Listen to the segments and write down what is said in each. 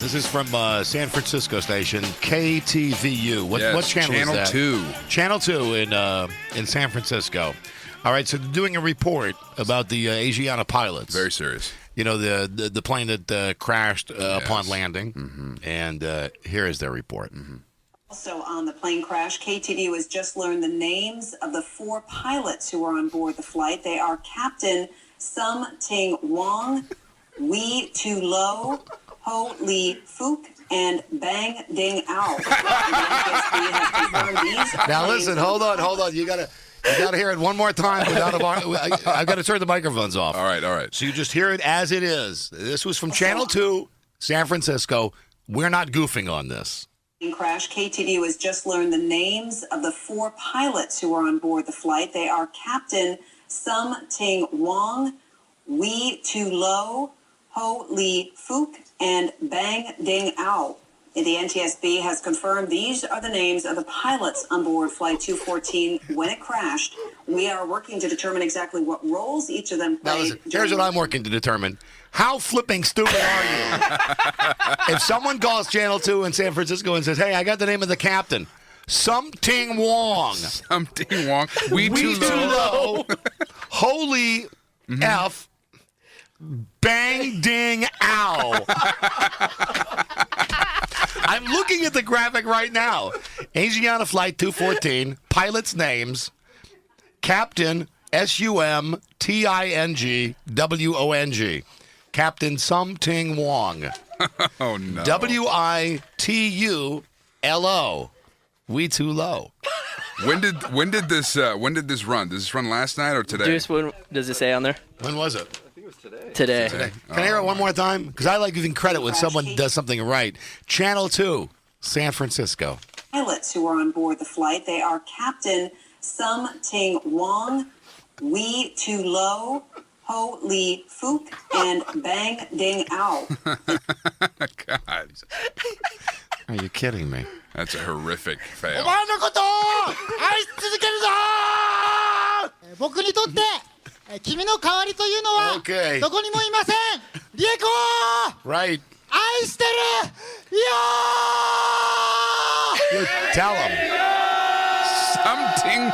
This is from San Francisco station, KTVU. What channel is that? Channel 2. Channel 2 in San Francisco. All right, so they're doing a report about the Asiana pilots. Very serious. You know, the plane that crashed upon landing. Mm-hmm. And here is their report. Mm-hmm. Also on the plane crash, KTVU has just learned the names of the 4 pilots who were on board the flight. They are Captain Sum Ting Wong, Wee Tu Lo, Ho Lee Fook, and Bang Ding Ao. Now listen, hold on. You gotta hear it one more time without I've got to turn the microphones off. All right. So you just hear it as it is. This was from Channel 2, San Francisco. We're not goofing on this. Crash, KTVU has just learned the names of the 4 pilots who were on board the flight. They are Captain Sum Ting Wong, Wee Tu Lo, Ho Lee Fook, and Bang Ding Ao. The NTSB has confirmed these are the names of the pilots on board Flight 214 when it crashed. We are working to determine exactly what roles each of them played. Now listen, here's what I'm working to determine. How flipping stupid are you? If someone calls Channel 2 in San Francisco and says, hey, I got the name of the captain, Sum Ting Wong. Sum Ting Wong. Wee Tu Tu Lo. Holy F. Bang Ding Ow. I'm looking at the graphic right now. Asiana Flight 214, pilots' names, Captain SUMTINGWONG, Captain Sum Ting Wong. Oh, no. WITULO, Wee Tu Lo. When did this run? Did this run last night or today? Juice, when does it say on there? When was it? Today. Can I hear it one more time? Because I like giving credit when someone does something right. Channel 2, San Francisco. Pilots who were on board the flight. They are Captain Sum Ting Wong, Wee Tu Lo, Ho Lee Fook, and Bang Ding Ao. God. Are you kidding me? That's a horrific fail. 僕にとって君の代わりというのは Okay. どこにもいません。リエコ Right. 愛してるよ You tell him. Sum Ting Wong.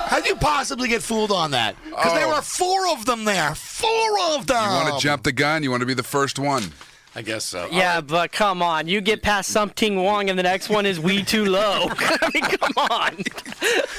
How'd you possibly get fooled on that? Because there were 4 of them there. 4 of them. You want to jump the gun? You want to be the first one? I guess so. Yeah, but come on. You get past Sum Ting Wong and the next one is Wee Tu Lo. I mean, come on.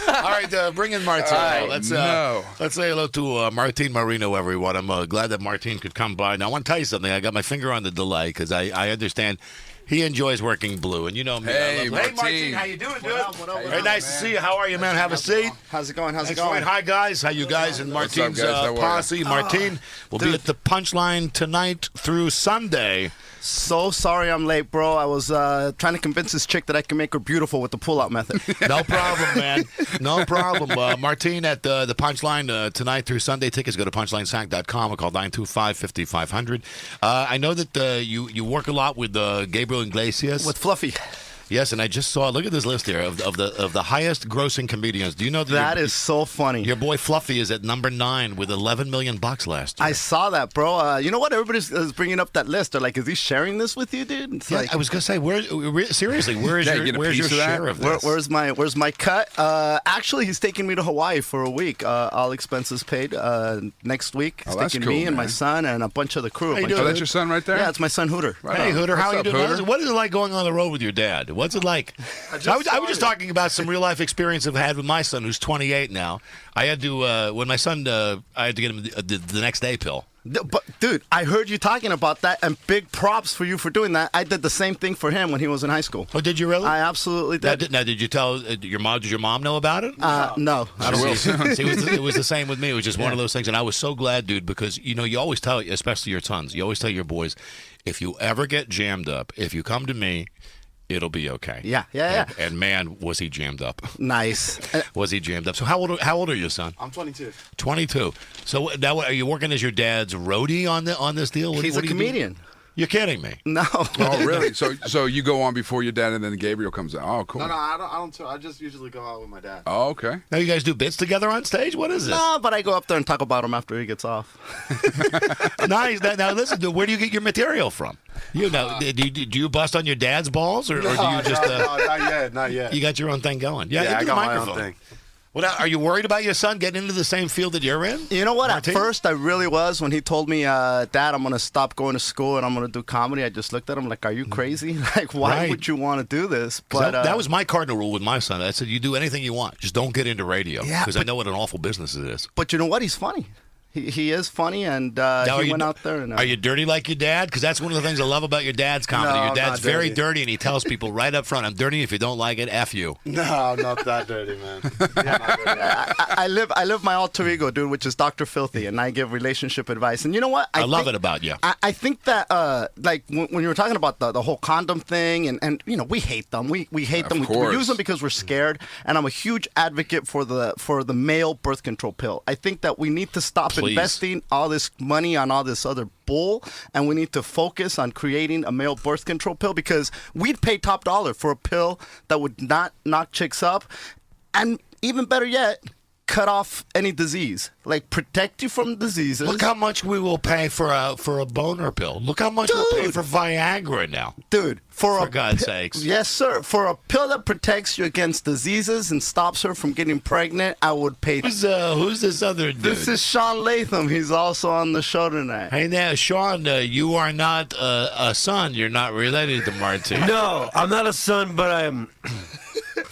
All right, bring in Martin. Right. Let's say hello to Martin Marino, everyone. I'm glad that Martin could come by. Now, I want to tell you something. I got my finger on the delay because I understand he enjoys working blue. And you know me. Hey, Martin. How you doing, dude? Very nice to see you. How are you, man? Have a seat. How's it going? Excellent. Hi, guys. How you guys and What's Martin's up, guys? How are you? posse. Martin will be at the Punchline tonight through Sunday. So sorry I'm late, bro. I was trying to convince this chick that I can make her beautiful with the pull-out method. No problem, man. No problem. Martin at the Punchline tonight through Sunday. Tickets go to punchlinesac.com or call 925-5500. I know that you work a lot with Gabriel Iglesias. With Fluffy. Yes, and I just saw. Look at this list here of the highest grossing comedians. Do you know That is so funny. Your boy Fluffy is at number 9 with $11 million last year. I saw that, bro. You know what? Everybody's bringing up that list. They're like, is he sharing this with you, dude? It's I was gonna say, seriously, where's Yeah, you get a your piece of that? share of this? Where's my cut? Actually, he's taking me to Hawaii for a week. All expenses paid. Next week, he's that's taking cool, me and my man. son and a bunch of the crew. you Oh, doing? that's your son right there? Yeah, it's my son Hooter. Right Hey, on. Hooter, how are you What's up, doing? Hooter? What is it like going on the road with your dad? What's it like? I was just talking about some real life experience I've had with my son, who's 28 now. I had to when my son, I had to get him the next day pill. But dude, I heard you talking about that, and big props for you for doing that. I did the same thing for him when he was in high school. Oh, did you really? I absolutely did. Now, did you tell your mom? Did your mom know about it? No. I don't see, it was the same with me. It was just one of those things, and I was so glad, dude, because you always tell, especially your sons, you always tell your boys, if you ever get jammed up, if you come to me, it'll be okay. Yeah. And man, was he jammed up? Nice. Was he jammed up? So how old are you, son? I'm 22. 22. So now are you working as your dad's roadie on this deal? He's a comedian. You're kidding me. No. Oh, really? So you go on before your dad, and then Gabriel comes out. Oh, cool. No, I don't. I just usually go out with my dad. Oh, okay. Now you guys do bits together on stage? What is this? No, but I go up there and talk about him after he gets off. Nice. Now listen, where do you get your material from? You know, do you bust on your dad's balls, or do you just? No, not yet. You got your own thing going. Yeah, I into the got my microphone. own thing. Well, now, are you worried about your son getting into the same field that you're in? You know what? Martin? At first, I really was. When he told me, Dad, I'm going to stop going to school and I'm going to do comedy, I just looked at him like, are you crazy? Like, why Right. would you want to do this? 'Cause But that was my cardinal rule with my son. I said, you do anything you want. Just don't get into radio. Yeah, Because I but- know what an awful business it is. But you know what? He's funny. He is funny, and Now, he went out there. And, are you dirty like your dad? Because that's one of the things I love about your dad's comedy. No, Your I'm dad's not very dirty. dirty, and he tells people right up front, I'm dirty. If you don't like it, F you. No, I'm not that dirty, man. I live my alter ego, dude, which is Dr. Filthy, and I give relationship advice. And you know what? I love it about you. I think that, like, when you were talking about the whole condom thing, and you know, we hate them. We hate them. We course. use them because we're scared. And I'm a huge advocate for the male birth control pill. I think that we need to stop Please. investing all this money on all this other bull, and we need to focus on creating a male birth control pill, because we'd pay top dollar for a pill that would not knock chicks up, and even better yet, cut off any disease, like protect you from diseases. Look how much we will pay for a boner pill. Look how much we'll pay Dude. for Viagra now. Dude, For God's sakes. Yes, sir. For a pill that protects you against diseases and stops her from getting pregnant, I would pay. Who's this other dude? This is Sean Latham. He's also on the show tonight. Hey now, Sean, you are not a son. You're not related to Martin. No, I'm not a son, but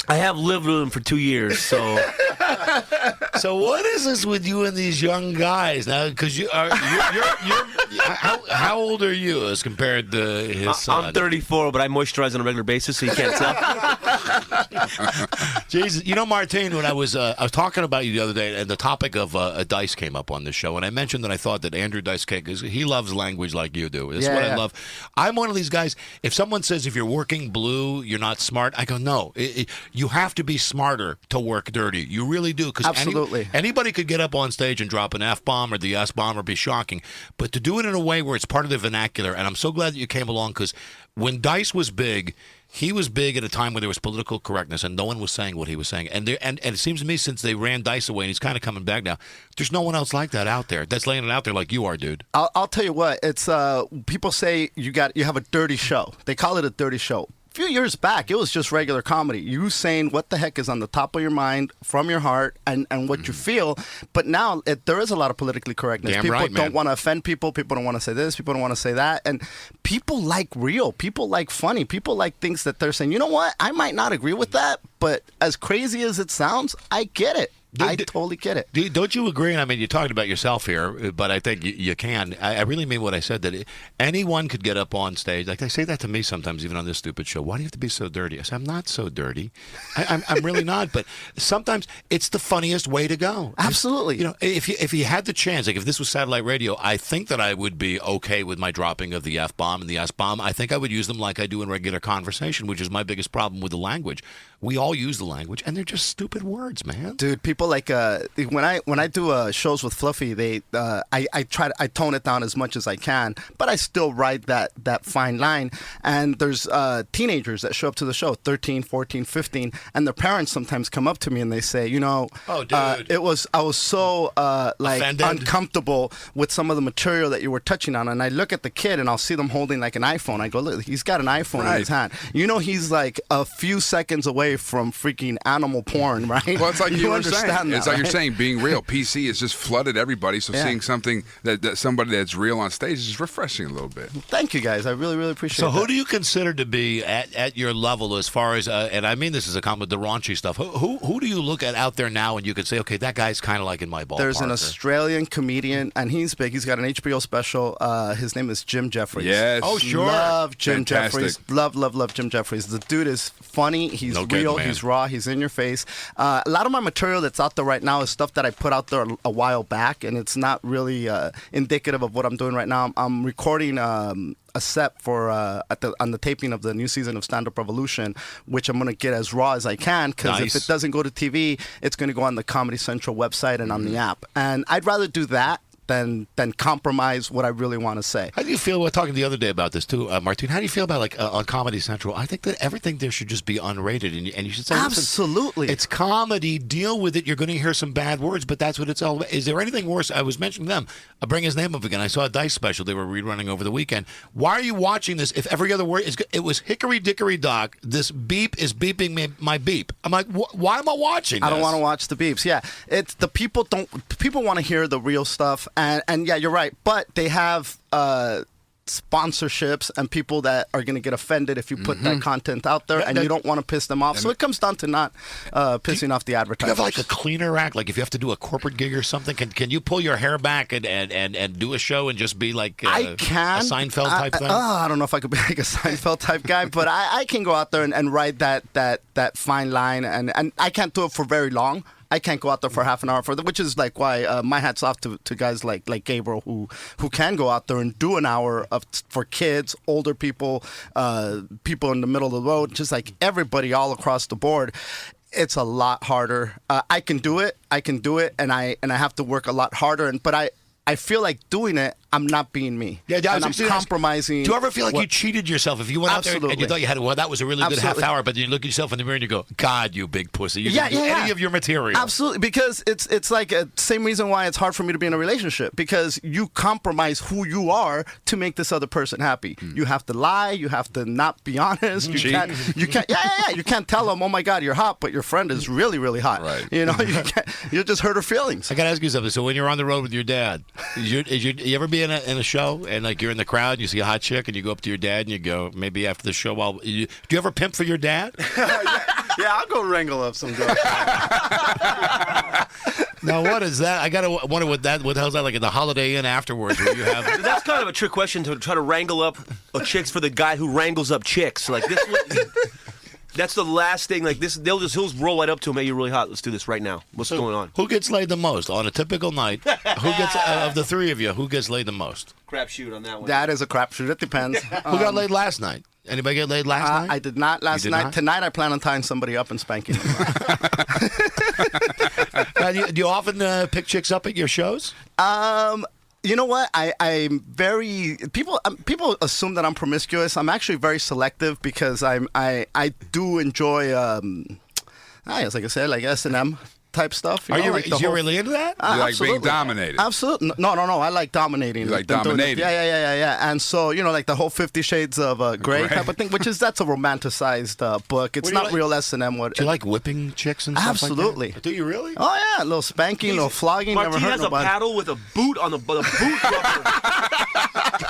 I have lived with him for 2 years, so So what is this with you and these young guys now? Because you're how old are you as compared to his son? I'm 34, but I moisturize on a regular basis, so you can't tell. Jesus, you know, Martin, when I was talking about you the other day, and the topic of Dice came up on the show, and I mentioned that I thought that Andrew Dice Cake, he loves language like you do. That's what I love. I'm one of these guys. If someone says if you're working blue, you're not smart, I go, no. You have to be smarter to work dirty. You really do. Because Absolutely. Anybody could get up on stage and drop an F-bomb or the S-bomb or be shocking, but to do it in a way where it's part of the vernacular, and I'm so glad that you came along, because when Dice was big, he was big at a time where there was political correctness and no one was saying what he was saying. And it seems to me, since they ran Dice away and he's kind of coming back now, there's no one else like that out there that's laying it out there like you are, dude. I'll tell you what. It's people say you have a dirty show. They call it a dirty show. A few years back, it was just regular comedy. You saying what the heck is on the top of your mind, from your heart, and what you feel. But now there is a lot of politically correctness. Damn People right, man. don't want to offend people. People don't want to say this. People don't want to say that. And people like real. People like funny. People like things that they're saying, you know what? I might not agree with that, but as crazy as it sounds, I get it. I totally get it. Don't you agree? And I mean, you're talking about yourself here, but I think you can. I really mean what I said, that anyone could get up on stage. Like, they say that to me sometimes, even on this stupid show. Why do you have to be so dirty? I say, I'm not so dirty. I'm really not. But sometimes it's the funniest way to go. Absolutely. You know, if you had the chance, like if this was satellite radio, I think that I would be okay with my dropping of the F-bomb and the S-bomb. I think I would use them like I do in regular conversation, which is my biggest problem with the language. We all use the language, and they're just stupid words, man. Dude, people like when I do shows with Fluffy, I tone it down as much as I can, but I still ride that fine line. And there's teenagers that show up to the show, 13, 14, 15, and their parents sometimes come up to me and they say, you know, Oh, dude. I was so Offended? uncomfortable with some of the material that you were touching on, and I look at the kid and I'll see them holding like an iPhone. I go, look, he's got an iPhone in his hand. You know, he's like a few seconds away from freaking animal porn, right? Well, it's like you were understand saying. that, It's like you're right? saying, being real. PC has just flooded everybody, so Yeah. seeing something that somebody that's real on stage is just refreshing a little bit. Thank you, guys. I really, really appreciate So that. who do you consider to be at your level as far as, and I mean this as a compliment, the raunchy stuff, who do you look at out there now and you could say, okay, that guy's kind of like in my ballpark? There's an or- Australian comedian, and he's big. He's got an HBO special. His name is Jim Jeffries. Yes. Oh, sure. Love Jim Fantastic. Jeffries. Love Jim Jeffries. The dude is funny. He's No kidding, real. man. He's raw. He's in your face. A lot of my material that's out there right now is stuff that I put out there a while back, and it's not really indicative of what I'm doing right now. I'm recording a set for on the taping of the new season of Stand Up Revolution, which I'm going to get as raw as I can, because Nice. if it doesn't go to TV, it's going to go on the Comedy Central website and on the app. And I'd rather do that than compromise what I really want to say. How do you feel? We were talking the other day about this too, Martin. How do you feel about like on Comedy Central? I think that everything there should just be unrated, and you should say, Absolutely. listen, it's comedy. Deal with it. You're going to hear some bad words, but that's what it's all about. Is there anything worse? I was mentioning them. I'll bring his name up again. I saw a Dice special they were rerunning over the weekend. Why are you watching this if every other word is good? It was hickory dickory dock. This beep is beeping my beep. I'm like, why am I watching this? I don't want to watch the beeps. Yeah, it's the people want to hear the real stuff, and yeah, you're right. But they have sponsorships and people that are going to get offended if you put that content out there, and you don't want to piss them off. So it comes down to not pissing off the Do you advertisers. have like a cleaner act? Like if you have to do a corporate gig or something, can you pull your hair back and do a show and just be like I can. a Seinfeld type thing? I don't know if I could be like a Seinfeld type guy, but I can go out there and write that fine line, and I can't do it for very long. I can't go out there for half an hour which is like why my hat's off to guys like Gabriel who can go out there and do an hour for kids, older people, people in the middle of the road, just like everybody all across the board. It's a lot harder. I can do it, and I have to work a lot harder. But I feel like doing it, I'm not being me. Yeah, and I'm compromising. Do you ever feel like you cheated yourself if you went out there and you thought you had that was a really good half hour, but then you look at yourself in the mirror and you go, God, you big pussy. You didn't do any of your material. Absolutely, because it's like same reason why it's hard for me to be in a relationship, because you compromise who you are to make this other person happy. You have to lie. You have to not be honest. You can't tell them, oh my God, you're hot, but your friend is really, really hot. Right. You know, you just hurt her feelings. I got to ask you something. So when you're on the road with your dad, you ever be in a show and like you're in the crowd and you see a hot chick and you go up to your dad and you go, maybe after the show, do you ever pimp for your dad? Yeah, I'll go wrangle up some girl. Now, what is that? I got to wonder what the hell's that like at the Holiday Inn afterwards where you have... That's kind of a trick question to try to wrangle up chicks for the guy who wrangles up chicks. Like this... That's the last thing. Like this, he'll roll right up to him. Hey, you're really hot. Let's do this right now. What's going on? Who gets laid the most on a typical night? Who gets of the three of you? Who gets laid the most? Crapshoot on that one. That is a crapshoot. It depends. Who got laid last night? Anybody get laid last night? I did not last night. Not? Tonight, I plan on tying somebody up and spanking them. Do you often pick chicks up at your shows? You know what? I'm very people assume that I'm promiscuous. I'm actually very selective because I do enjoy like I said, like S&M type stuff. Are you really into that? You like being dominated? Absolutely. No. I like dominating. You like dominating? Yeah. And so, like the whole 50 Shades of Grey type of thing, that's a romanticized book. It's not real S&M. Do you like whipping chicks and stuff Absolutely. like that? Do you really? Oh, yeah. A little spanking, a little flogging. Martin never hurt has nobody. a paddle with a boot on the boot rubber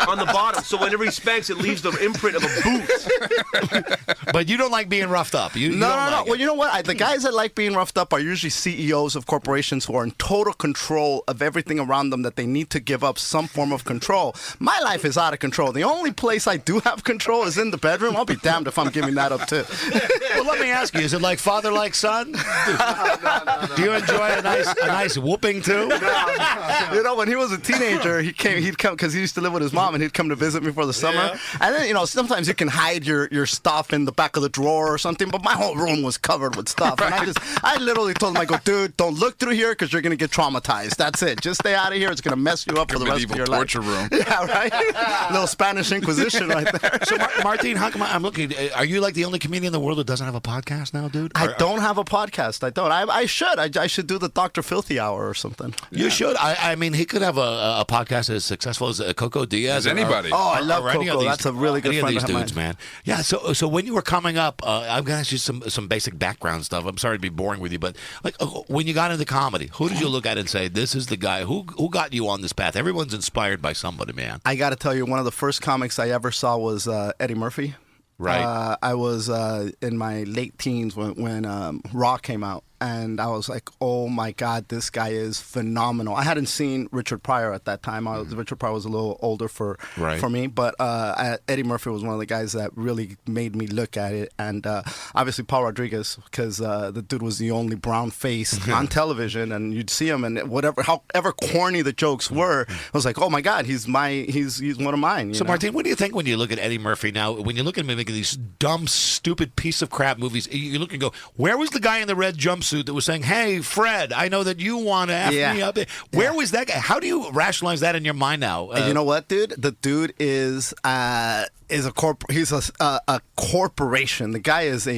on the bottom. So whenever he spanks, it leaves the imprint of a boot. But you don't like being roughed up. You No. don't like it. Well, you know what? The guys that like being roughed up are usually CEOs of corporations who are in total control of everything around them that they need to give up some form of control. My life is out of control. The only place I do have control is in the bedroom. I'll be damned if I'm giving that up too. Well, let me ask you: is it like father, like son? No. Do you enjoy a nice whooping too? When he was a teenager, he'd come because he used to live with his mom, and he'd come to visit me for the summer. Yeah. And then sometimes you can hide your stuff in the back of the drawer or something, but my whole room was covered with stuff. And I literally told him, I go, dude, don't look through here because you're gonna get traumatized. That's it. Just stay out of here. It's gonna mess you up for the rest of your life. Torture room. Yeah, right. Little Spanish Inquisition right there. So, Martin, how come I'm looking? Are you like the only comedian in the world that doesn't have a podcast now, dude? I don't have a podcast. I don't. I should. I should do the Dr. Filthy Hour or something. You should. I mean, he could have a podcast as successful as Coco Diaz. As anybody. I love Coco. That's a really good friend of these mine. dudes, man. Yeah. So when you were coming up, I'm gonna ask you some basic background stuff. I'm sorry to be boring with you, but like when you got into comedy, who did you look at and say, this is the guy who got you on this path? Everyone's inspired by somebody, man. I got to tell you, one of the first comics I ever saw was Eddie Murphy. Right. I was in my late teens when Raw came out, and I was like, oh my God, this guy is phenomenal. I hadn't seen Richard Pryor at that time. Richard Pryor was a little older for me, but Eddie Murphy was one of the guys that really made me look at it. And obviously Paul Rodriguez, because the dude was the only brown face on television, and you'd see him, and however corny the jokes were, I was like, oh my God, he's one of mine. So Martin, what do you think when you look at Eddie Murphy now? When you look at him making these dumb, stupid piece of crap movies, you look and go, where was the guy in the red jumpsuit suit that was saying, "Hey, Fred, I know that you want to F me up." Where was that guy? How do you rationalize that in your mind now? You know what, dude? The dude is a he's a corporation. The guy is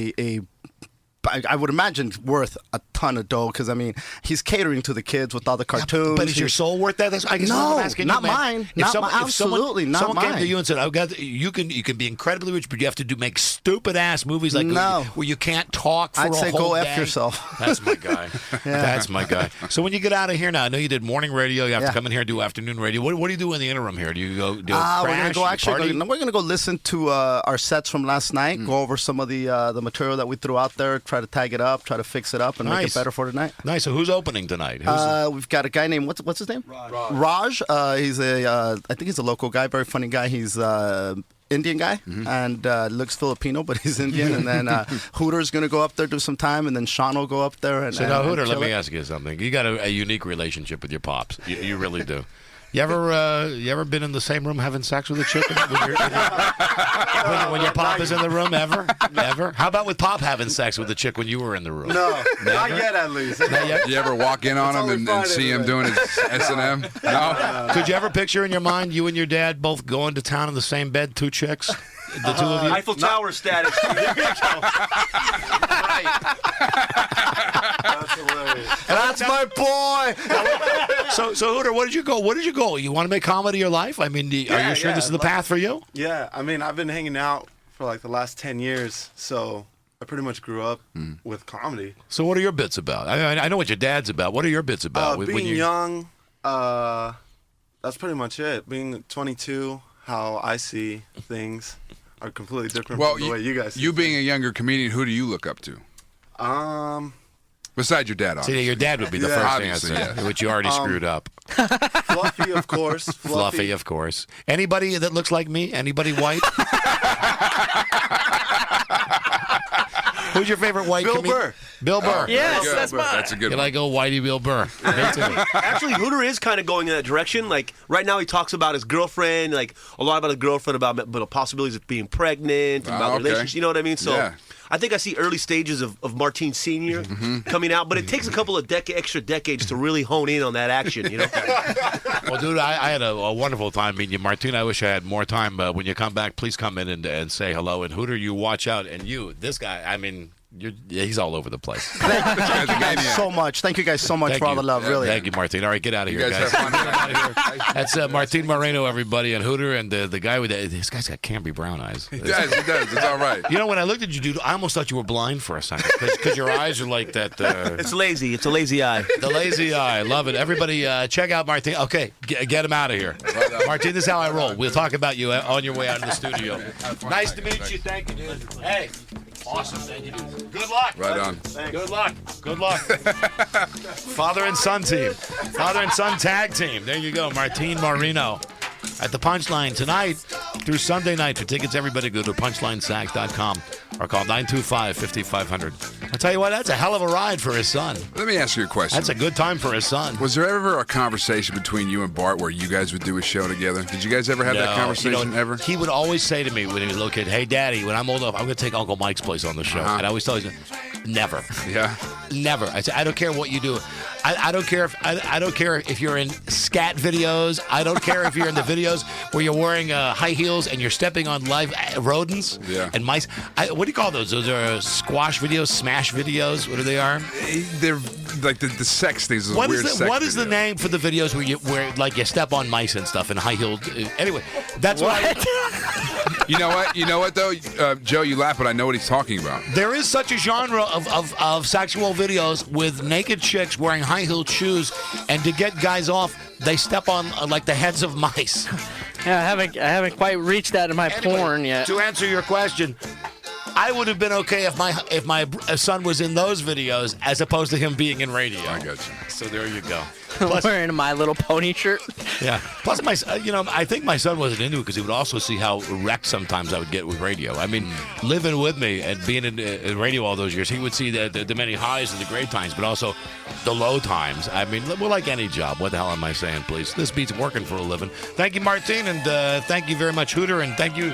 I would imagine worth a ton of dough because I mean he's catering to the kids with all the cartoons. But is your soul worth that? I guess No, I'm asking not you, man. mine. If Absolutely not someone came mine. to you and said, "I've got you can be incredibly rich, but you have to make stupid ass movies like where you can't talk for I'd a say whole go day." F yourself. That's my guy. That's my guy. So when you get out of here now, I know you did morning radio. You have to come in here and do afternoon radio. What do you do in the interim here? Do you go do a crash? We're gonna go listen to our sets from last night. Go over some of the material that we threw out there. Try to tag it up. Try to fix it up and make it better for tonight. Nice. So who's opening tonight? We've got a guy named what's his name? Raj. He's I think he's a local guy, very funny guy. He's Indian guy and looks Filipino, but he's Indian. And then Hooter's gonna go up there, do some time, and then Sean will go up there. And so now, Hooter, let me ask you something. You got a unique relationship with your pops. You really do. You ever been in the same room having sex with a chick when your pop is in the room? Ever? How about with Pop having sex with a chick when you were in the room? No, not yet at least. Not yet? You ever walk in on him and see him doing his S&M? No. Could you ever picture in your mind you and your dad both going to town in the same bed, two chicks? The two of you? Eiffel Tower status. That's hilarious. That's my boy. So Hooter, what did you go? You want to make comedy your life? I mean, are you sure this is the path for you? Yeah, I mean, I've been hanging out for like the last 10 years, so I pretty much grew up with comedy. So what are your bits about? I know what your dad's about. What are your bits about? Being young, that's pretty much it. Being 22, how I see things are completely different from the way you guys see you being a things. younger comedian, who do you look up to? Besides your dad, obviously. See, your dad would be the first Obviously, answer, which you already screwed up. Fluffy, of course. Fluffy, of course. Anybody that looks like me? Anybody white? Who's your favorite white Bill comedian? Burr. Bill Burr. Yes, Good. that's mine. That's a good You one. like old whitey Bill Burr. Me too. Actually, Hooter is kind of going in that direction. Like right now, he talks about his girlfriend, like a lot about his girlfriend, about the possibilities of being pregnant, and about okay. relationships. You know what I mean? So Yeah. I think I see early stages of Martin Senior coming out, but it takes a couple of extra decades to really hone in on that action. You know? Well, dude, I had a wonderful time meeting you, Martin. I wish I had more time. When you come back, please come in and say hello. And Hooter, you watch out. And this guy, I mean, he's all over the place. Thank you guys so much. Thank you guys so much for all the love. Really. Thank you, Martin. All right, get out of You here, guys guys. have fun. That's Martin Moreno, everybody, and Hooter, and the guy with this guy's got Cambry brown eyes. He does. It's all right. You know, when I looked at you, dude, I almost thought you were blind for a second because your eyes are like that. It's lazy. It's a lazy eye. The lazy eye. Love it. Everybody, check out Martin. Okay, get him out of here. Martin, this is how I roll. We'll talk about you on your way out of the studio. Nice to meet you. Thank you, dude. Hey, awesome. Thank you, dude. Good luck. Right on. Good luck. Good luck. Father and son team. Father and son tag team. There you go. Martin Moreno at the Punchline tonight through Sunday night. For tickets, everybody go to punchlinesack.com or call 925-5500. I'll tell you what, that's a hell of a ride for his son. Let me ask you a question. That's a good time for his son. Was there ever a conversation between you and Bart where you guys would do a show together? Did you guys ever have that No, conversation ever? He would always say to me when he was a little kid, "Hey, Daddy, when I'm old enough, I'm going to take Uncle Mike's place on the show." And I always tell him, never. Yeah. Never. I said, I don't care what you do. I don't care if I don't care if you're in scat videos. I don't care if you're in the videos where you're wearing high heels and you're stepping on live rodents and mice. What do you call those? Those are squash videos, smash videos. What are they are? They're like the sex things. What is the name for the videos where like you step on mice and stuff and high heeled? Anyway, that's what. You know what? You know what though, Joe? You laugh, but I know what he's talking about. There is such a genre of sexual videos with naked chicks wearing high-heeled shoes, and to get guys off, they step on like the heads of mice. Yeah, I haven't quite reached that in my porn yet. To answer your question, I would have been okay if my son was in those videos as opposed to him being in radio. I got you. So there you go. Wearing a My Little Pony shirt. Yeah. Plus, I think my son wasn't into it because he would also see how wrecked sometimes I would get with radio. I mean, living with me and being in radio all those years, he would see the many highs and the great times, but also the low times. I mean, we're like any job. What the hell am I saying, please? This beats working for a living. Thank you, Martin, and thank you very much, Hooter, and thank you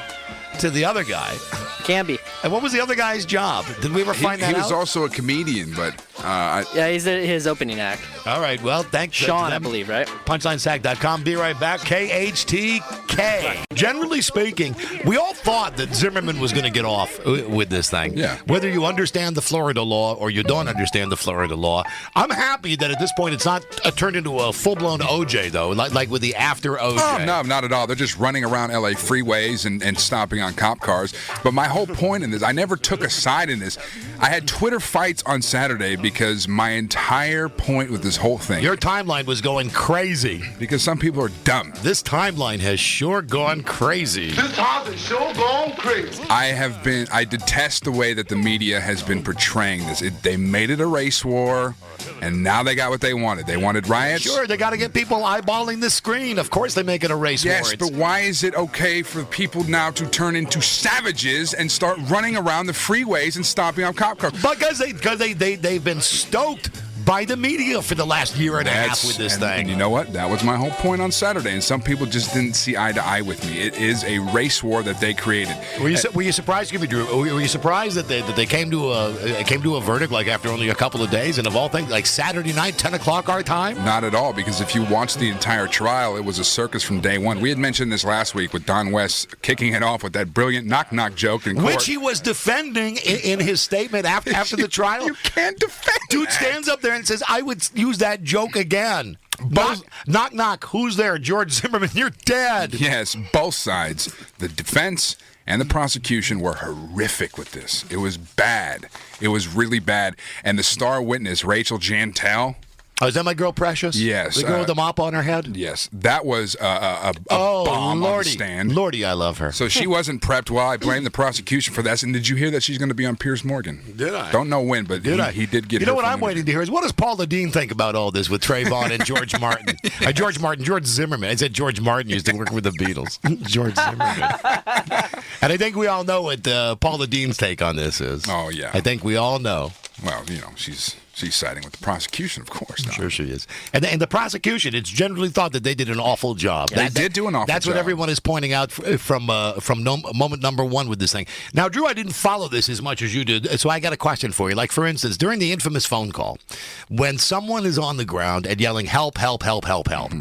to the other guy. Can be. And what was the other guy's job? Did we ever find that out? He was also a comedian, but Yeah, he's his opening act. All right, well, thanks. Sean, I believe, right? PunchlineSack.com. Be right back. KHTK. Generally speaking, we all thought that Zimmerman was going to get off with this thing. Yeah. Whether you understand the Florida law or you don't understand the Florida law, I'm happy that at this point it's not turned into a full-blown OJ, though, like with the after OJ. Oh, no, not at all. They're just running around L.A. freeways and stomping on cop cars. But my whole point in this, I never took a side in this. I had Twitter fights on Saturday because my entire point with this whole thing. Your timeline was going crazy. Because some people are dumb. This timeline has sure gone crazy. This house is sure gone crazy. I detest the way that the media has been portraying this. They made it a race war, and now they got what they wanted. They wanted riots. Sure, they got to get people eyeballing the screen. Of course they make it a race war. Yes, but why is it okay for people now to turn into savages and start running around the freeways and stomping on cop cars? Because they've been stoked by the media for the last year and a half with this thing. And you know what? That was my whole point on Saturday, and some people just didn't see eye to eye with me. It is a race war that they created. Were you surprised, Drew? Were you surprised that they came to a verdict like after only a couple of days, and of all things, like Saturday night, 10 o'clock our time? Not at all, because if you watch the entire trial, it was a circus from day one. We had mentioned this last week with Don West kicking it off with that brilliant knock-knock joke in court. Which he was defending in his statement after the trial. You can't defend Dude that. stands up there and says, I would use that joke again. Knock, knock. Who's there? George Zimmerman, you're dead. Yes, both sides. The defense and the prosecution were horrific with this. It was bad. It was really bad. And the star witness, Rachel Jantel. Oh, is that my girl Precious? Yes. The girl with the mop on her head? Yes. That was a bomb on the stand. Lordy, I love her. So she wasn't prepped well. I blame the prosecution for that. And did you hear that she's going to be on Piers Morgan? Did I? Don't know when, but he did get You know her what from I'm the waiting to hear is what does Paula Dean think about all this with Trayvon and George Martin? George Zimmerman. I said George Martin used to work with the Beatles. George Zimmerman. And I think we all know what Paula Dean's take on this is. Oh, yeah. I think we all know. Well, she's siding with the prosecution, of course. I'm sure she is. And the prosecution, it's generally thought that they did an awful job. They did do an awful job. That's what everyone is pointing out from moment number one with this thing. Now, Drew, I didn't follow this as much as you did, so I got a question for you. Like, for instance, during the infamous phone call, when someone is on the ground and yelling, help, help, help, help, help,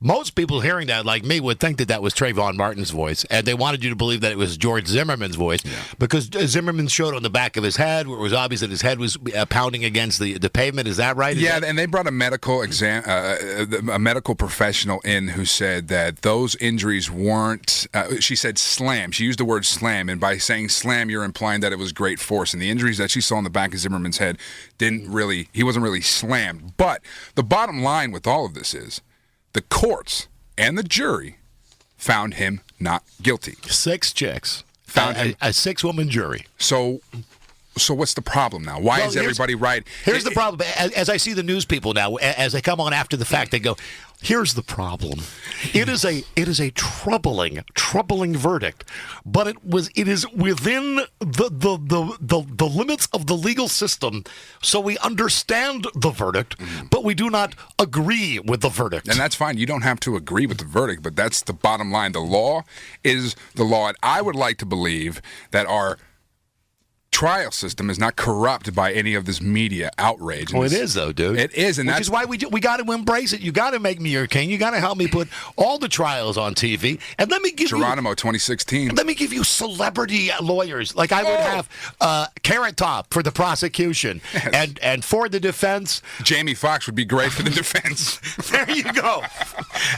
most people hearing that, like me, would think that was Trayvon Martin's voice, and they wanted you to believe that it was George Zimmerman's voice because Zimmerman showed on the back of his head where it was obvious that his head was pounding against the pavement. Is that right? And they brought a medical a medical professional in who said that those injuries weren't. She said slam. She used the word slam, and by saying slam, you're implying that it was great force. And the injuries that she saw on the back of Zimmerman's head he wasn't really slammed. But the bottom line with all of this is, the courts and the jury found him not guilty. 6 chicks. Found a 6-woman jury. So what's the problem now? Why is everybody right? Here's the problem. As I see the news people now, as they come on after the fact, they go, here's the problem. It is a troubling verdict, but it is within the limits of the legal system, so we understand the verdict, but we do not agree with the verdict. And that's fine. You don't have to agree with the verdict, but that's the bottom line. The law is the law, and I would like to believe that our trial system is not corrupt by any of this media outrage. Well, it is, though, dude. It is, and which that's is why we got to embrace it. You got to make me your king. You got to help me put all the trials on TV. And let me give Geronimo 2016. Let me give you celebrity lawyers. Like I would have Carrot Top for the prosecution, and for the defense, Jamie Foxx would be great for the defense. There you go.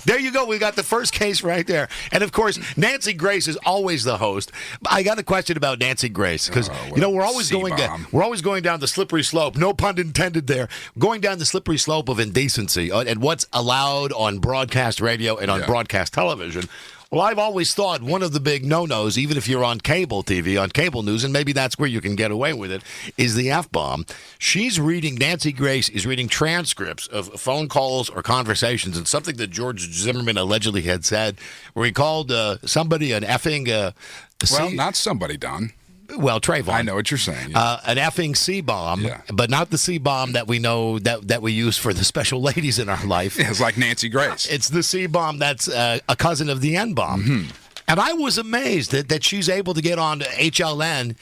There you go. We got the first case right there. And of course, Nancy Grace is always the host. I got a question about Nancy Grace because we're always going down the slippery slope. No pun intended there. Going down the slippery slope of indecency and what's allowed on broadcast radio and on broadcast television. Well, I've always thought one of the big no-nos, even if you're on cable TV, on cable news, and maybe that's where you can get away with it, is the F-bomb. Nancy Grace is reading transcripts of phone calls or conversations, and something that George Zimmerman allegedly had said, where he called somebody an effing... not somebody, Don. Well, Trayvon. I know what you're saying. An effing C-bomb, but not the C-bomb that we know that we use for the special ladies in our life. It's like Nancy Grace. It's the C-bomb that's a cousin of the N-bomb. And I was amazed that she's able to get on to HLN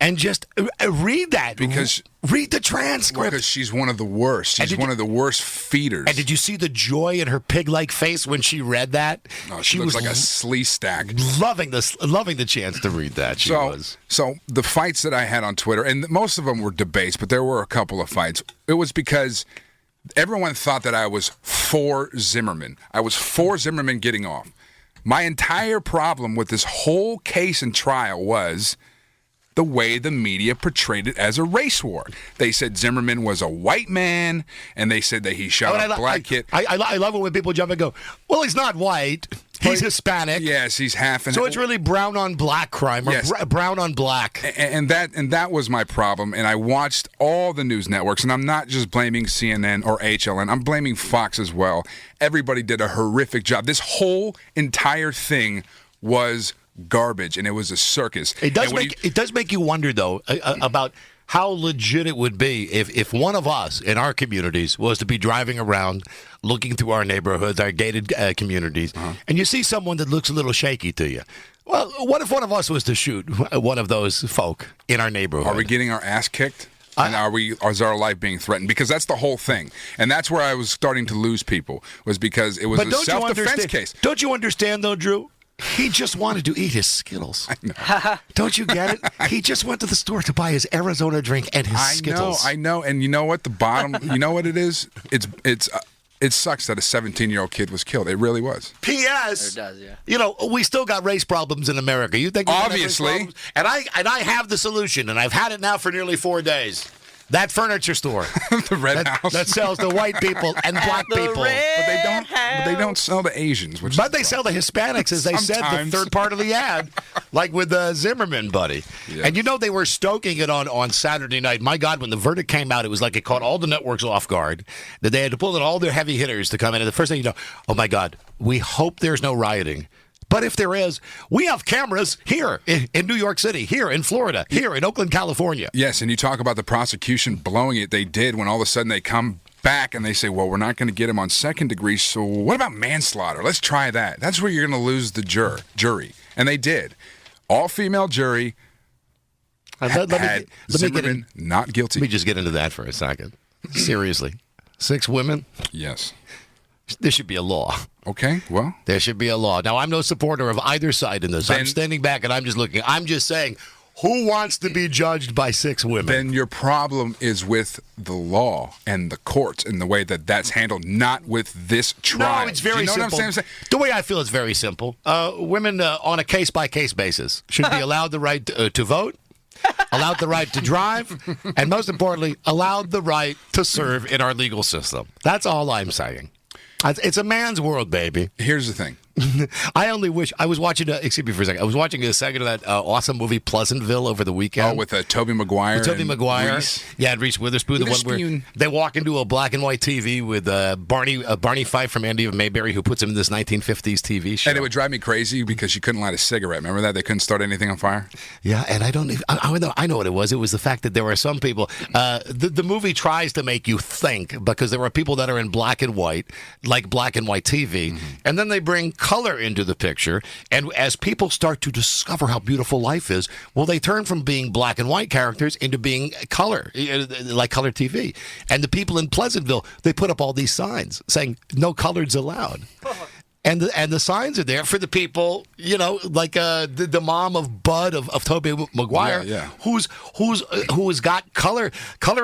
and just read that. Because read the transcript. Because she's one of the worst. She's one of the worst feeders. And did you see the joy in her pig-like face when she read that? No, she looks like a slee stack. Loving the chance to read that. She was. So the fights that I had on Twitter, and most of them were debates, but there were a couple of fights. It was because everyone thought that I was for Zimmerman. I was for Zimmerman getting off. My entire problem with this whole case and trial was the way the media portrayed it as a race war. They said Zimmerman was a white man, and they said that he shot a black kid. I love it when people jump and go, well, he's not white. He's Hispanic. Yes, he's half. So it's really brown on black crime, or yes. Brown on black. And that was my problem. And I watched all the news networks, and I'm not just blaming CNN or HLN. I'm blaming Fox as well. Everybody did a horrific job. This whole entire thing was garbage, and it was a circus. It does make you wonder, though, about how legit it would be if one of us in our communities was to be driving around looking through our neighborhoods, our gated communities, and you see someone that looks a little shaky to you. Well, what if one of us was to shoot one of those folk in our neighborhood? Are we getting our ass kicked? And is our life being threatened? Because that's the whole thing. And that's where I was starting to lose people, was because it was a self-defense case. Don't you understand, though, Drew? He just wanted to eat his Skittles. I know. Don't you get it? He just went to the store to buy his Arizona drink and his Skittles. I know. And you know what? The bottom, you know what it is? It sucks that a 17-year-old kid was killed. It really was. P.S. It does, yeah. You know, we still got race problems in America. You think? Obviously. And I have the solution, and I've had it now for nearly 4 days. That furniture store, the Red House, that sells to white people and black people, but they don't sell to Asians. But they sell to Hispanics, as they said, the third part of the ad, like with Zimmerman, buddy. Yes. And you know they were stoking it on Saturday night. My God, when the verdict came out, it was like it caught all the networks off guard. That they had to pull in all their heavy hitters to come in. And the first thing you know, oh my God, we hope there's no rioting. But if there is, we have cameras here in New York City, here in Florida, here in Oakland, California. Yes, and you talk about the prosecution blowing it. They did when all of a sudden they come back and they say, well, we're not going to get him on second degree, so what about manslaughter? Let's try that. That's where you're going to lose the jury. And they did. All-female jury had Zimmerman not guilty. Let me just get into that for a second. Seriously. 6 women? Yes. There should be a law. Okay, well. There should be a law. Now, I'm no supporter of either side in this. I'm standing back and I'm just looking. I'm just saying, who wants to be judged by 6 women? Then your problem is with the law and the courts and the way that that's handled, not with this trial. No, it's very simple. What I'm saying? The way I feel is very simple. Women on a case-by-case basis should be allowed the right to vote, allowed the right to drive, and most importantly, allowed the right to serve in our legal system. That's all I'm saying. It's a man's world, baby. Here's the thing. I only wish I was watching. Excuse me for a second. I was watching a second of that awesome movie Pleasantville over the weekend. Oh, with Tobey Maguire. With Tobey Maguire. Reese. Yeah, and Reese Witherspoon. The one where they walk into a black and white TV with Barney Fife from Andy of Mayberry, who puts him in this 1950s TV show. And it would drive me crazy because you couldn't light a cigarette. Remember that? They couldn't start anything on fire. Yeah, and I don't even. I know what it was. It was the fact that there were some people. The movie tries to make you think because there are people that are in black and white, like black and white TV, and then they bring color into the picture, and as people start to discover how beautiful life is, well, they turn from being black and white characters into being color, like color TV. And the people in Pleasantville, they put up all these signs saying no coloreds allowed. And the signs are there for the people, you know, like the mom of Bud of Tobey Maguire, who's got color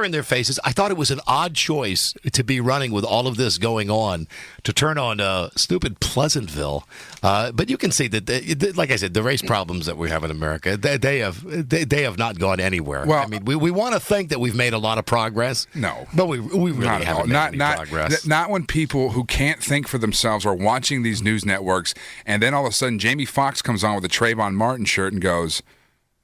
in their faces. I thought it was an odd choice to be running with all of this going on to turn on stupid Pleasantville. But you can see that, like I said, the race problems that we have in America, they have not gone anywhere. Well, I mean, we want to think that we've made a lot of progress. No, but we really haven't made any progress. Not when people who can't think for themselves are watching these news networks, and then all of a sudden Jamie Foxx comes on with a Trayvon Martin shirt and goes,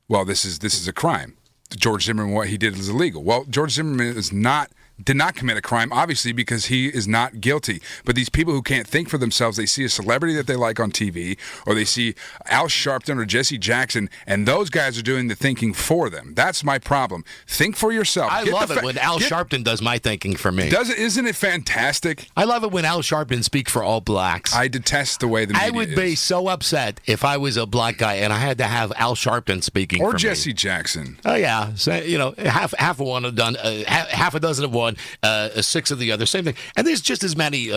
well, this is a crime. George Zimmerman, what he did is illegal. Well, George Zimmerman is not did not commit a crime, obviously, because he is not guilty. But these people who can't think for themselves, they see a celebrity that they like on TV, or they see Al Sharpton or Jesse Jackson, and those guys are doing the thinking for them. That's my problem. Think for yourself. I love it when Al Sharpton does my thinking for me. Isn't it fantastic? I love it when Al Sharpton speaks for all blacks. I detest the way the media I would be so upset if I was a black guy and I had to have Al Sharpton speaking for me. Or Jesse Jackson. Oh, yeah. So, half of one have done, half a dozen of one, 6 of the other. Same thing. And there's just as many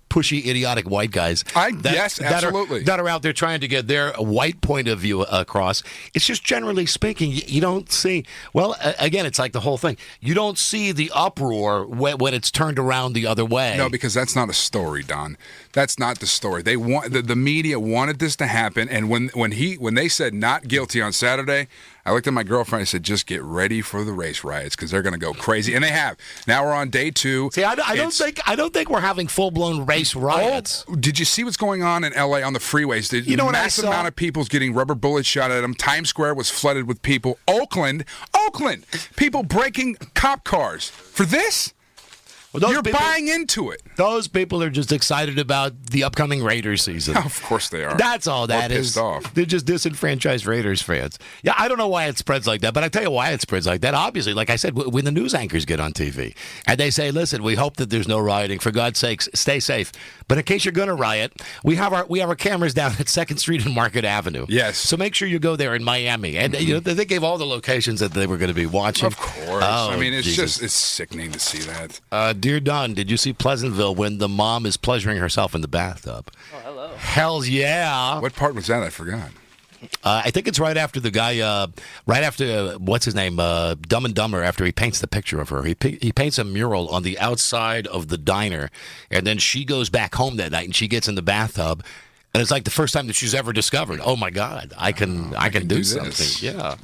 pushy, idiotic white guys. Yes, absolutely. That are out there trying to get their white point of view across. It's just generally speaking, you don't see, well, again, it's like the whole thing. You don't see the uproar when it's turned around the other way. No, because that's not a story, Don. That's not the story. They want the media wanted this to happen, and when they said not guilty on Saturday, I looked at my girlfriend and said, just get ready for the race riots because they're going to go crazy. And they have. Now we're on day 2. See, I don't think we're having full-blown race riots. Oh, did you see what's going on in L.A. on the freeways? The massive amount of people's getting rubber bullets shot at them. Times Square was flooded with people. Oakland, people breaking cop cars. For this? Well, you're buying into it. Those people are just excited about the upcoming Raiders season. Of course they are. That's all that is. Pissed off. They're just disenfranchised Raiders fans. Yeah, I don't know why it spreads like that, but I tell you why it spreads like that. Obviously, like I said, when the news anchors get on TV and they say, "Listen, we hope that there's no rioting. For God's sakes, stay safe. But in case you're going to riot, we have our cameras down at 2nd Street and Market Avenue. Yes. So make sure you go there in Miami." And they gave all the locations that they were going to be watching. Of course. Oh, I mean, it's Jesus. it's sickening to see that. Dear Don, did you see Pleasantville when the mom is pleasuring herself in the bathtub? Oh, hello. Hells yeah. What part was that? I forgot. I think it's right after the guy, right after, what's his name, Dumb and Dumber, after he paints the picture of her. He paints a mural on the outside of the diner, and then she goes back home that night, and she gets in the bathtub, and it's like the first time that she's ever discovered, oh, my God, I can do something. This. Yeah.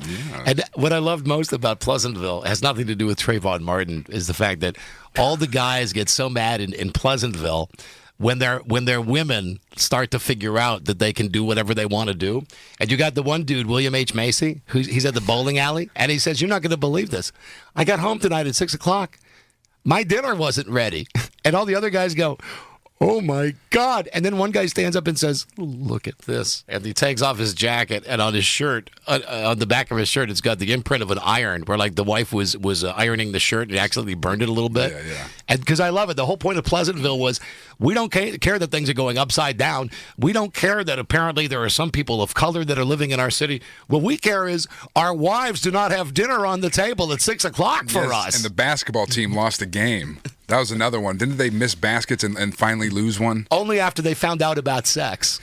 And what I loved most about Pleasantville has nothing to do with Trayvon Martin, is the fact that all the guys get so mad in Pleasantville when their women start to figure out that they can do whatever they want to do. And you got the one dude, William H. Macy, he's at the bowling alley, and he says, "You're not going to believe this. I got home tonight at 6 o'clock. My dinner wasn't ready." And all the other guys go, "Oh, my God." And then one guy stands up and says, "Look at this." And he takes off his jacket, and on his shirt, on the back of his shirt, it's got the imprint of an iron where, like, the wife was ironing the shirt and accidentally burned it a little bit. Yeah. And because I love it. The whole point of Pleasantville was we don't care that things are going upside down. We don't care that apparently there are some people of color that are living in our city. What we care is our wives do not have dinner on the table at 6 o'clock for us. And the basketball team lost a game. That was another one. Didn't they miss baskets and finally lose one? Only after they found out about sex.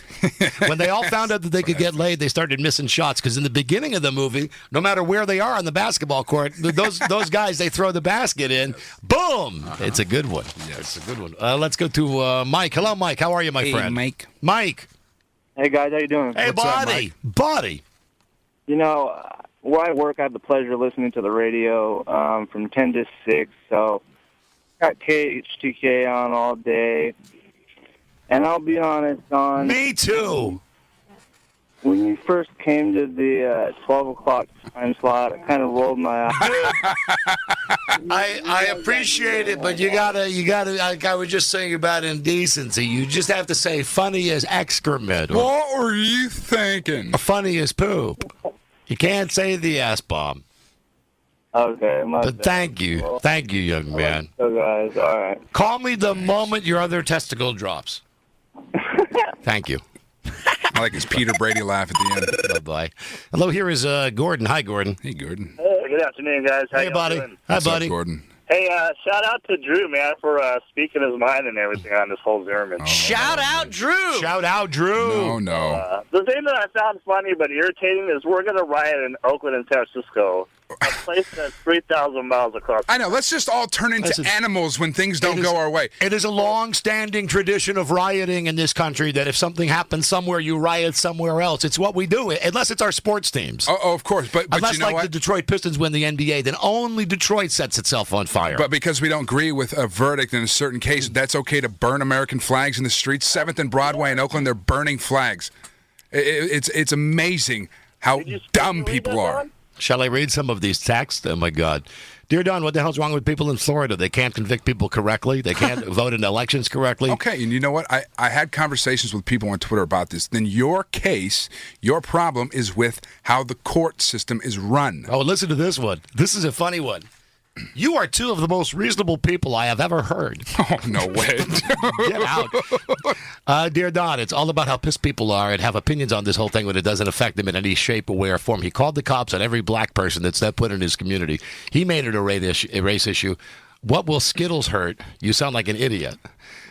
When they all found out that they could get laid, they started missing shots. Because in the beginning of the movie, no matter where they are on the basketball court, those guys, they throw the basket in. Boom! It's a good one. Yes. It's a good one. Let's go to Mike. Hello, Mike. How are you, my friend? Mike. Mike. Hey, guys. How you doing? Hey, What's up, buddy. Mike? Buddy. You know, where I work, I have the pleasure of listening to the radio from 10 to 6. So got KHTK on all day. And I'll be honest, Don. Me too. When you first came to the 12 o'clock time slot, I kind of rolled my eyes. I appreciate it, but you gotta, like I was just saying about indecency, you just have to say funny as excrement. Or What were you thinking? funny as poop. You can't say the S-bomb. Okay, my But bad. thank you. Thank you, young man. So, guys, all right. Call me the moment your other testicle drops. Thank you. I like his Peter Brady laugh at the end. Bye-bye. Hello, here is Gordon. Hi, Gordon. Hey, Gordon. Good afternoon, guys. How Hey, y'all buddy. doing? Hi, What's up, buddy. Gordon? Hey, shout out to Drew, man, for speaking his mind and everything on this whole Zimmerman. Shout out, Drew. Shout out, Drew. No. The thing that I found funny but irritating is we're going to riot in Oakland and San Francisco, a place that's 3,000 miles across. I know. Let's just all turn into Listen, animals when things don't go our way. It is a long-standing tradition of rioting in this country that if something happens somewhere, you riot somewhere else. It's what we do, unless it's our sports teams. Oh, of course. But Unless, you know like, what? the Detroit Pistons win the NBA, then only Detroit sets itself on fire. But because we don't agree with a verdict in a certain case, that's okay to burn American flags in the streets. 7th and Broadway in Oakland, they're burning flags. It's amazing how dumb people are. Shall I read some of these texts? Oh, my God. Dear Don, what the hell's wrong with people in Florida? They can't convict people correctly. They can't vote in elections correctly. Okay, and you know what? I had conversations with people on Twitter about this. Then your case, your problem is with how the court system is run. Oh, listen to this one. This is a funny one. You are two of the most reasonable people I have ever heard. Oh, no way. Get out. Dear Don, it's all about how pissed people are and have opinions on this whole thing when it doesn't affect them in any shape, way, or form. He called the cops on every black person that's put in his community. He made it a race issue. What will Skittles hurt? You sound like an idiot.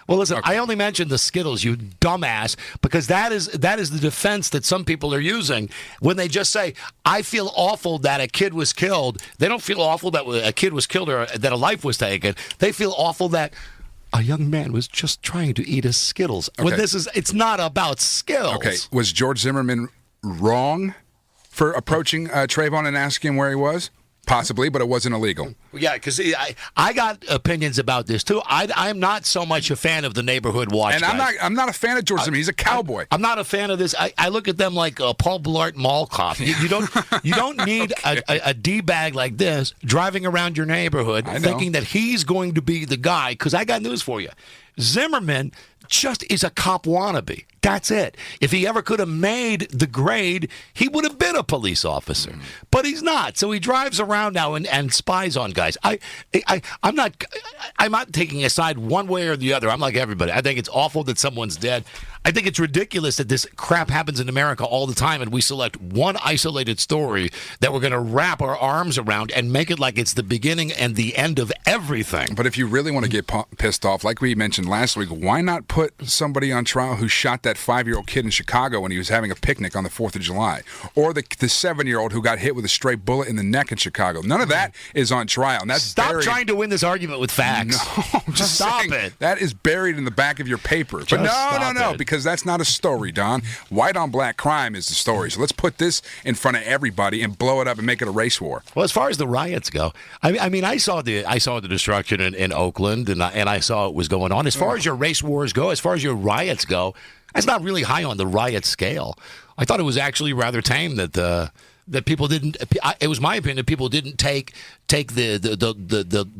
Well, listen, I only mentioned the Skittles, you dumbass, because that is the defense that some people are using when they just say, I feel awful that a kid was killed. They don't feel awful that a kid was killed or that a life was taken. They feel awful that a young man was just trying to eat his Skittles. Okay. When it's not about Skittles. Okay, was George Zimmerman wrong for approaching Trayvon and asking him where he was? Possibly, but it wasn't illegal. Yeah, because I got opinions about this too. I'm not so much a fan of the neighborhood watch. And guys. I'm not a fan of George Zimmerman. He's a cowboy. I'm not a fan of this. I look at them like Paul Blart Mall Cop. You don't need a D-bag like this driving around your neighborhood thinking that he's going to be the guy. Because I got news for you, Zimmerman just is a cop wannabe. That's it. If he ever could have made the grade, he would have been a police officer. But he's not. So he drives around now and spies on guys. I'm not taking a side one way or the other. I'm like everybody. I think it's awful that someone's dead. I think it's ridiculous that this crap happens in America all the time and we select one isolated story that we're going to wrap our arms around and make it like it's the beginning and the end of everything. But if you really want to get pissed off, like we mentioned last week, why not put somebody on trial who shot that 5-year-old kid in Chicago when he was having a picnic on the 4th of July? Or the 7-year-old who got hit with a stray bullet in the neck in Chicago? None of that is on trial. And that's Stop trying to win this argument with facts. No, just stop saying, it. That is buried in the back of your paper. But no, because that's not a story, Don. White on black crime is the story. So let's put this in front of everybody and blow it up and make it a race war. Well, as far as the riots go, I mean, I saw the destruction in Oakland, and I saw what was going on. As far as your race wars go, as far as your riots go, that's not really high on the riot scale. I thought it was actually rather tame that people didn't. It was my opinion that people didn't take the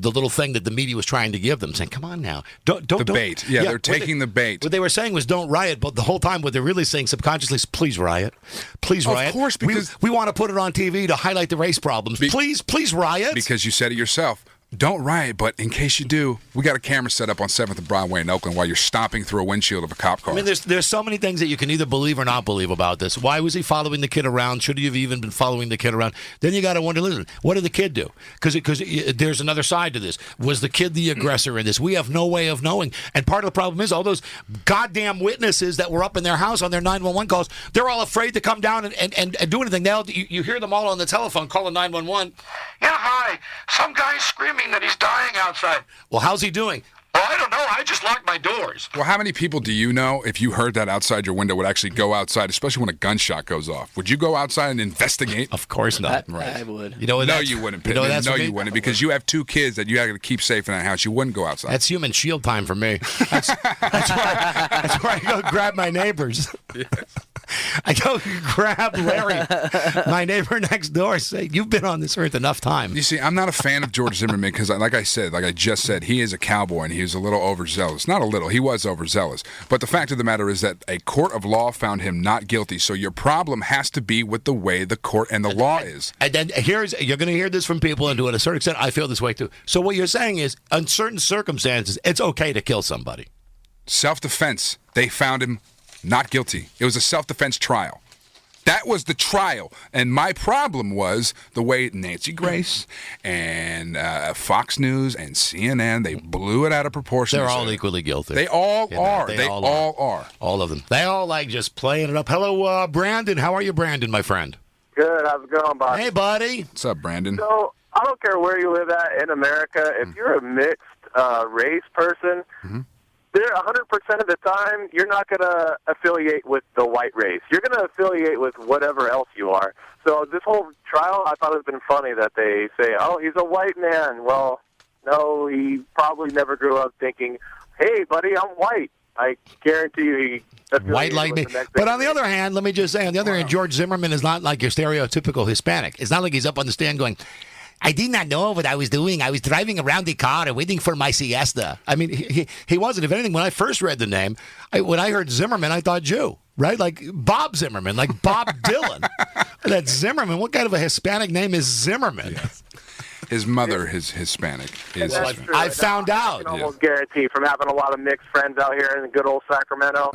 little thing that the media was trying to give them, saying, "Come on now, don't bait." Yeah, they're taking the bait. What they were saying was, "Don't riot," but the whole time, what they're really saying subconsciously is, "Please riot, please riot." Of course, because we want to put it on TV to highlight the race problems. Please riot. Because you said it yourself. Don't riot, but in case you do, we got a camera set up on 7th and Broadway in Oakland while you're stomping through a windshield of a cop car. I mean, there's so many things that you can either believe or not believe about this. Why was he following the kid around? Should he have even been following the kid around? Then you got to wonder, listen, what did the kid do? Because there's another side to this. Was the kid the aggressor in this? We have no way of knowing. And part of the problem is all those goddamn witnesses that were up in their house on their 911 calls, they're all afraid to come down and do anything. You hear them all on the telephone calling 911. Yeah, hi. Some guy's screaming that he's dying outside. Well, how's he doing? Well, I don't know. I just locked my doors. Well, how many people do you know, if you heard that outside your window, would actually go outside, especially when a gunshot goes off? Would you go outside and investigate? Of course not. Right. I would. You know, no, you wouldn't. No, you wouldn't, because you have 2 kids that you have to keep safe in that house. You wouldn't go outside. That's human shield time for me. That's where I go grab my neighbors. Yes. I go grab Larry, my neighbor next door, say, "You've been on this earth enough time." You see, I'm not a fan of George Zimmerman because, like I just said, he is a cowboy and he was a little overzealous. Not a little, he was overzealous. But the fact of the matter is that a court of law found him not guilty. So your problem has to be with the way the court and the law is. And then you're going to hear this from people, and to a certain extent, I feel this way too. So what you're saying is, in certain circumstances, it's okay to kill somebody. Self-defense. They found him not guilty. It was a self-defense trial. That was the trial. And my problem was the way Nancy Grace and Fox News and CNN, they blew it out of proportion. They're all equally guilty. They all are. They all are. All of them. They all like just playing it up. Hello, Brandon. How are you, Brandon, my friend? Good. How's it going, boss? Hey, buddy. What's up, Brandon? So, I don't care where you live at in America. If you're a mixed race person, there 100% of the time, you're not going to affiliate with the white race. You're going to affiliate with whatever else you are. So this whole trial, I thought it's been funny that they say, "Oh, he's a white man." Well, no, he probably never grew up thinking, "Hey, buddy, I'm white. I guarantee you he White like me. But on the other hand, let me just say, George Zimmerman is not like your stereotypical Hispanic. It's not like he's up on the stand going, I did not know what I was doing. I was driving around the car waiting for my siesta. I mean, he wasn't. If anything, when I first read the name, when I heard Zimmerman, I thought Jew, right? Like Bob Zimmerman, like Bob Dylan. That's Zimmerman. What kind of a Hispanic name is Zimmerman? Yes. His mother is Hispanic. I found out. I can almost guarantee from having a lot of mixed friends out here in the good old Sacramento,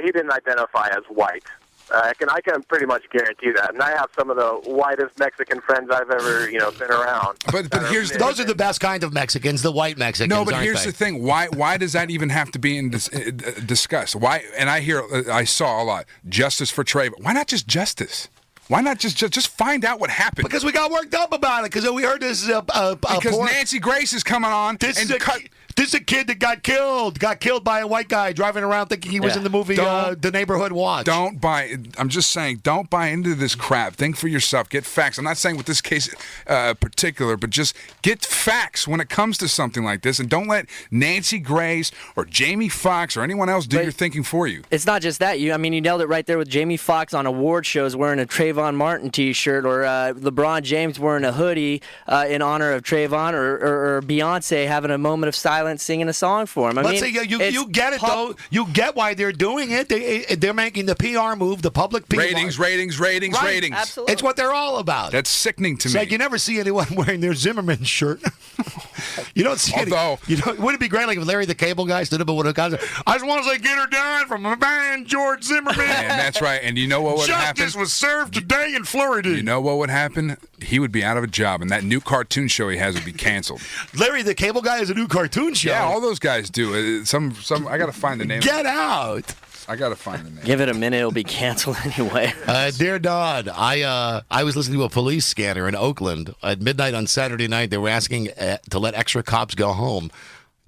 he didn't identify as white. I can pretty much guarantee that. And I have some of the whitest Mexican friends I've ever, been around. But here's those are the best kind of Mexicans, the white Mexicans. No, but here's the thing. Why does that even have to be discussed? Why? And I saw a lot justice for Trayvon. Why not just justice? Why not just find out what happened? Because we got worked up about it. Because we heard this. Because Nancy Grace is coming on. This is a kid that got killed by a white guy driving around thinking he was in the movie The Neighborhood Watch. I'm just saying, don't buy into this crap. Think for yourself. Get facts. I'm not saying with this case particular, but just get facts when it comes to something like this, and don't let Nancy Grace or Jamie Foxx or anyone else do your thinking for you. It's not just that. You nailed it right there with Jamie Foxx on award shows wearing a Trayvon Martin T-shirt, or LeBron James wearing a hoodie in honor of Trayvon, or Beyonce having a moment of silence singing a song for him. You get it, though. You get why they're doing it. They're making the PR move, the public PR. Ratings. Absolutely. It's what they're all about. That's sickening to me. It's like you never see anyone wearing their Zimmerman shirt. You don't see would it be great like if Larry the Cable Guy stood up and would have gone, I just want to say get her down from my man George Zimmerman. And that's right. And you know what would happen? Justice was served today in Florida. You know what would happen? He would be out of a job, and that new cartoon show he has would be canceled. Larry the Cable Guy is a new cartoon show. Yeah, all those guys do. I got to find the name. Get out. I got to find the name. Give it a minute, it'll be canceled anyway. Dear Don, I was listening to a police scanner in Oakland at midnight on Saturday night. They were asking to let extra cops go home.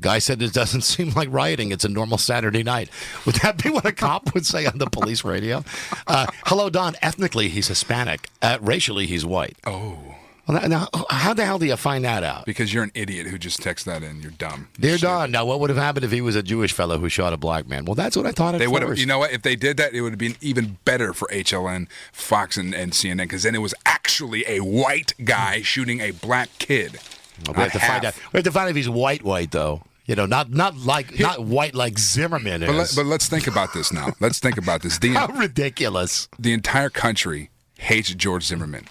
Guy said it doesn't seem like rioting. It's a normal Saturday night. Would that be what a cop would say on the police radio? Hello, Don. Ethnically, he's Hispanic. Racially, he's white. Oh. Well, now, how the hell do you find that out? Because you're an idiot who just texts that in. You're dumb. Dear Don, now what would have happened if he was a Jewish fellow who shot a black man? Well, that's what I thought at first. first. You know what? If they did that, it would have been even better for HLN, Fox, and CNN, because then it was actually a white guy shooting a black kid. Well, we have to find out. We have to find out if he's white, though. Not white like Zimmerman is. But let's think about this now. Let's think about this. How ridiculous! The entire country hates George Zimmerman,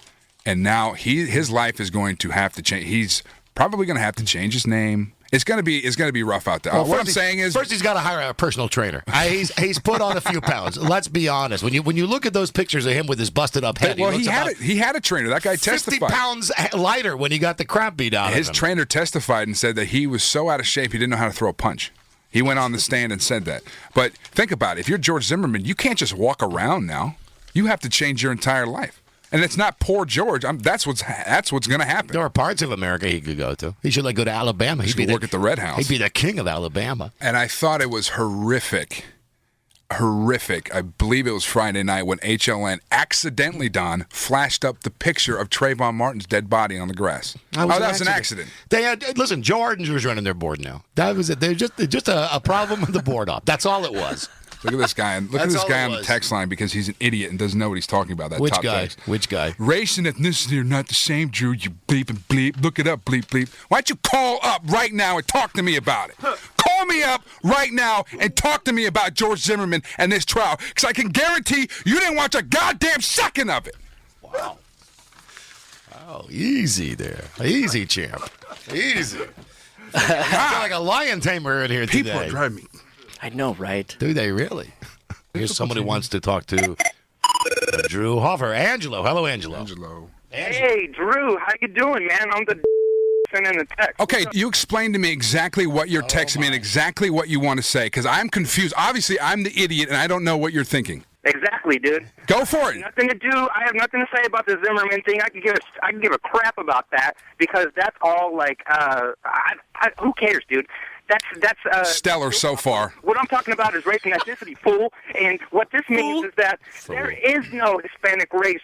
and now his life is going to have to change. He's probably going to have to change his name. It's gonna be rough out there. Well, what I'm saying is, first he's got to hire a personal trainer. He's put on a few pounds. Let's be honest. When you look at those pictures of him with his busted up head, he had a trainer. That guy 50 testified. 50 pounds lighter when he got the crap beat out of him. His trainer testified and said that he was so out of shape he didn't know how to throw a punch. He went on the stand and said that. But think about it. If you're George Zimmerman, you can't just walk around now. You have to change your entire life. And it's not poor George. That's what's going to happen. There are parts of America he could go to. He should go to Alabama. He should work at the Red House. He'd be the king of Alabama. And I thought it was horrific. I believe it was Friday night when HLN accidentally, Don, flashed up the picture of Trayvon Martin's dead body on the grass. That was an accident. They had listen. Joe Ardinger was running their board now. That was it. They're just a problem with the board op. That's all it was. Look at this guy. Look at this guy on the text line because he's an idiot and doesn't know what he's talking about. That Which top guy? text. Which guy? Race and ethnicity are not the same, Drew. You bleep and bleep. Look it up, bleep bleep. Why don't you call up right now and talk to me about it? Call me up right now and talk to me about George Zimmerman and this trial, because I can guarantee you didn't watch a goddamn second of it. Wow. Oh, easy there. Easy, champ. Easy. I feel like a lion tamer in here today. People are driving me. I know, right? Do they really? Here's someone who wants to talk to Drew Hoffer. Angelo. Hello, Angelo. Hey, Drew. How you doing, man? I'm the sending the text. Okay, you explain to me exactly what you're texting me and exactly what you want to say, because I'm confused. Obviously, I'm the idiot, and I don't know what you're thinking. Exactly, dude. Go for it. Nothing to do. I have nothing to say about the Zimmerman thing. I can give a crap about that, because that's all like who cares, dude? That's stellar so far. What I'm talking about is race and ethnicity, fool. And what this means is that there is no Hispanic race.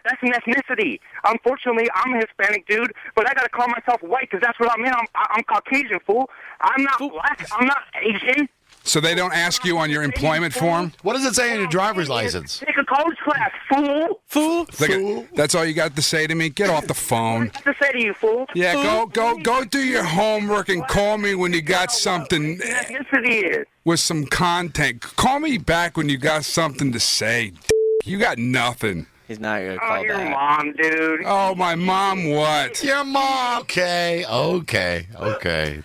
That's an ethnicity. Unfortunately, I'm a Hispanic dude, but I gotta call myself white because that's what I'm in. I'm Caucasian, fool. I'm not black. I'm not Asian. So they don't ask you on your employment form? What does it say on your driver's license? Take a college class, fool. Fool. That's all you got to say to me? Get off the phone. What to say to you, fool? Yeah, go do your homework and call me when you got something with some content. Call me back when you got something to say. You got nothing. He's not going to call your back. mom, dude. Oh, my mom what? Your mom. Okay.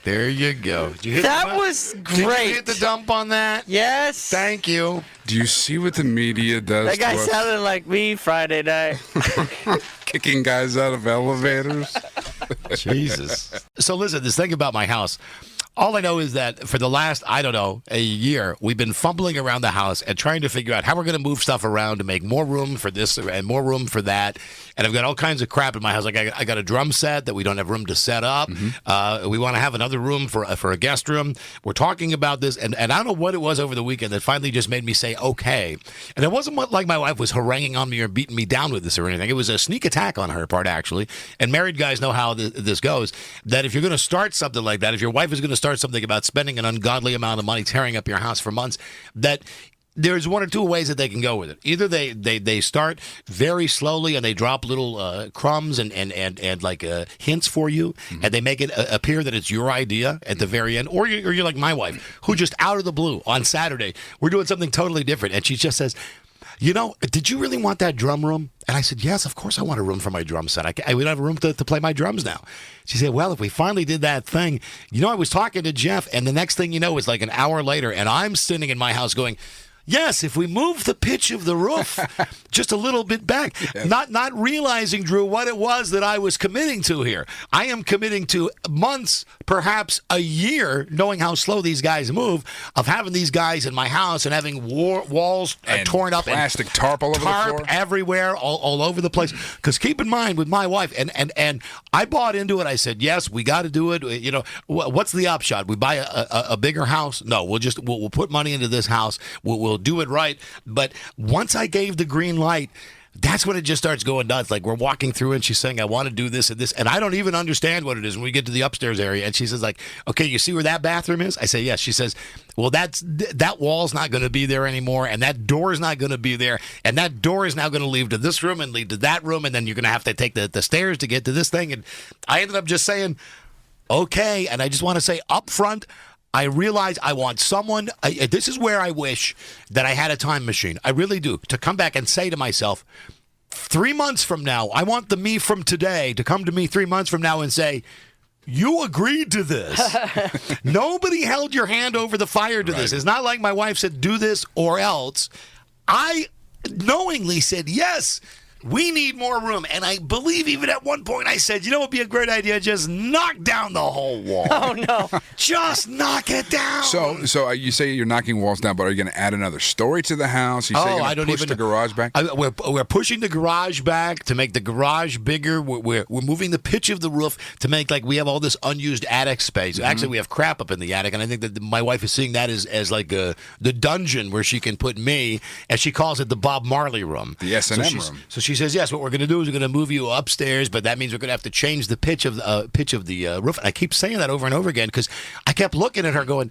There you go. Did you hit That was Did you great. hit the dump on that? Yes. Thank you. Do you see what the media does That guy to us? sounded like me Friday night. Kicking guys out of elevators? Jesus. So listen, this thing about my house. All I know is that for the last, I don't know, a year, we've been fumbling around the house and trying to figure out how we're going to move stuff around to make more room for this and more room for that. And I've got all kinds of crap in my house. Like I got a drum set that we don't have room to set up. We want to have another room for a guest room. We're talking about this, and I don't know what it was over the weekend that finally just made me say okay. And it wasn't like my wife was haranguing on me or beating me down with this or anything. It was a sneak attack on her part, actually. And married guys know how this goes. That if you're going to start something like that, if your wife is going to start something about spending an ungodly amount of money tearing up your house for months, that there's one or two ways that they can go with it. Either they start very slowly and they drop little crumbs and like hints for you, and they make it appear that it's your idea at the very end, or you're like my wife, who just out of the blue on Saturday, we're doing something totally different, and she just says, you know, did you really want that drum room? And I said, yes, of course I want a room for my drum set. We don't have a room to play my drums now. She said, well, if we finally did that thing, you know, I was talking to Jeff, and the next thing you know is like an hour later, and I'm sitting in my house going, yes, if we move the pitch of the roof just a little bit back, not realizing, Drew, what it was that I was committing to here. I am committing to months, perhaps a year, knowing how slow these guys move, of having these guys in my house and having walls torn up, plastic tarp all over the floor, everywhere, all over the place. Because keep in mind, with my wife, and I bought into it. I said, yes, we got to do it. You know, what's the upshot? We buy a bigger house? No, we'll put money into this house. We'll do it right. But once I gave the green light, that's when it just starts going nuts. Like, we're walking through and she's saying, I want to do this and this, and I don't even understand what it is when we get to the upstairs area. And she says, like, okay, you see where that bathroom is? I say, yes. She says, well, that wall's not going to be there anymore, and that door's not going to be there, and that door is now going to lead to this room and lead to that room, and then you're going to have to take the stairs to get to this thing. And I ended up just saying, okay. And I just want to say up front, I realize I want someone, this is where I wish that I had a time machine. I really do. To come back and say to myself, 3 months from now, I want the me from today to come to me 3 months from now and say, you agreed to this. Nobody held your hand over the fire to this. It's not like my wife said, do this or else. I knowingly said, yes, we need more room. And I believe even at one point I said, you know what would be a great idea? Just knock down the whole wall. Oh, no. Just knock it down. So you say you're knocking walls down, but are you going to add another story to the house? You say you're going to push the garage back? We're pushing the garage back to make the garage bigger. We're moving the pitch of the roof to make, like, we have all this unused attic space. Actually, we have crap up in the attic, and I think that my wife is seeing that as like the dungeon where she can put me, as she calls it, the Bob Marley room. The S&M room. So she says, yes, what we're going to do is we're going to move you upstairs, but that means we're going to have to change the pitch of the roof. And I keep saying that over and over again because I kept looking at her going,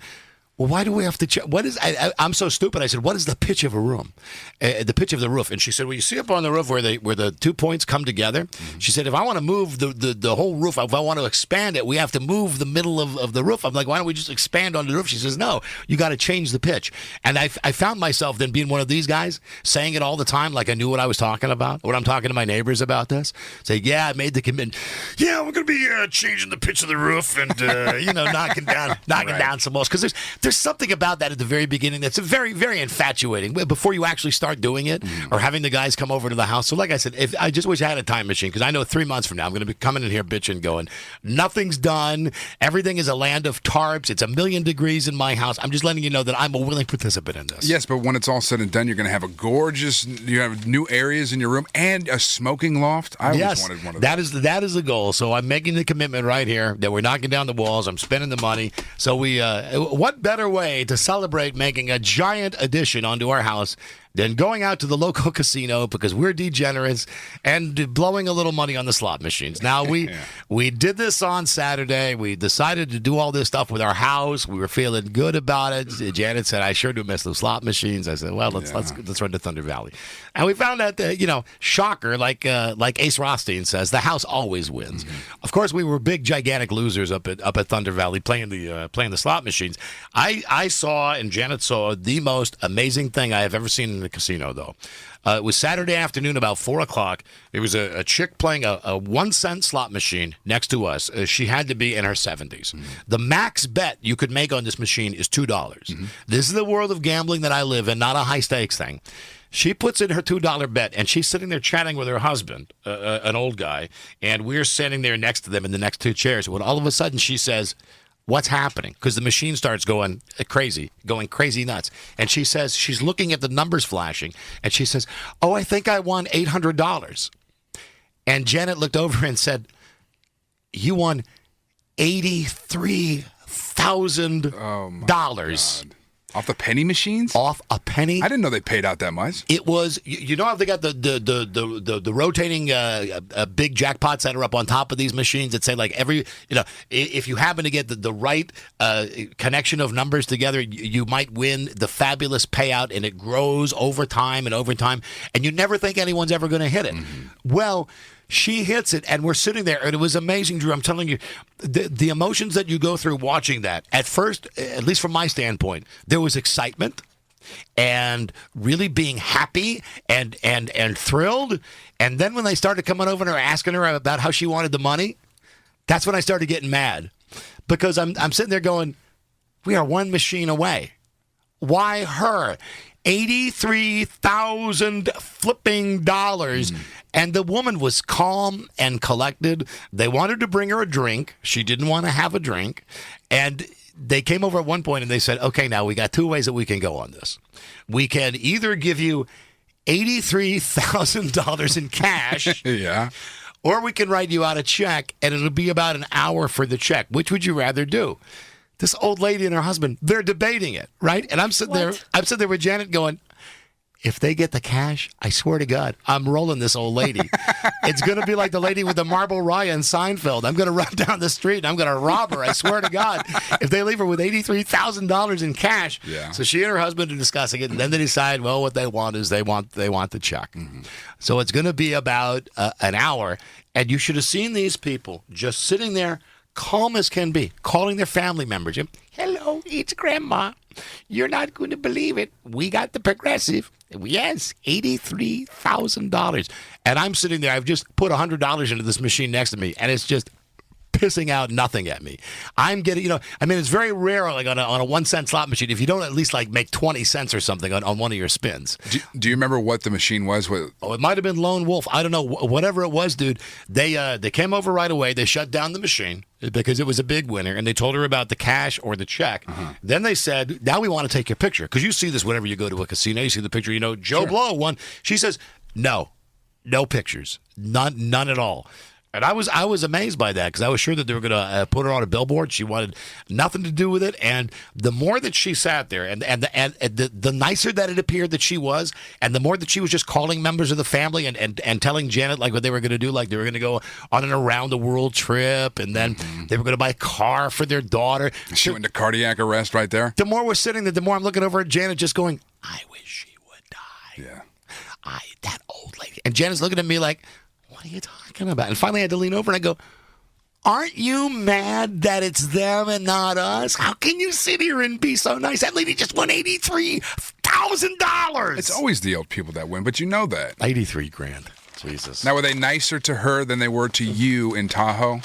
well, why do we have to what is I'm so stupid. I said, what is the pitch of a room? The pitch of the roof. And she said, well, you see up on the roof where the 2 points come together? She said, if I want to move the whole roof, if I want to expand it, we have to move the middle of the roof. I'm like, why don't we just expand on the roof? She says, no, you got to change the pitch. And I found myself then being one of these guys saying it all the time like I knew what I was talking about, when I'm talking to my neighbors about this. Say, yeah, I made the commitment. Yeah, we're going to be changing the pitch of the roof and, knocking down some walls. Because there's something about that at the very beginning that's very, very infatuating before you actually start doing it or having the guys come over to the house. So like I said, I just wish I had a time machine because I know 3 months from now I'm going to be coming in here bitching going, nothing's done. Everything is a land of tarps. It's 1,000,000 degrees in my house. I'm just letting you know that I'm a willing participant in this. Yes, but when it's all said and done, you're going to have you have new areas in your room and a smoking loft. I always wanted one of those. That is the goal. So I'm making the commitment right here that we're knocking down the walls. I'm spending the money. So what better way to celebrate making a giant addition onto our house than going out to the local casino because we're degenerates and blowing a little money on the slot machines. Now, we did this on Saturday. We decided to do all this stuff with our house. We were feeling good about it. Janet said, I sure do miss those slot machines. I said, well, let's run to Thunder Valley. And we found out that, shocker, like Ace Rothstein says, the house always wins. Of course, we were big, gigantic losers up at Thunder Valley playing the slot machines. I saw, and Janet saw, the most amazing thing I have ever seen in the casino, though. It was Saturday afternoon, about 4 o'clock. There was a chick playing a 1 cent slot machine next to us. She had to be in her 70s. The max bet you could make on this machine is $2. This is the world of gambling that I live in, not a high-stakes thing. She puts in her $2 bet, and she's sitting there chatting with her husband, an old guy, and we're sitting there next to them in the next two chairs. When all of a sudden she says, what's happening? Because the machine starts going crazy nuts. And she says, she's looking at the numbers flashing, and she says, oh, I think I won $800. And Janet looked over and said, you won $83,000. Off the penny machines? Off a penny? I didn't know they paid out that much. It was, how they got the rotating big jackpots that are up on top of these machines that say like if you happen to get the right connection of numbers together, you might win the fabulous payout, and it grows over time, and you never think anyone's ever going to hit it. Well, she hits it, and we're sitting there, and it was amazing, Drew. I'm telling you, the emotions that you go through watching that. At first, at least from my standpoint, there was excitement and really being happy and thrilled. And then when they started coming over and asking her about how she wanted the money, that's when I started getting mad, because I'm sitting there going, we are one machine away. Why her? $83,000 flipping dollars. And the woman was calm and collected. They wanted to bring her a drink. She didn't want to have a drink. And they came over at one point and they said, okay, now we got two ways that we can go on this. We can either give you $83,000 in cash. Yeah. Or we can write you out a check, and it'll be about an hour for the check. Which would you rather do? This old lady and her husband, they're debating it, right? And I'm sitting there with Janet going, if they get the cash, I swear to God, I'm rolling this old lady. It's going to be like the lady with the marble raya in Seinfeld. I'm going to run down the street and I'm going to rob her. I swear to God. If they leave her with $83,000 in cash. Yeah. So she and her husband are discussing it, and then they decide, well, what they want is they want the check. So it's going to be about an hour, and you should have seen these people just sitting there, calm as can be, calling their family members. Hello, it's Grandma. You're not going to believe it. We got the Progressive. Yes, $83,000. And I'm sitting there. I've just put $100 into this machine next to me, and it's just pissing out nothing at me. I'm getting, it's very rare, like on a 1 cent slot machine, if you don't at least like make 20 cents or something on one of your spins. Do you remember what the machine was? Oh, it might have been Lone Wolf. I don't know. Whatever it was, dude. They came over right away. They shut down the machine because it was a big winner, and they told her about the cash or the check. Then they said, now we want to take your picture, because you see this whenever you go to a casino. You see the picture, Joe Blow won. She says, no pictures. None at all. And I was amazed by that, because I was sure that they were going to put her on a billboard. She wanted nothing to do with it. And the more that she sat there, and the nicer that it appeared that she was, and the more that she was just calling members of the family and telling Janet like what they were going to do, like they were going to go on an around the world trip, and then they were going to buy a car for their daughter. She went into cardiac arrest right there. The more we're sitting there, the more I'm looking over at Janet, just going, I wish she would die. Yeah. That old lady. And Janet's looking at me like, what are you talking about? And finally I had to lean over and I go, aren't you mad that it's them and not us? How can you sit here and be so nice? That lady just won $83,000. It's always the old people that win, but you know that. 83 grand. Jesus. Now, were they nicer to her than they were to you in Tahoe?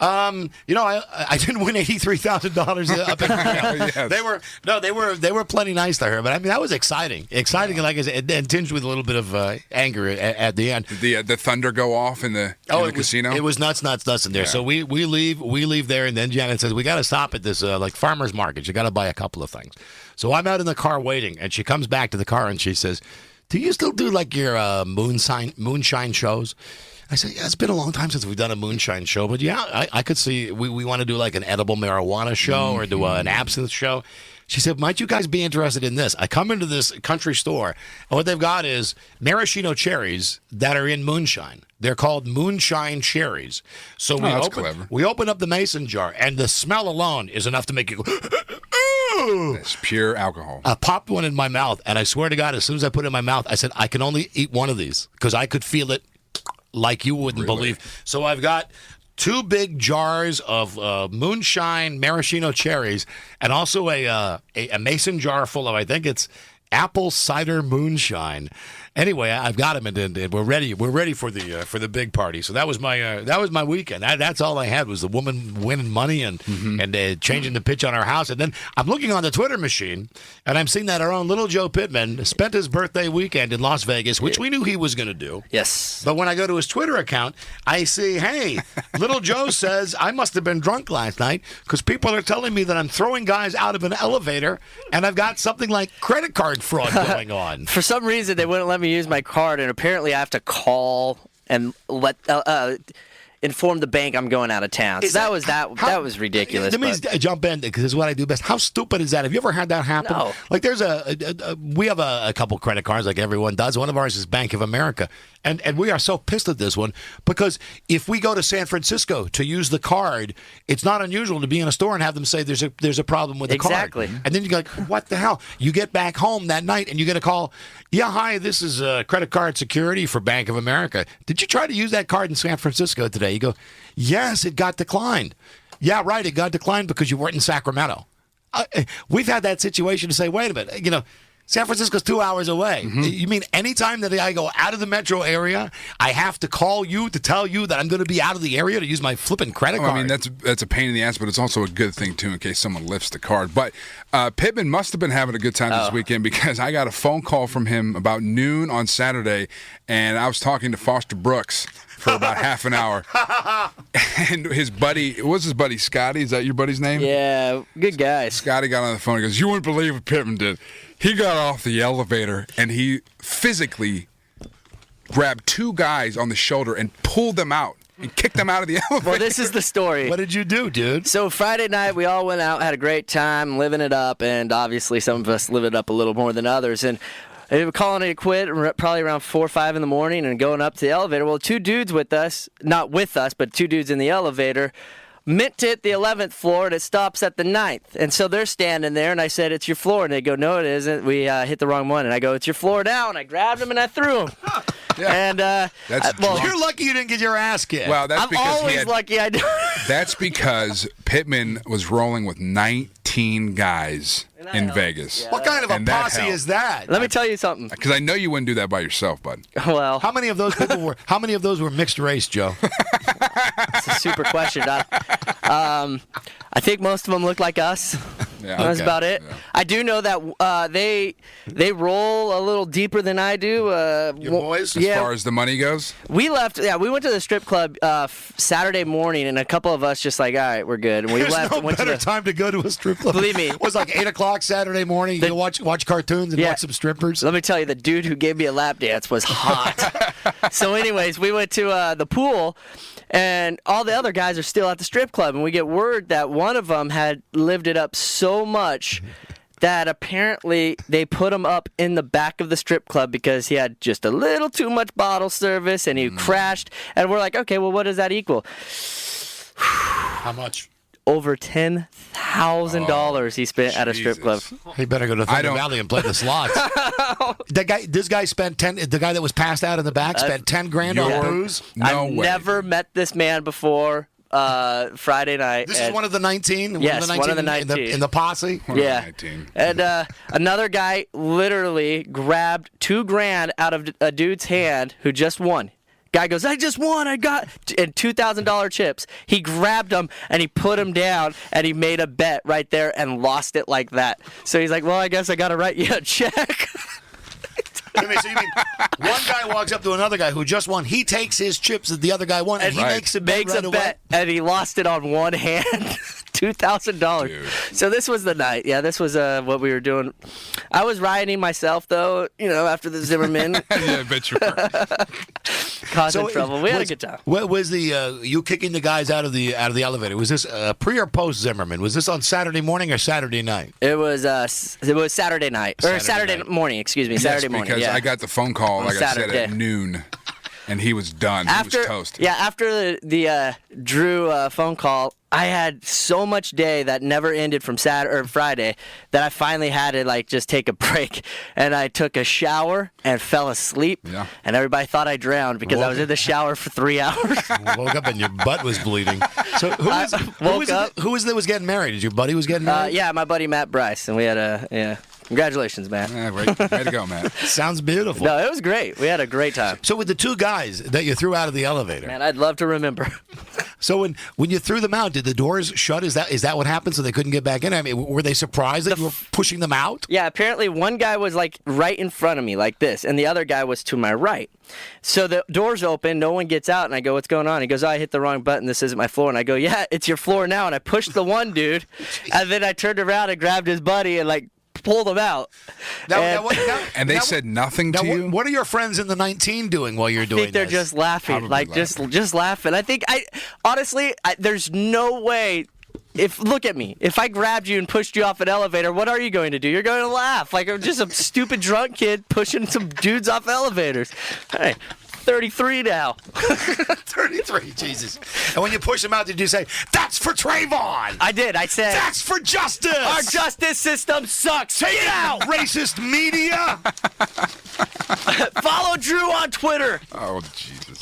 I didn't win $83,000 up in yes. They were plenty nice to her, but I mean that was exciting, like I said, and tinged with a little bit of anger at the end. The thunder go off in the casino. It was nuts in there. Yeah. So we leave there, and then Janet says we got to stop at this like farmer's market. You got to buy a couple of things. So I'm out in the car waiting, and she comes back to the car and she says, "Do you still do like your moonshine shows?" I said, yeah, it's been a long time since we've done a moonshine show, but yeah, I could see we want to do like an edible marijuana show or do an absinthe show. She said, might you guys be interested in this? I come into this country store, and what they've got is maraschino cherries that are in moonshine. They're called moonshine cherries. So we open up the mason jar, and the smell alone is enough to make you go, It's pure alcohol. I popped one in my mouth, and I swear to God, as soon as I put it in my mouth, I said, I can only eat one of these because I could feel it like you wouldn't believe. So I've got 2 big jars of moonshine maraschino cherries and also a mason jar full of, I think it's apple cider moonshine. Anyway, I've got them, and we're ready. We're ready for the big party. So that was my weekend. That's all I had was the woman winning money and changing the pitch on our house. And then I'm looking on the Twitter machine, and I'm seeing that our own little Joe Pittman spent his birthday weekend in Las Vegas, which we knew he was going to do. Yes. But when I go to his Twitter account, I see, hey, little Joe says I must have been drunk last night because people are telling me that I'm throwing guys out of an elevator, and I've got something like credit card fraud going on. For some reason, they wouldn't let me use my card, and apparently I have to call and let inform the bank I'm going out of town. So that was ridiculous. Let me jump in because this is what I do best. How stupid is that? Have you ever had that happen? No. Like we have a couple credit cards like everyone does. One of ours is Bank of America. And we are so pissed at this one because if we go to San Francisco to use the card, it's not unusual to be in a store and have them say there's a problem with the card. Exactly. And then you go like, what the hell? You get back home that night and you get a call. Yeah, hi, this is credit card security for Bank of America. Did you try to use that card in San Francisco today? You go, yes, it got declined. Yeah, right, it got declined because you weren't in Sacramento. We've had that situation to say, wait a minute, San Francisco's 2 hours away. You mean anytime that I go out of the metro area, I have to call you to tell you that I'm going to be out of the area to use my flipping credit card? I mean, that's a pain in the ass, but it's also a good thing, too, in case someone lifts the card. But Pittman must have been having a good time this weekend because I got a phone call from him about noon on Saturday, and I was talking to Foster Brooks for about half an hour. And his buddy, what was his buddy, Scotty? Is that your buddy's name? Yeah, good guy. Scotty got on the phone and goes, you wouldn't believe what Pittman did. He got off the elevator and he physically grabbed 2 guys on the shoulder and pulled them out and kicked them out of the elevator. Well, this is the story. What did you do, dude? So Friday night, we all went out, had a great time, living it up, and obviously some of us live it up a little more than others. And they were calling it a quit probably around 4 or 5 in the morning and going up to the elevator. Well, 2 dudes with us, not with us, but 2 dudes in the elevator, meant to hit the 11th floor, and it stops at the 9th. And so they're standing there, and I said, it's your floor. And they go, no, it isn't. We hit the wrong one. And I go, it's your floor now. And I grabbed him, and I threw him. Yeah. And you're lucky you didn't get your ass kicked. Well, that's I'm because always lucky I do. That's because Pittman was rolling with 19 guys in Vegas. What kind of a posse is that? Let me tell you something. Because I know you wouldn't do that by yourself, bud. Well, how many of those were mixed race, Joe? That's a super question. I think most of them look like us. Yeah, that's about it. Yeah. I do know that they roll a little deeper than I do. Your boys? As far as the money goes? We went to the strip club Saturday morning, and a couple of us just like, all right, we're good. And we There's left. No better time to go to a strip club. Believe me. It was like 8 o'clock Saturday morning. You watch cartoons and watch some strippers. Let me tell you, the dude who gave me a lap dance was hot. So anyways, we went to the pool, and all the other guys are still at the strip club, and we get word that one of them had lived it up so much that apparently they put him up in the back of the strip club because he had just a little too much bottle service, and he crashed. And we're like, okay, well, what does that equal? How much? Over $10,000 he spent at a strip club. He better go to Thunder Valley and play the slots. This guy spent 10. The guy that was passed out in the back spent 10 grand on booze. I've never met this man before. Friday night. This is one of the 19? Yes, one of the 19. In the posse? Yeah. And another guy literally grabbed $2 grand out of a dude's hand who just won. Guy goes, I just won. I got and $2,000 chips. He grabbed them and he put them down and he made a bet right there and lost it like that. So he's like, well, I guess I got to write you a check. So you mean one guy walks up to another guy who just won. He takes his chips that the other guy won, and he makes a bet. And he lost it on one hand. $2,000. So this was the night. Yeah, this was what we were doing. I was rioting myself, though, after the Zimmerman. Yeah, I bet you were. Causing trouble. We had a good time. What was the you kicking the guys out of the elevator? Was this pre or post Zimmerman? Was this on Saturday morning or Saturday night? It was Saturday night or Saturday morning. Excuse me, Saturday morning. Because yeah. I got the phone call, like I said, at noon, and he was done. He was toast. Yeah, after the Drew phone call, I had so much day that never ended from Saturday or Friday that I finally had to just take a break, and I took a shower and fell asleep. Yeah. And everybody thought I drowned because I was in the shower for 3 hours. Woke up and your butt was bleeding. So who was that was getting married? Did your buddy was getting married? Yeah, my buddy Matt Bryce, and we had Congratulations, Matt. Yeah, way to go, Matt. Sounds beautiful. No, it was great. We had a great time. So with the two guys that you threw out of the elevator. Man, I'd love to remember. So when you threw them out, did the doors shut? Is that what happened? So they couldn't get back in? I mean, were they surprised that you were pushing them out? Yeah, apparently one guy was right in front of me like this, and the other guy was to my right. So the doors open, no one gets out, and I go, "What's going on?" He goes, "I hit the wrong button. This isn't my floor." And I go, "Yeah, it's your floor now." And I pushed the one dude, and then I turned around and grabbed his buddy and pulled him out. And they said nothing to you? What are your friends in the 19 doing while you're doing I think they're just laughing, just laughing. I think honestly, there's no way. Look at me. If I grabbed you and pushed you off an elevator, what are you going to do? You're going to laugh like I'm just a stupid drunk kid pushing some dudes off elevators. Hey. 33 now. 33, Jesus. And when you push them out, did you say, "That's for Trayvon"? I did. I said, "That's for justice." Our justice system sucks. Take it out, racist media. Follow Drew on Twitter. Oh, Jesus.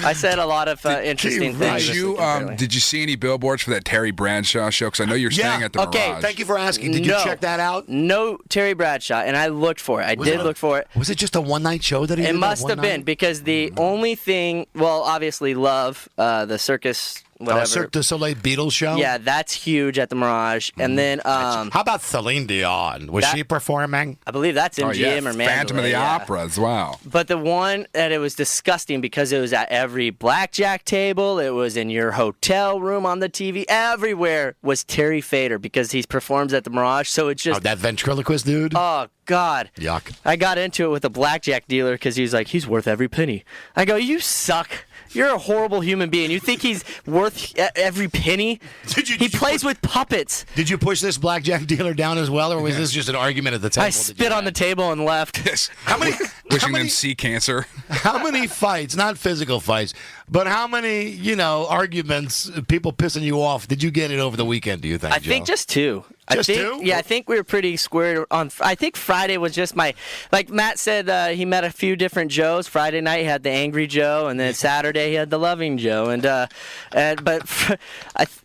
I said a lot of interesting things. Did you see any billboards for that Terry Bradshaw show? Because I know you're staying at the Mirage. Okay, thank you for asking. Did you check that out? No Terry Bradshaw, and I looked for it. I did look for it. Was it just a one-night show that he did? It must have been, because the only thing, well, obviously Love, the circus, whatever. Cirque du Soleil Beatles show? Yeah, that's huge at the Mirage. And then... how about Celine Dion? Was she performing? I believe that's MGM or Mandalay. Phantom of the Opera as well. But the one that it was disgusting because it was at every blackjack table, it was in your hotel room on the TV, everywhere was Terry Fader because he performs at the Mirage. So it's just... that ventriloquist dude? Oh, God. Yuck. I got into it with a blackjack dealer because he was like, "He's worth every penny." I go, "You suck. You're a horrible human being. You think he's worth every penny?" He plays with puppets. Did you push this blackjack dealer down as well, or was this just an argument at the table? I spit on the table and left. Yes. Wishing them sea cancer. How many fights, not physical fights, but how many, arguments, people pissing you off, did you get it over the weekend, do you think, I think just two. Two? Yeah, I think we were pretty squared on. I think Friday was just like Matt said, he met a few different Joes. Friday night he had the angry Joe, and then Saturday he had the loving Joe.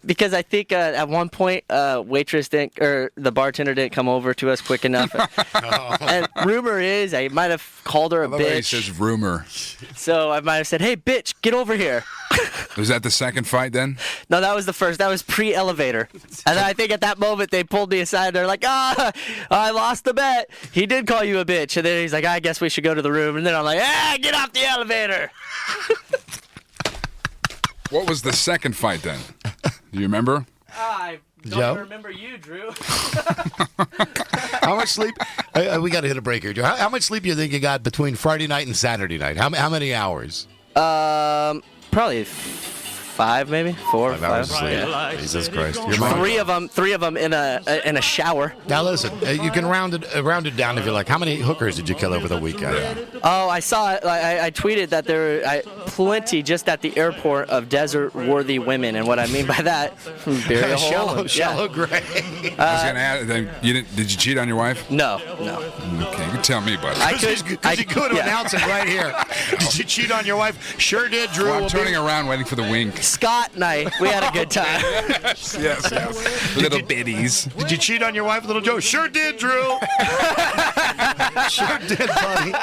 Because I think at one point waitress didn't, or the bartender didn't come over to us quick enough. And rumor is I might have called her a bitch. He says rumor. So I might have said, "Hey, bitch, get over here." Was that the second fight then? No, that was the first. That was pre-elevator. And I think at that moment they pulled me aside. They're like, I lost the bet. He did call you a bitch. And then he's like, "I guess we should go to the room." And then I'm like, get off the elevator. What was the second fight then? Do you remember? I don't remember you, Drew. How much sleep? We got to hit a break here, Joe. How much sleep do you think you got between Friday night and Saturday night? How many hours? Probably 5, maybe 4 or 5 hours of sleep. Yeah. Jesus Christ! Three of them in a shower. Now listen, you can round it down if you like. How many hookers did you kill over the weekend? Oh, I saw it. I tweeted that there were plenty just at the airport of desert-worthy women, and what I mean by that, bury a hole. Shallow gray. I was going to add, did you cheat on your wife? No. Okay, you can tell me, buddy. You could announce it right here. Did you cheat on your wife? Sure did, Drew. Well, I'm turning around waiting for the wink. Scott and I, we had a good time. yes. Little biddies. Did you cheat on your wife, little Joe? Sure did, Drew. Sure did, buddy.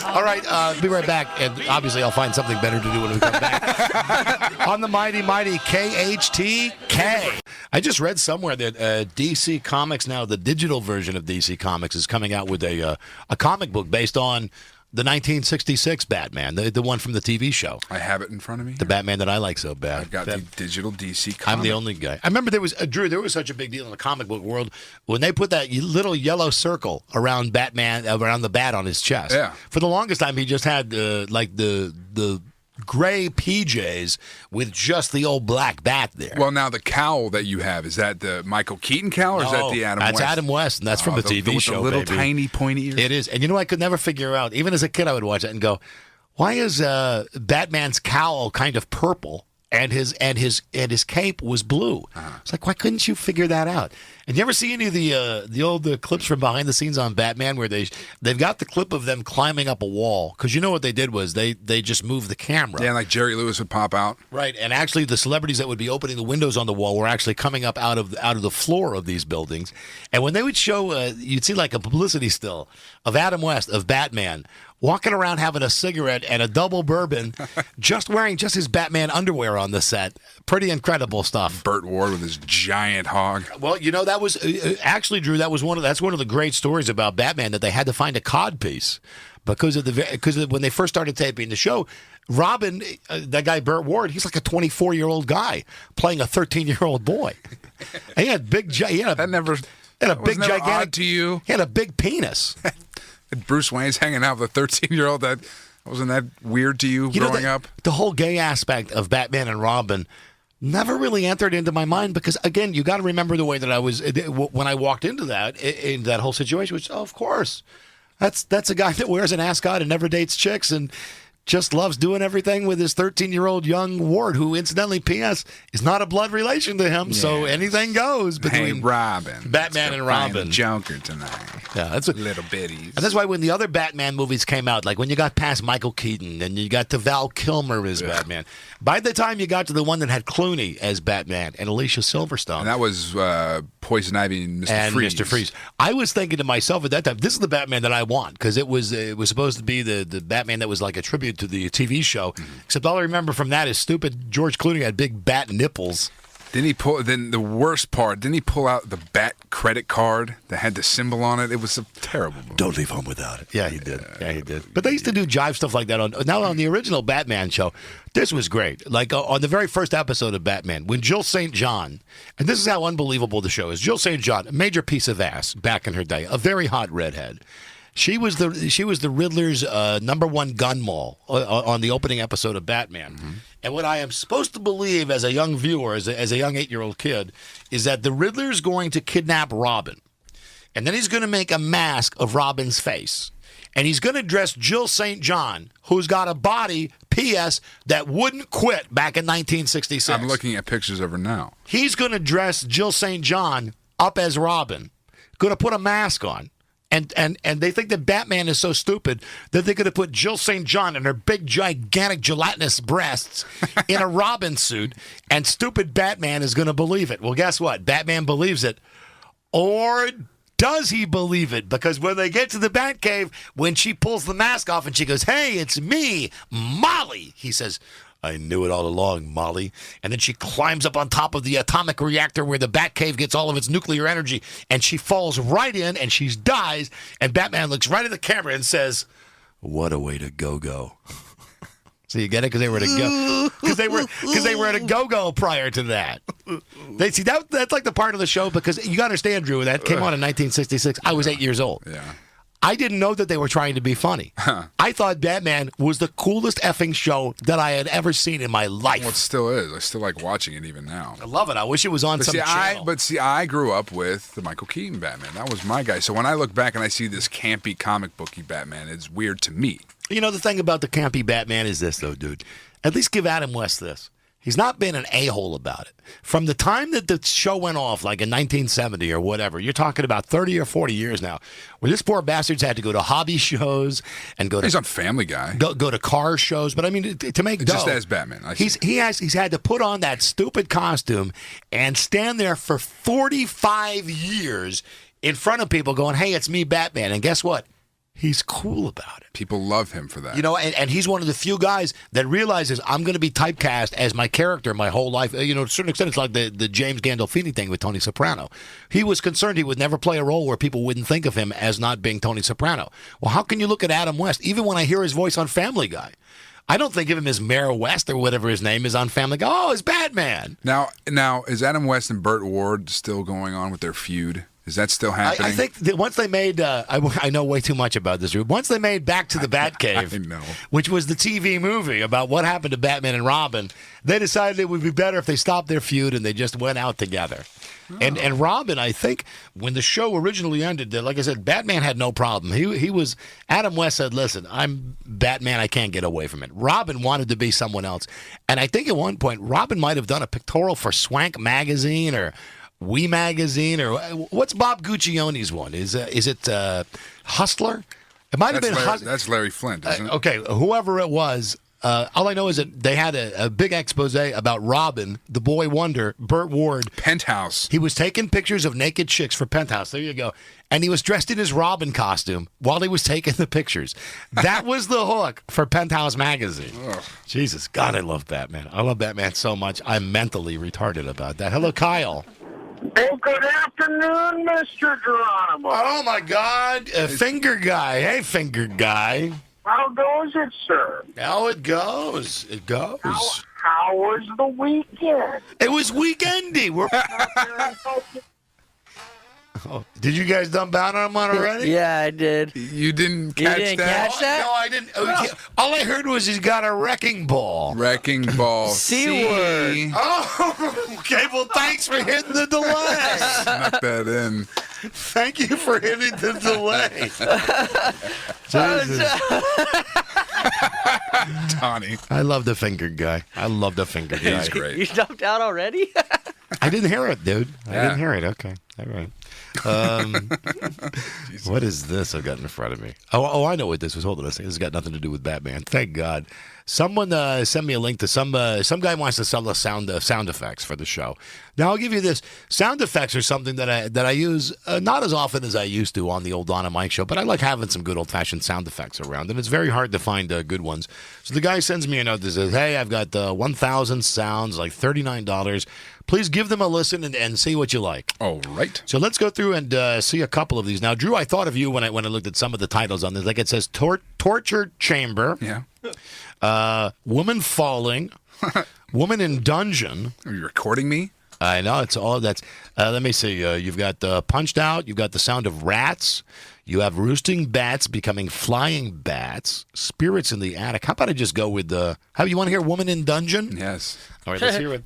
All right, be right back. And obviously, I'll find something better to do when we come back. On the mighty KHTK. I just read somewhere that DC Comics now, the digital version of DC Comics, is coming out with a comic book based on the 1966 Batman, the one from the TV show. I have it in front of me. The Batman that I like so bad. I've got the digital DC comic. I'm the only guy. I remember there was Drew. There was such a big deal in the comic book world when they put that little yellow circle around Batman, around the bat on his chest. Yeah. For the longest time, he just had like the gray PJs with just the old black bat there. Well, now the cowl that you have, is that the Michael Keaton cowl or is that the Adam West? That's Adam West, and that's from the TV with show, the little baby. tiny pointy ears. It is. And you know, I could never figure out, even as a kid, I would watch it and go, why is Batman's cowl kind of purple and his cape was blue? It's like, why couldn't you figure that out? And you ever see any of the old clips from behind the scenes on Batman where they've got the clip of them climbing up a wall? Because you know what they did was they just moved the camera. Yeah, like Jerry Lewis would pop out. Right, and actually the celebrities that would be opening the windows on the wall were actually coming up out of the floor of these buildings. And when they would show, you'd see like a publicity still of Adam West, of Batman, walking around having a cigarette and a double bourbon, just wearing just his Batman underwear on the set. Pretty incredible stuff. Burt Ward with his giant hog. Well, you know, that was actually, Drew, that's one of the great stories about Batman, that they had to find a cod piece because when they first started taping the show, Robin, that guy Burt Ward, he's like a 24-year-old guy playing a 13-year-old boy. And he had big, gigantic to you. He had a big penis. Bruce Wayne's hanging out with a 13-year-old. That wasn't that weird to you growing up? The whole gay aspect of Batman and Robin never really entered into my mind because, again, you got to remember the way that I was when I walked into that whole situation. Which, of course, that's a guy that wears an ascot and never dates chicks and just loves doing everything with his 13-year-old young ward, who, incidentally, P.S., is not a blood relation to him, so anything goes between Batman and Robin. Joker tonight. Yeah, that's little bitties. And that's why when the other Batman movies came out, like when you got past Michael Keaton and you got to Val Kilmer as Batman, by the time you got to the one that had Clooney as Batman and Alicia Silverstone, and that was Poison Ivy and Mr. Freeze. I was thinking to myself at that time, this is the Batman that I want, because it was supposed to be the Batman that was like a tribute to the TV show. Except all I remember from that is stupid George Clooney had big bat nipples. Then the worst part, didn't he pull out the Bat credit card that had the symbol on it? It was a terrible movie. Don't leave home without it. Yeah, he did. Yeah, he did. But they used to do jive stuff like that on the original Batman show. This was great. Like on the very first episode of Batman, when Jill St. John, and this is how unbelievable the show is. Jill St. John, a major piece of ass back in her day, a very hot redhead. She was the Riddler's number one gun moll on the opening episode of Batman. Mm-hmm. And what I am supposed to believe as a young viewer, as a young 8-year-old kid, is that the Riddler's going to kidnap Robin. And then he's going to make a mask of Robin's face. And he's going to dress Jill St. John, who's got a body, P.S., that wouldn't quit back in 1966. I'm looking at pictures of her now. He's going to dress Jill St. John up as Robin, going to put a mask on. And they think that Batman is so stupid that they're going to put Jill St. John and her big, gigantic, gelatinous breasts in a Robin suit, and stupid Batman is going to believe it. Well, guess what? Batman believes it. Or does he believe it? Because when they get to the Batcave, when she pulls the mask off and she goes, "Hey, it's me, Molly," he says, "I knew it all along, Molly." And then she climbs up on top of the atomic reactor where the Batcave gets all of its nuclear energy, and she falls right in, and she dies, and Batman looks right at the camera and says, "What a way to go." So you get it? Because they were at a go. Because they were at a go prior to that. That's like the part of the show, because you got to understand, Drew, that came on in 1966. I was 8 years old. Yeah. I didn't know that they were trying to be funny. I thought Batman was the coolest effing show that I had ever seen in my life. Well, it still is. I still like watching it even now. I love it. I wish it was on some channel. I grew up with the Michael Keaton Batman. That was my guy. So when I look back and I see this campy comic booky Batman, it's weird to me. You know, the thing about the campy Batman is this, though, dude. At least give Adam West this. He's not been an a-hole about it. From the time that the show went off, like in 1970 or whatever, you're talking about 30 or 40 years now, where this poor bastard's had to go to hobby shows and go to... He's on Family Guy. Go to car shows. But, I mean, to make dough... Just as Batman. He's had to put on that stupid costume and stand there for 45 years in front of people going, "Hey, it's me, Batman." And guess what? He's cool about it. People love him for that. You know, and he's one of the few guys that realizes I'm going to be typecast as my character my whole life. You know, to a certain extent, it's like the James Gandolfini thing with Tony Soprano. He was concerned he would never play a role where people wouldn't think of him as not being Tony Soprano. Well, how can you look at Adam West, even when I hear his voice on Family Guy? I don't think of him as Mayor West or whatever his name is on Family Guy. Oh, it's Batman. Now, is Adam West and Burt Ward still going on with their feud? Is that still happening? I think that once they made, I know way too much about this. Once they made Back to the Batcave, I know. Which was the TV movie about what happened to Batman and Robin, they decided it would be better if they stopped their feud and they just went out together. Oh. And Robin, I think, when the show originally ended, like I said, Batman had no problem. He was, Adam West said, listen, I'm Batman, I can't get away from it. Robin wanted to be someone else. And I think at one point, Robin might have done a pictorial for Swank Magazine or We Magazine, or what's Bob Guccione's one? Is it Hustler? It might have been Hustler. That's Larry Flint, isn't it? Okay, whoever it was. All I know is that they had a big expose about Robin, the boy wonder, Burt Ward. Penthouse. He was taking pictures of naked chicks for Penthouse. There you go. And he was dressed in his Robin costume while he was taking the pictures. That was the hook for Penthouse magazine. Ugh. Jesus, God, I love Batman. I love Batman so much. I'm mentally retarded about that. Hello, Kyle. Hey, good afternoon, Mr. Geronimo. Oh, my God. Finger guy. Hey, finger guy. How goes it, sir? How it goes. It goes. How was the weekend? It was weekendy. We're... Oh, did you guys dump down on him already? Yeah, I did. You didn't catch that? No, I didn't. All I heard was he's got a wrecking ball. Wrecking ball. C-word. Oh, okay. Well, thanks for hitting the delay. Snuck that in. Thank you for hitting the delay. Jesus. Donnie. I love the finger guy. He's great. You dumped out already? I didn't hear it, dude. I Yeah. didn't hear it. Okay. All right. What is this I've got in front of me? Oh, I know what this was. Hold on a second. This has got nothing to do with Batman. Thank God. Someone sent me a link to some guy wants to sell us sound effects for the show. Now I'll give you this. Sound effects are something that I use not as often as I used to on the old Don and Mike show, but I like having some good old fashioned sound effects around, and it's very hard to find good ones. So the guy sends me a note that says, "Hey, I've got 1,000 sounds, like $39. Please give them a listen and see what you like." All right. So let's go through and see a couple of these. Now, Drew, I thought of you when I looked at some of the titles on this. Like it says Torture Chamber. Yeah. Woman Falling. Woman in Dungeon. Are you recording me? I know. It's all that's. Let me see. You've got Punched Out. You've got The Sound of Rats. You have Roosting Bats becoming Flying Bats. Spirits in the Attic. How about I just go with how you want to hear Woman in Dungeon? Yes. All right, let's hear it.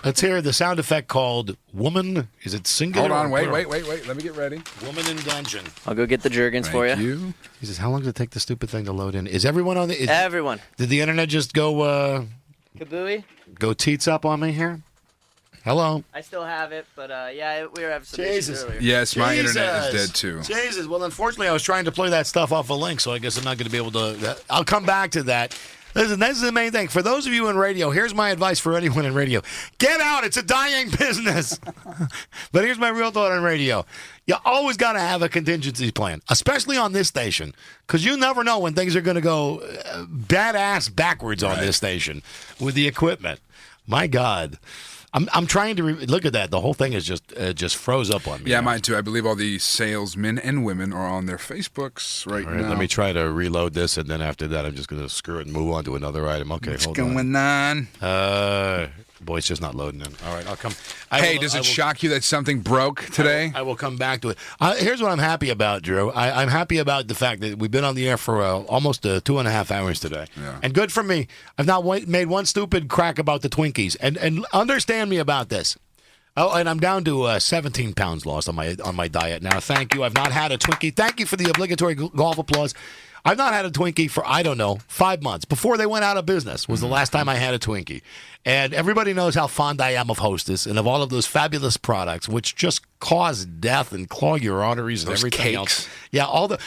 Let's hear the sound effect called Woman. Is it singular? Hold on. or Wait. plural? Let me get ready. Woman in Dungeon. I'll go get the Jergens for Thank you. you. He says, how long does it take the stupid thing to load in? Is everyone on the... Everyone. Did the internet just go Kabooey? teats up on me here? Hello? I still have it, but yeah, we were having some Jesus. issues earlier. Yes, my internet is dead too. Jesus. Well, unfortunately, I was trying to play that stuff off a link, so I guess I'm not going to be able to... I'll come back to that. Listen, this is the main thing. For those of you in radio, here's my advice for anyone in radio. Get out. It's a dying business. But here's my real thought on radio. You always got to have a contingency plan, especially on this station, because you never know when things are going to go badass backwards on this station with the equipment. My God. I'm trying to look at that. The whole thing is just froze up on me. Yeah, now. mine too. I believe all the salesmen and women are on their Facebooks right All right, now. let me try to reload this, and then after that, I'm just going to screw it and move on to another item. Okay, What's hold going on? Boy, it's just not loading in. All right, I'll come. Does it shock you that something broke today? I will come back to it. Here's what I'm happy about, Drew. I'm happy about the fact that we've been on the air for almost 2.5 hours today. Yeah. And good for me. I've not made one stupid crack about the Twinkies. And understand me about this. Oh, and I'm down to 17 pounds lost on my diet now. Thank you. I've not had a Twinkie. Thank you for the obligatory golf applause. I've not had a Twinkie for, 5 months. Before they went out of business was the last time I had a Twinkie. And everybody knows how fond I am of Hostess and of all of those fabulous products, which just cause death and clog your arteries and Those everything cakes. else. Yeah, all the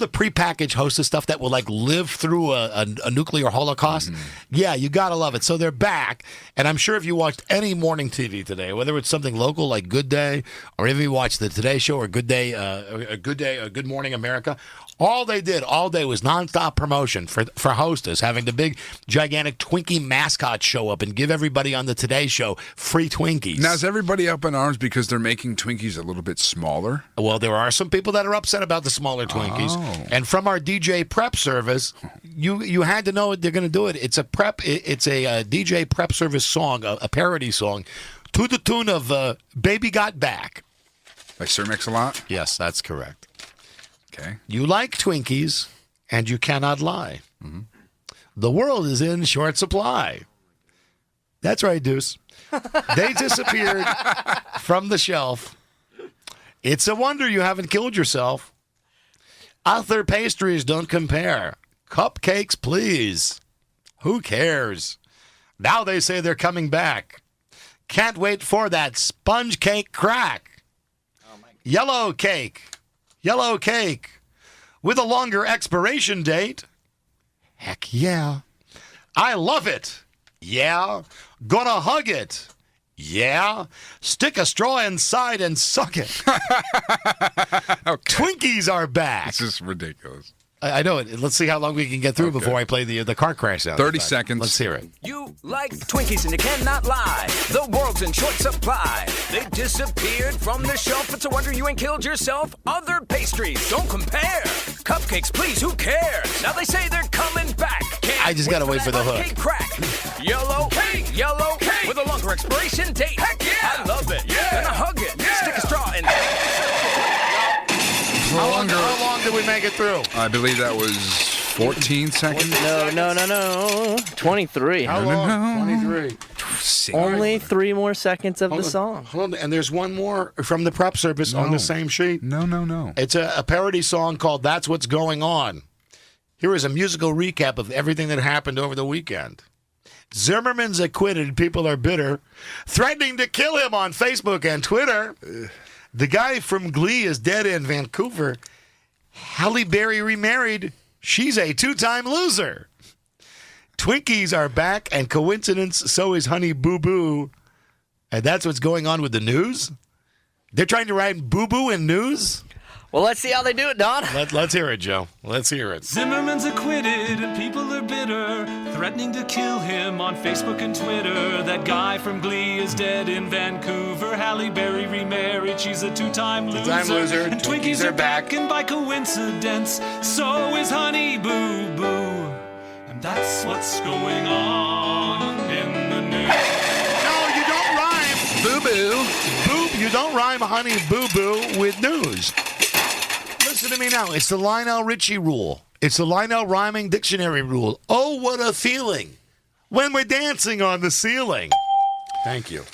prepackaged Hostess stuff that will like live through a nuclear holocaust. Yeah, you gotta love it. So they're back, and I'm sure if you watched any morning TV today, whether it's something local like Good Day, or if you watched the Today Show or Good Morning America, all they did all day was nonstop promotion for Hostess, having the big gigantic Twinkie mascot show up and give everybody on the Today Show free Twinkies. Now, is everybody up in arms because they're making Twinkies a little bit smaller? Well, there are some people that are upset about the smaller Twinkies. Oh. And from our DJ prep service, you had to know they're going to do it. It's a DJ prep service song, a parody song, to the tune of "Baby Got Back" by Sir Mix-a-Lot. Yes, that's correct. Okay. You like Twinkies, and you cannot lie. The world is in short supply. That's right, Deuce. They disappeared from the shelf. It's a wonder you haven't killed yourself. Other pastries don't compare. Cupcakes, please. Who cares? Now they say they're coming back. Can't wait for that sponge cake crack. Yellow cake. Yellow cake. With a longer expiration date. Heck yeah. I love it. Yeah. Gonna hug it. Yeah. Stick a straw inside and suck it. Twinkies are back. This is ridiculous. I know it. Let's see how long we can get through before I play the car crash sound. 30 seconds. Let's hear it. You like Twinkies and you cannot lie. The world's in short supply. They disappeared from the shelf. It's a wonder you ain't killed yourself. Other pastries don't compare. Cupcakes, please, who cares? Now they say they're coming back. Can't I just gotta wait for the hook. Cake crack. Yellow cake with a longer expiration date. Heck yeah! I love it. Yeah. Gonna hug it. Yeah. Stick a straw in. How long did we make it through? I believe that was 14 seconds. No. 23. How long? 23. Only 3 more seconds of the song. Hold on. And there's one more from the prep service on the same sheet. No. It's a parody song called That's What's Going On. Here is a musical recap of everything that happened over the weekend. Zimmerman's acquitted. People are bitter. Threatening to kill him on Facebook and Twitter. The guy from Glee is dead in Vancouver. Halle Berry remarried. She's a 2-time loser. Twinkies are back, and coincidence, so is Honey Boo Boo. And that's what's going on with the news? They're trying to write Boo Boo in news? Well, let's see how they do it, Don. Let's hear it, Joe. Let's hear it. Zimmerman's acquitted and people are bitter, threatening to kill him on Facebook and Twitter. That guy from Glee is dead in Vancouver. Halle Berry remarried, she's a 2-time loser. And Twinkies are back, and by coincidence, so is Honey Boo Boo. And that's what's going on in the news. No, you don't rhyme. Boo Boo. You don't rhyme Honey Boo Boo with news. Listen to me now. It's the Lionel Richie rule. It's the Lionel Rhyming Dictionary rule. Oh, what a feeling when we're dancing on the ceiling. Thank you.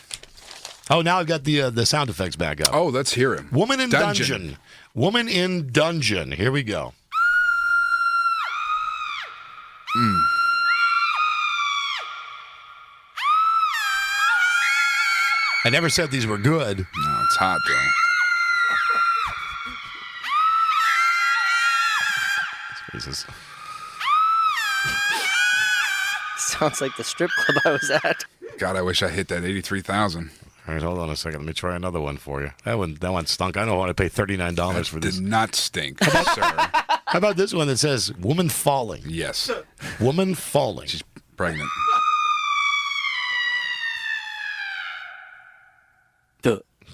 Oh, now I've got the sound effects back up. Oh, let's hear him. Woman in dungeon. Woman in dungeon. Here we go. I never said these were good. No, it's hot, though. Jesus. Sounds like the strip club I was at. God, I wish I hit that 83,000. All right, hold on a second. Let me try another one for you. That one stunk. I don't want to pay $39 for this. Did not stink, sir. How about this one that says "woman falling"? Yes. Woman falling. She's pregnant.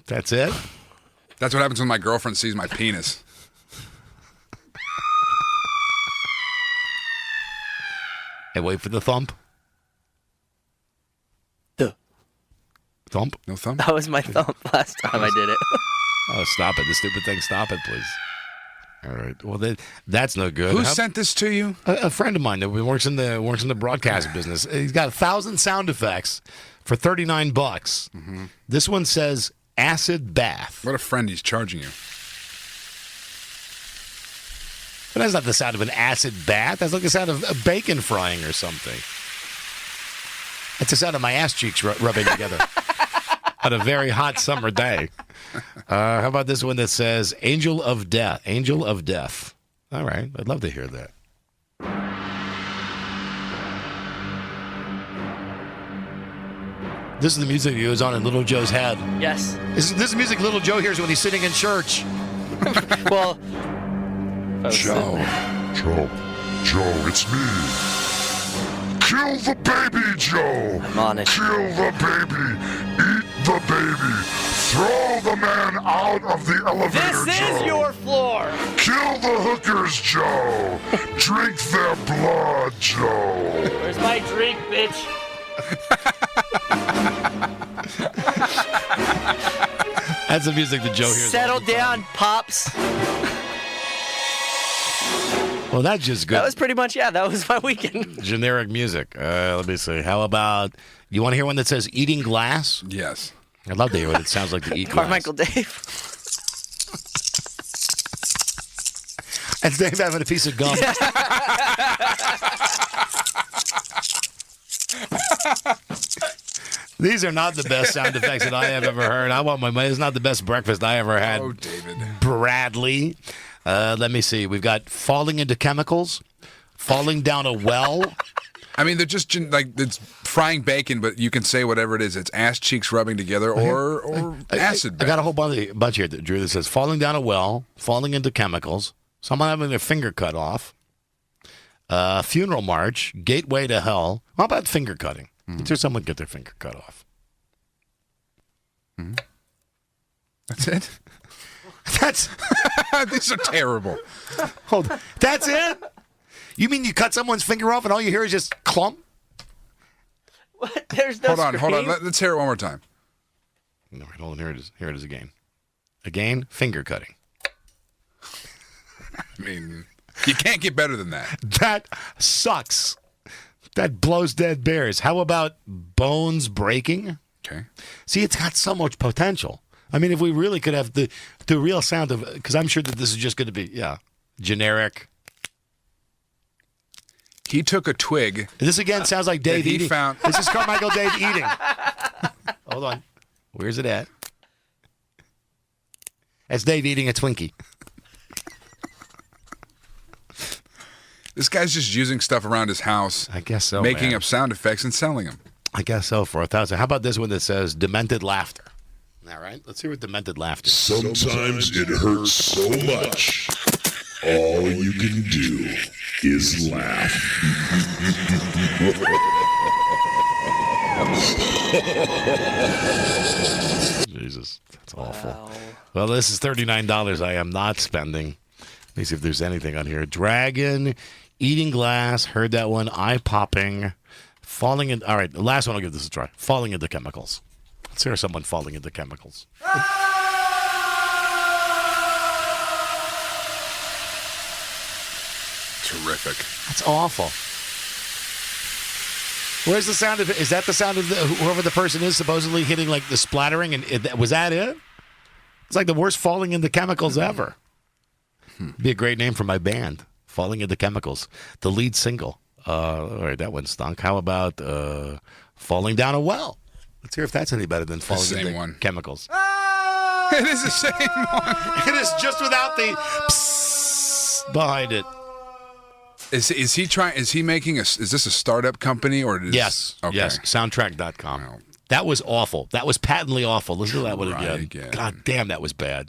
That's it? That's what happens when my girlfriend sees my penis. Hey, wait for the thump. Thump? No thump? That was my thump last time I did it. Oh, stop it. The stupid thing. Stop it, please. All right. Well, that's no good. Who sent this to you? A friend of mine that works in the broadcast business. He's got 1,000 sound effects for $39. Mm-hmm. This one says acid bath. What a friend he's charging you. But that's not the sound of an acid bath. That's like the sound of a bacon frying or something. It's the sound of my ass cheeks rubbing together. on a very hot summer day. How about this one that says Angel of Death? Angel of Death. All right. I'd love to hear that. This is the music he was on in Little Joe's head. Yes. This is music Little Joe hears when he's sitting in church. Well, Joe, it's me. Kill the baby, Joe. I'm on it. Kill the baby. Eat the baby. Throw the man out of the elevator, this Joe. is your floor. Kill the hookers, Joe. Drink their blood, Joe. Where's my drink, bitch? That's the music that Joe hears. Settle down, Pops. Well, that's just good. That was pretty much, that was my weekend. Generic music. Let me see. How about, you want to hear one that says eating glass? Yes. I'd love to hear what it sounds like to eat glass. Carmichael Dave. That's Dave having a piece of gum. These are not the best sound effects that I have ever heard. I want my money. It's not the best breakfast I ever had. Oh, David. Bradley. Let me see. We've got falling into chemicals, falling down a well. I mean, they're just like it's frying bacon, but you can say whatever it is. It's ass cheeks rubbing together or acid. I got a whole bunch here, Drew, that says falling down a well, falling into chemicals, someone having their finger cut off, funeral march, gateway to hell. How about finger cutting? Is there someone get their finger cut off? That's it? That's These are terrible. Hold on. That's it? You mean you cut someone's finger off and all you hear is just clump? What? There's no Hold on. scream? Let's hear it one more time. No, hold on. Here it is. Here it is again. Again, finger cutting. I mean, you can't get better than that. That sucks. That blows dead bears. How about bones breaking? Okay. See, it's got so much potential. I mean, if we really could have the real sound of, because I'm sure that this is just going to be, generic. He took a twig. This again sounds like Dave eating. This is Carmichael Dave eating. Hold on. Where's it at? That's Dave eating a Twinkie. This guy's just using stuff around his house. I guess so. Making up sound effects and selling them. I guess so for 1,000. How about this one that says demented laughter? All right. Let's hear what demented laughter is. Sometimes it hurts so much, all you can do is laugh. Jesus, that's awful. Well, this is $39 I am not spending. Let me see if there's anything on here. Dragon, eating glass, heard that one. Eye popping, falling in. All right, the last one, I'll give this a try. Falling into chemicals. Let's hear someone falling into chemicals. Terrific. That's awful. Where's the sound of it? Is that the sound of whoever the person is supposedly hitting like the splattering? And was that it? It's like the worst falling into chemicals ever. Be a great name for my band, Falling Into Chemicals. The lead single. All right, that one stunk. How about Falling Down a Well? Let's hear if that's any better than Falling Into Chemicals. It is the same one. It is just without the psst behind it. Is he trying? Is he making is this a startup company or Yes. Okay. Yes. Soundtrack.com. That was awful. That was patently awful. Listen to that one again. God damn, that was bad.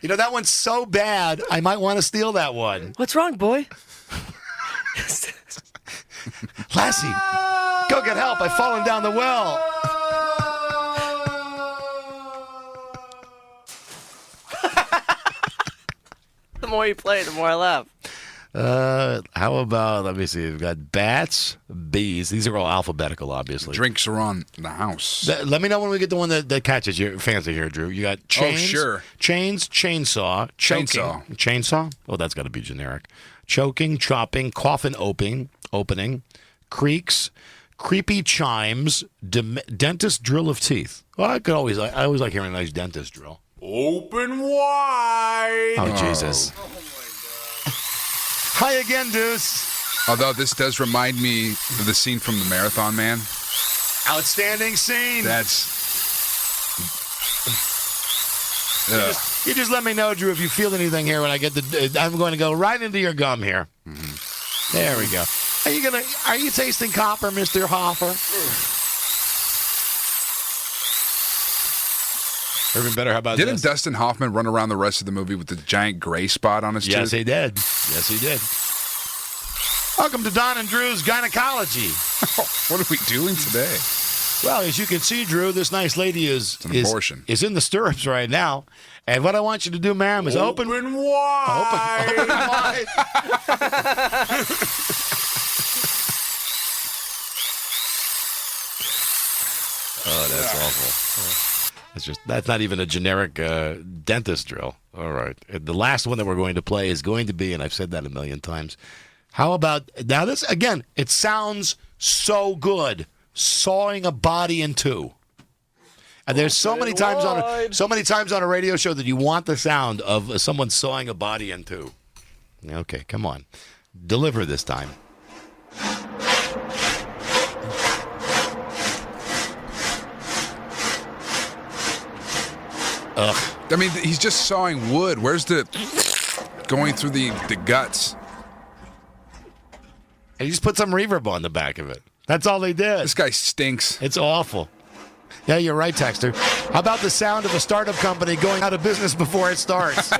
You know, that one's so bad, I might want to steal that one. What's wrong, boy? Lassie, go get help. I've fallen down the well. The more you play, the more I laugh. How about, let me see, we've got bats, bees. These are all alphabetical, obviously. Drinks are on the house. Let me know when we get the one that catches your fancy here, Drew. You got chains, sure. Chains, chainsaw, choking. Chainsaw? Oh, that's got to be generic. Choking, chopping, coffin opening, creaks, creepy chimes, dentist drill of teeth. Well, I always like hearing a nice dentist drill. Open wide. Oh, Jesus. Hi again, Deuce. Although this does remind me of the scene from The Marathon Man. Outstanding scene. You just let me know, Drew, if you feel anything here when I get the. I'm going to go right into your gum here. Mm-hmm. There we go. Are you tasting copper, Mr. Hoffer? Even better. How about Didn't this? Dustin Hoffman run around the rest of the movie with the giant gray spot on his tooth? Yes, he did. Yes, he did. Welcome to Don and Drew's Gynecology. What are we doing today? Well, as you can see, Drew, this nice lady is in the stirrups right now. And what I want you to do, ma'am, is open wide. Open wide. Oh, that's awful. That's not even a generic dentist drill. All right. The last one that we're going to play is going to be, and I've said that a million times. How about now? This again. It sounds so good. Sawing a body in two. And there's so many times on a radio show that you want the sound of someone sawing a body in two. Okay, come on, deliver this time. Ugh. I mean, he's just sawing wood. Where's the going through the guts? And he just put some reverb on the back of it. That's all they did. This guy stinks. It's awful. Yeah, you're right, Texter. How about the sound of a startup company going out of business before it starts?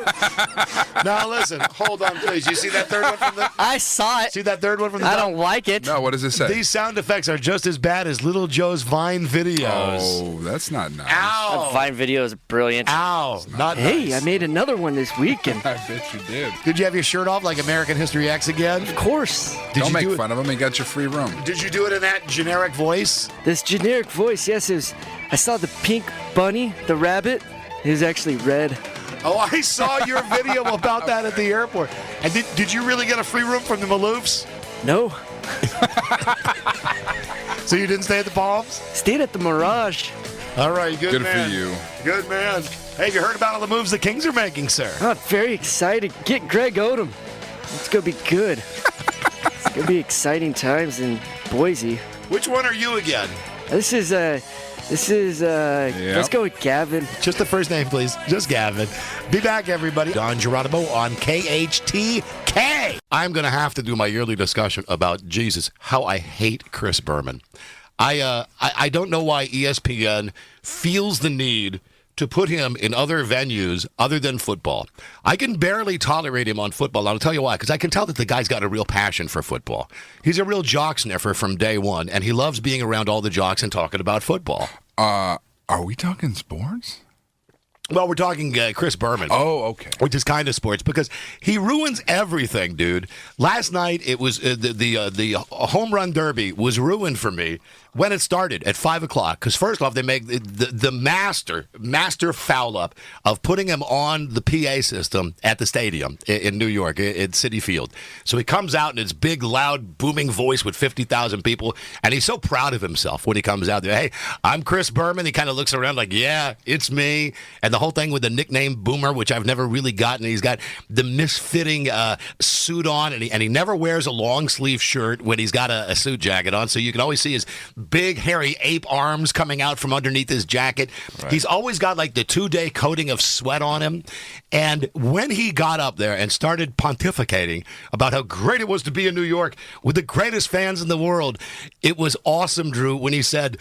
Now, listen. Hold on, please. You see that third one from the... I saw it. See that third one from the... I don't like it. No, what does it say? These sound effects are just as bad as Little Joe's Vine videos. Oh, that's not nice. Ow. That Vine video is brilliant. Ow. Not Hey, nice. I made another one this weekend. I bet you did. Did you have your shirt off like American History X again? Of course. Don't make fun of him. He got your free room. Did you do it in that generic voice? This generic voice, yes, I saw the pink bunny, the rabbit. It was actually red. Oh, I saw your video about that at the airport. And did you really get a free room from the Maloofs? No. So you didn't stay at the Palms? Stayed at the Mirage. All right, good man. for you. Good man. Hey, have you heard about all the moves the Kings are making, sir? I'm very excited. Get Greg Odom. It's going to be good. It's going to be exciting times in Boise. Which one are you again? This is let's go with Gavin. Just the first name, please. Just Gavin. Be back, everybody. Don Geronimo on KHTK. I'm going to have to do my yearly discussion about, Jesus, how I hate Chris Berman. I don't know why ESPN feels the need to put him in other venues other than football. I can barely tolerate him on football. I'll tell you why, because I can tell that the guy's got a real passion for football. He's a real jock sniffer from day one, and he loves being around all the jocks and talking about football. Are we talking sports? Well, we're talking Chris Berman. Oh, okay. Which is kind of sports because he ruins everything, dude. Last night it was the home run derby was ruined for me when it started at 5 o'clock. Because first off, they make the master foul up of putting him on the PA system at the stadium in New York at Citi Field. So he comes out in his big, loud, booming voice with 50,000 people, and he's so proud of himself when he comes out there. Hey, I'm Chris Berman. He kind of looks around like, yeah, it's me. And the whole thing with the nickname Boomer, which I've never really gotten. He's got the misfitting suit on, and he never wears a long sleeve shirt when he's got a suit jacket on. So you can always see his big, hairy ape arms coming out from underneath his jacket. Right. He's always got like the 2-day coating of sweat on him. And when he got up there and started pontificating about how great it was to be in New York with the greatest fans in the world, it was awesome, Drew, when he said,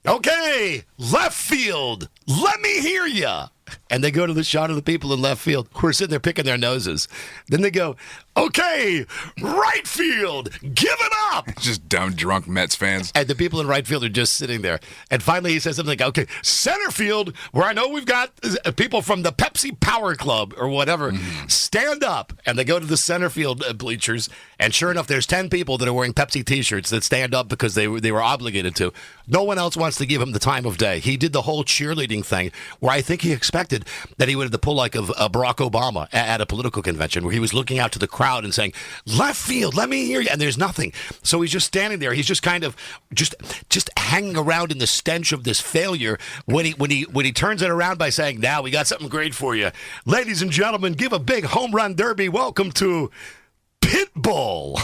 "Okay, left field, let me hear ya." And they go to the shot of the people in left field who are sitting there picking their noses. Then they go, "Okay, right field, give it up." Just dumb, drunk Mets fans. And the people in right field are just sitting there. And finally he says something like, "Okay, center field, where I know we've got people from the Pepsi Power Club or whatever, stand up." And they go to the center field bleachers. And sure enough, there's 10 people that are wearing Pepsi T-shirts that stand up because they were obligated to. No one else wants to give him the time of day. He did the whole cheerleading thing where I think he expected that he would have the pull like of Barack Obama at a political convention where he was looking out to the crowd and saying, "Left field, let me hear you." And there's nothing. So he's just standing there. He's just kind of just hanging around in the stench of this failure when he turns it around by saying, "Now we got something great for you. Ladies and gentlemen, give a big home run derby welcome to Pitbull." Bull.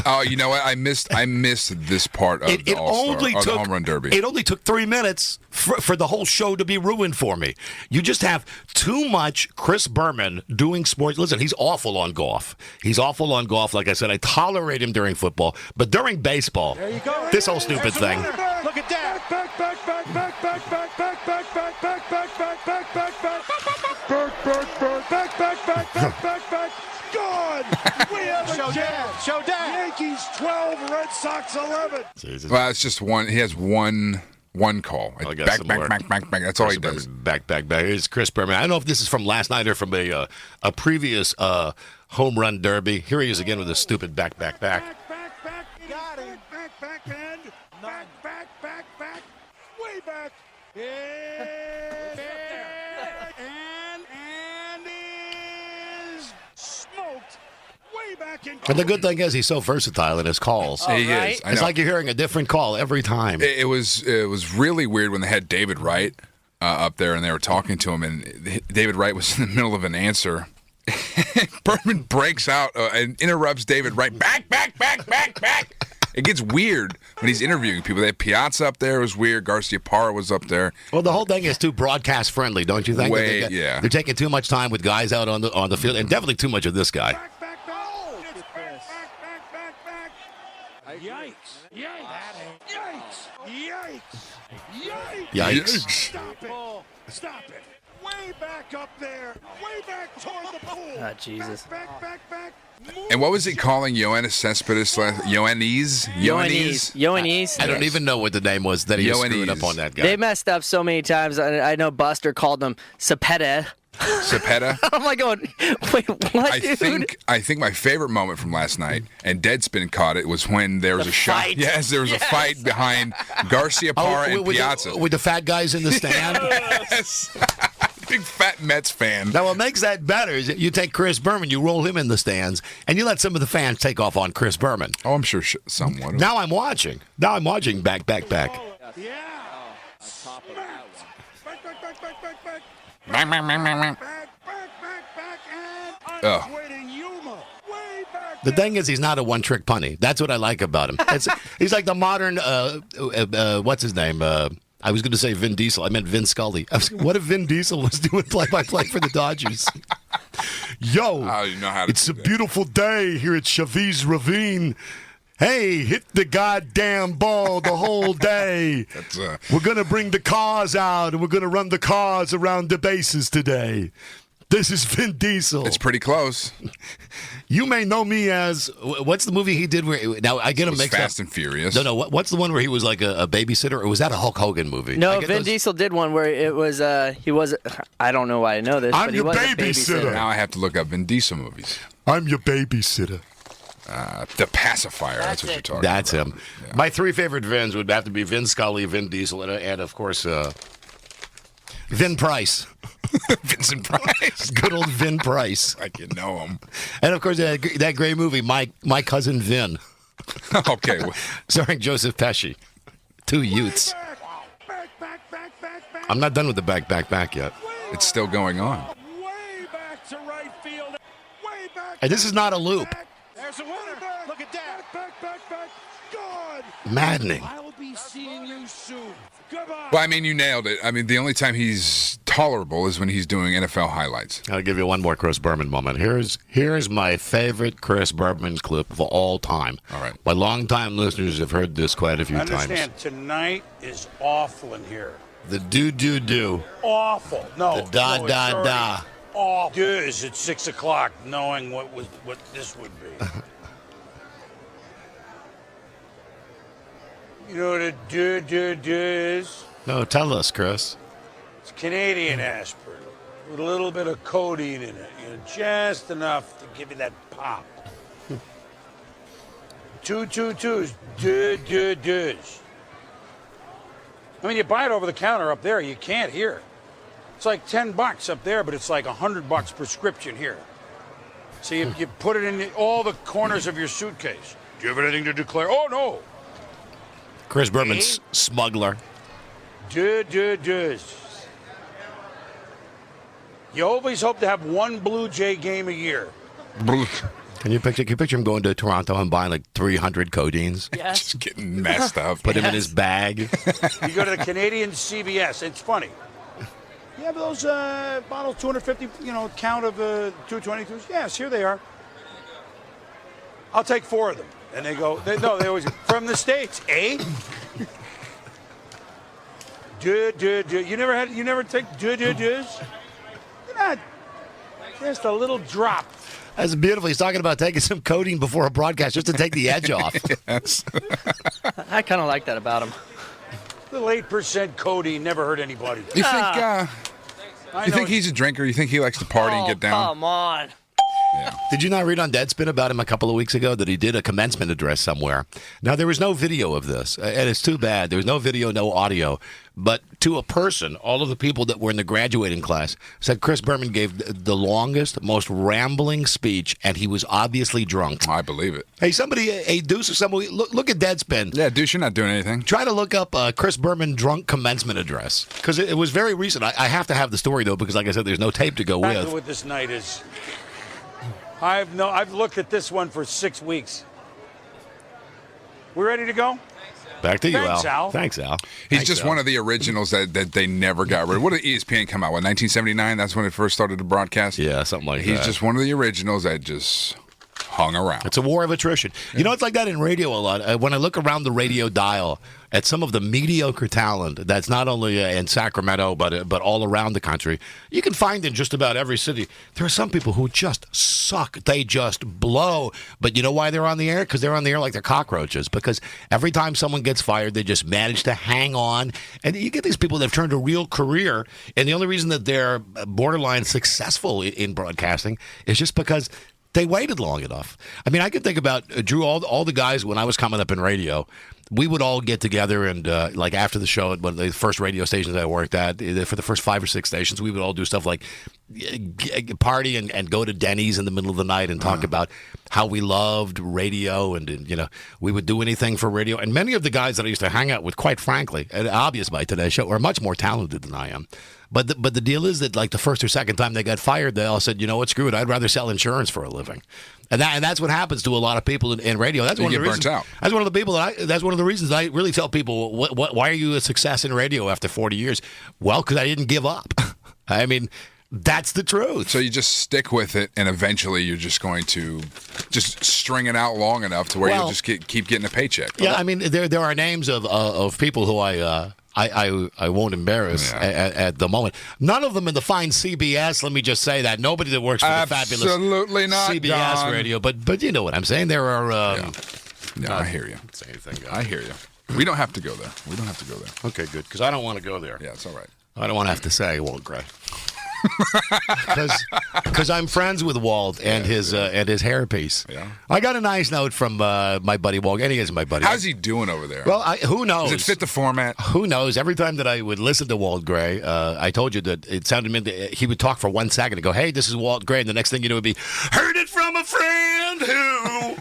Oh, you know what? I missed this part of the All-Star, or the Home Run Derby. It only took 3 minutes for the whole show to be ruined for me. You just have too much Chris Berman doing sports. Listen, he's awful on golf. Like I said, I tolerate him during football, but during baseball, this whole stupid thing. Look at that. Gone. We have a chance. Showdown. Yankees 12, Red Sox 11. Jesus. Well, it's just one. He has one call. Back. That's all he does. Back. Here's Chris Berman. I don't know if this is from last night or from a previous home run derby. Here he is again with his stupid back. Got him. Back, and back. Way back. And is smoked. Way back in. And the good thing is he's so versatile in his calls. He is. It's like you're hearing a different call every time. It was really weird when they had David Wright up there and they were talking to him, and David Wright was in the middle of an answer. Berman breaks out and interrupts David Wright. Back. It gets weird when he's interviewing people. They had Piazza up there. It was weird. Garcia Parra was up there. Well, the whole thing is too broadcast friendly, don't you think? Yeah. They're taking too much time with guys out on the field, and definitely too much of this guy. Back. Yikes. Stop it. Way back up there. Way back toward the pool. Oh, Jesus. Back. And what was he calling Yoenis Cespedes? Ioannis. I don't even know what the name was that he screwed up on that guy. They messed up so many times. I know Buster called them Cepeda. I'm like going, wait, what, dude? I think my favorite moment from last night, and Deadspin caught it, was when there was a shot. Yes, there was a fight behind Garcia Parra and Piazza. With the fat guys in the stand? Yes. Big fat Mets fan. Now, what makes that better is that you take Chris Berman, you roll him in the stands, and you let some of the fans take off on Chris Berman. Oh, I'm sure somewhat. Now I'm watching. Back. Yeah. The thing is, he's not a one-trick pony. That's what I like about him. He's like the modern, what's his name? I was going to say Vin Diesel. I meant Vin Scully. What if Vin Diesel was doing play-by-play for the Dodgers? Yo, it's a beautiful day here at Chavez Ravine. Hey, hit the goddamn ball the whole day. We're going to bring the cars out, and we're going to run the cars around the bases today. This is Vin Diesel. It's pretty close. You may know me as, what's the movie he did where, now I get him mixed up. Fast and Furious. No, what's the one where he was like a babysitter, or was that a Hulk Hogan movie? No, Vin Diesel did one where it was, he was, I don't know why I know this, but he was a babysitter. Now I have to look up Vin Diesel movies. I'm your babysitter. The Pacifier, that's what you're talking about. That's him. Yeah. My three favorite Vins would have to be Vin Scully, Vin Diesel, and of course, Vin Price. Vincent Price. Good old Vin Price. Like you know him. And of course, that great movie, My Cousin Vin. Okay. Starring Joseph Pesci. Two Utes. I'm not done with the back yet. It's still going on. Way back to right field. Way back. And this is not a loop. There's a winner. Look at that. Back. Gone. Maddening. I'll be seeing you soon. Goodbye. Well, I mean, you nailed it. I mean, the only time he's tolerable is when he's doing NFL highlights. I'll give you one more Chris Berman moment. Here's my favorite Chris Berman clip of all time. All right. My longtime listeners have heard this quite a few Understand, times. tonight is awful in here. The do. Awful. No. The da. Awful. Dues at 6 o'clock, knowing what this would be. You know what a do is? No, tell us, Chris. It's Canadian aspirin with a little bit of codeine in it, just enough to give you that pop. 222s, does. I mean, you buy it over the counter up there, you can't here. It's like $10 up there, but it's like $100 prescription here. So you put it in all the corners of your suitcase. Do you have anything to declare? Oh, no. Chris Berman's smuggler. Does. You always hope to have one Blue Jay game a year. Can you picture him going to Toronto and buying like 300 codeines? Yes. Just getting messed up. Put him in his bag. You go to the Canadian CBS. It's funny. You have those bottles, 250, count of 222s? Yes, here they are. I'll take 4 of them. And they go, they always go, from the States, eh? You never take does? You're not, just a little drop. That's beautiful. He's talking about taking some codeine before a broadcast just to take the edge off. Yes. I kind of like that about him. Little 8% codeine never hurt anybody. You think he's a drinker? You think he likes to party and get down? Come on. Yeah. Did you not read on Deadspin about him a couple of weeks ago that he did a commencement address somewhere? Now, there was no video of this, and it's too bad. There was no video, no audio. But to a person, all of the people that were in the graduating class said Chris Berman gave the longest, most rambling speech, and he was obviously drunk. I believe it. Hey, Deuce or somebody, look at Deadspin. Yeah, Deuce, you're not doing anything. Try to look up Chris Berman drunk commencement address, because it was very recent. I have to have the story, though, because like I said, there's no tape to go Back to with. what this night is. I've looked at this one for 6 weeks. We ready to go? Back to you, Thanks, Al. Thanks, Al. He's just one of the originals that they never got rid of. What did ESPN come out with? 1979? That's when it first started to broadcast? Yeah, something like that. He's just one of the originals that just hung around. It's a war of attrition. You know, it's like that in radio a lot. When I look around the radio dial at some of the mediocre talent that's not only in Sacramento but all around the country, you can find in just about every city. There are some people who just suck. They just blow. But you know why they're on the air? Because they're on the air like they're cockroaches. Because every time someone gets fired, they just manage to hang on. And you get these people that have turned a real career. And the only reason that they're borderline successful in broadcasting is just because they waited long enough. I mean, I can think about, Drew, all the guys when I was coming up in radio, we would all get together and, like, after the show at one of the first radio stations I worked at, for the first 5 or 6 stations, we would all do stuff like party and go to Denny's in the middle of the night and talk about how we loved radio and, we would do anything for radio. And many of the guys that I used to hang out with, quite frankly, and obvious by today's show, are much more talented than I am. But the deal is that, like, the first or second time they got fired, they all said, you know what, screw it, I'd rather sell insurance for a living. And that's what happens to a lot of people in radio. That's one of the reasons. That's one of the reasons I really tell people, why are you a success in radio after 40 years? Well, because I didn't give up. I mean, that's the truth. So you just stick with it, and eventually you're just going to just string it out long enough to where you'll just keep getting a paycheck. Yeah, I mean, there are names of people who I won't embarrass at the moment. None of them in the fine CBS. Let me just say that nobody that works for the fabulous CBS Don. radio. But you know what I'm saying. There are. I hear you. Say anything, I hear you. We don't have to go there. Okay, good. Because I don't want to go there. Yeah, it's all right. I don't want to have to say Walt Gray. Because I'm friends with Walt and his hairpiece. Yeah. I got a nice note from my buddy Walt, and he is my buddy. How's he doing over there? Well, who knows? Does it fit the format? Who knows? Every time that I would listen to Walt Gray, I told you that it sounded to me he would talk for 1 second and go, "Hey, this is Walt Gray," and the next thing you know would be, "Heard it from a friend who,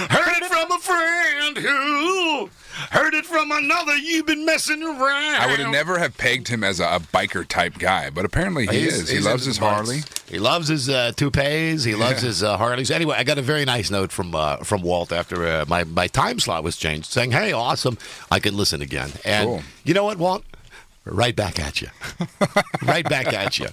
heard it from a friend who." Heard it from another, you've been messing around. I would have never have pegged him as a biker type guy, but apparently he is. He loves his Harley. He loves his toupees. He loves his Harleys. Anyway, I got a very nice note from Walt after my time slot was changed, saying, "Hey, awesome, I can listen again." And cool. You know what, Walt? Right back at you. Right back at you.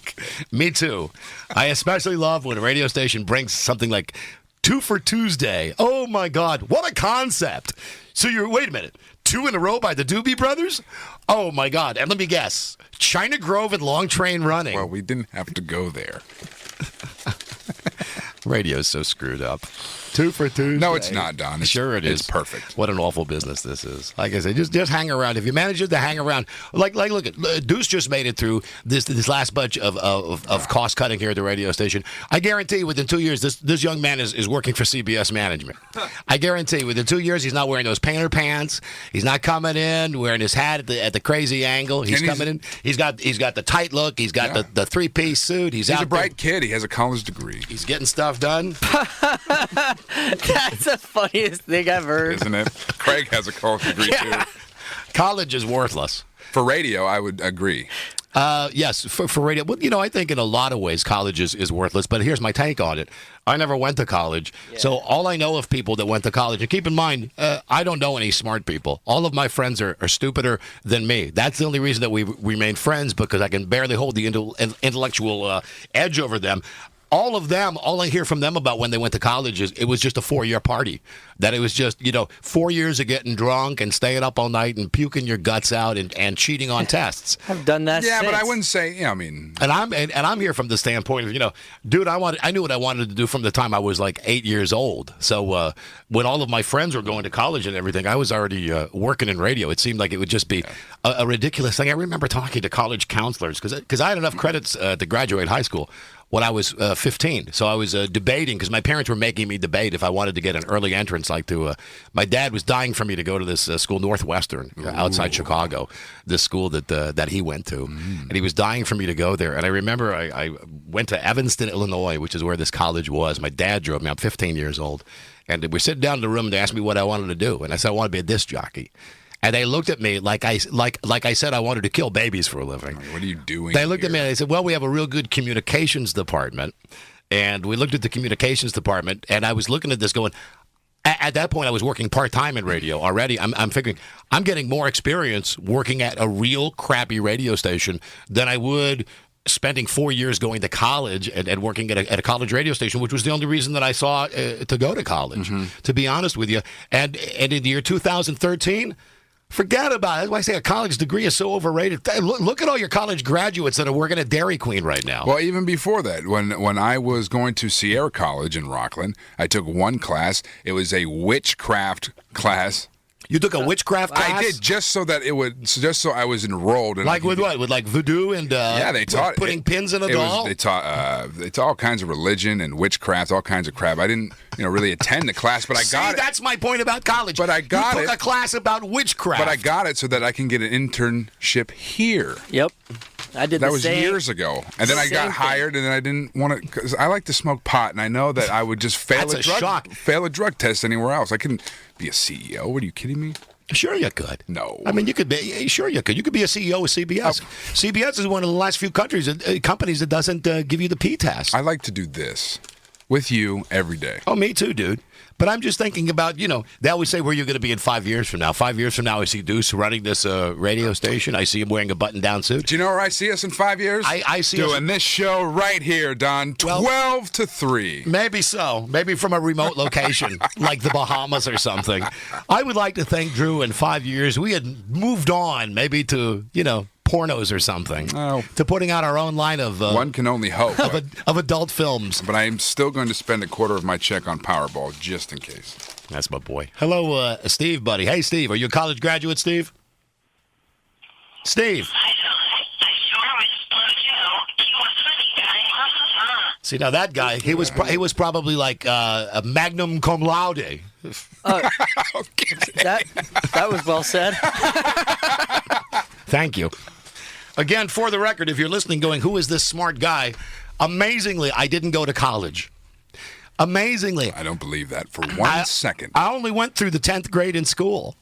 Me too. I especially love when a radio station brings something like 2 for Tuesday. Oh, my God. What a concept. So wait a minute. 2 in a row by the Doobie Brothers? Oh, my God. And let me guess. China Grove and Long Train Running. Well, we didn't have to go there. Radio's so screwed up. 2 for Tuesday. No, it's not, Don. Sure it is. It's perfect. What an awful business this is. Like I said, just hang around. If you manage to hang around, like look at Deuce just made it through this last bunch of cost cutting here at the radio station. I guarantee within 2 years this young man is working for CBS management. I guarantee within 2 years he's not wearing those painter pants. He's not coming in wearing his hat at the crazy angle. He's coming in. He's got the tight look. He's got the 3-piece suit. He's a bright kid. He has a college degree. He's getting stuff done. That's the funniest thing I've heard. Isn't it? Craig has a college degree, too. College is worthless. For radio, I would agree. Yes, for radio. Well, I think in a lot of ways college is worthless, but here's my take on it. I never went to college, so all I know of people that went to college, and keep in mind, I don't know any smart people. All of my friends are stupider than me. That's the only reason that we remain friends, because I can barely hold the intellectual edge over them. All of them, all I hear from them about when they went to college is it was just a 4-year party. That it was just, 4 years of getting drunk and staying up all night and puking your guts out and cheating on tests. I've done that Yeah, since. but I wouldn't say, I mean... And I'm here from the standpoint of, dude, I knew what I wanted to do from the time I was like 8 years old. So when all of my friends were going to college and everything, I was already working in radio. It seemed like it would just be a ridiculous thing. I remember talking to college counselors because I had enough credits to graduate high school when I was 15. So I was debating, because my parents were making me debate if I wanted to get an early entrance. My dad was dying for me to go to this school, Northwestern, outside Chicago, this school that he went to. And he was dying for me to go there. And I remember I went to Evanston, Illinois, which is where this college was. My dad drove me. I'm 15 years old. And we're sitting down in the room and they asked me what I wanted to do. And I said, I want to be a disc jockey. And they looked at me like I said I wanted to kill babies for a living. What are you doing? They looked at me and they said, well, we have a real good communications department. And we looked at the communications department, and I was looking at this going, at that point I was working part-time in radio already. I'm figuring I'm getting more experience working at a real crappy radio station than I would spending 4 years going to college and working at a college radio station, which was the only reason that I saw to go to college, to be honest with you. And in the year 2013... forget about it. That's why I say a college degree is so overrated. Look at all your college graduates that are working at Dairy Queen right now. Well, even before that, when I was going to Sierra College in Rockland, I took one class. It was a witchcraft class. You took a witchcraft class? I did, just so I was enrolled. And like with what? With like voodoo and they taught putting pins in a doll? They taught all kinds of religion and witchcraft, all kinds of crap. I didn't really attend the class, but I got it. That's my point about college. But I got you took a class about witchcraft. But I got it so that I can get an internship here. Yep. I did that was years ago, and then I got hired, and then I didn't want to, because I like to smoke pot, and I know that I would just fail a drug test anywhere else. I couldn't be a CEO. What, are you kidding me? Sure you could. No. I mean, you could be. Sure you could. You could be a CEO of CBS. CBS is one of the last few companies that doesn't give you the P test. I like to do this with you every day. Oh, me too, dude. But I'm just thinking about, they always say where you're going to be in 5 years from now. 5 years from now, I see Deuce running this radio station. I see him wearing a button-down suit. Do you know where I see us in 5 years? I see doing this show right here, Don, 12 to 3. Maybe so. Maybe from a remote location, like the Bahamas or something. I would like to think, Drew, in 5 years, we had moved on maybe to, pornos or something, to putting out our own line of one can only hope of adult films. But I am still going to spend a quarter of my check on Powerball just in case. That's my boy. Hello, Steve, buddy. Hey, Steve, are you a college graduate, Steve? Steve. See, now that guy, he was probably like a magnum cum laude. That was well said. Thank you. Again, for the record, if you're listening going, who is this smart guy? Amazingly, I didn't go to college. Amazingly. I don't believe that for one second. I only went through the 10th grade in school.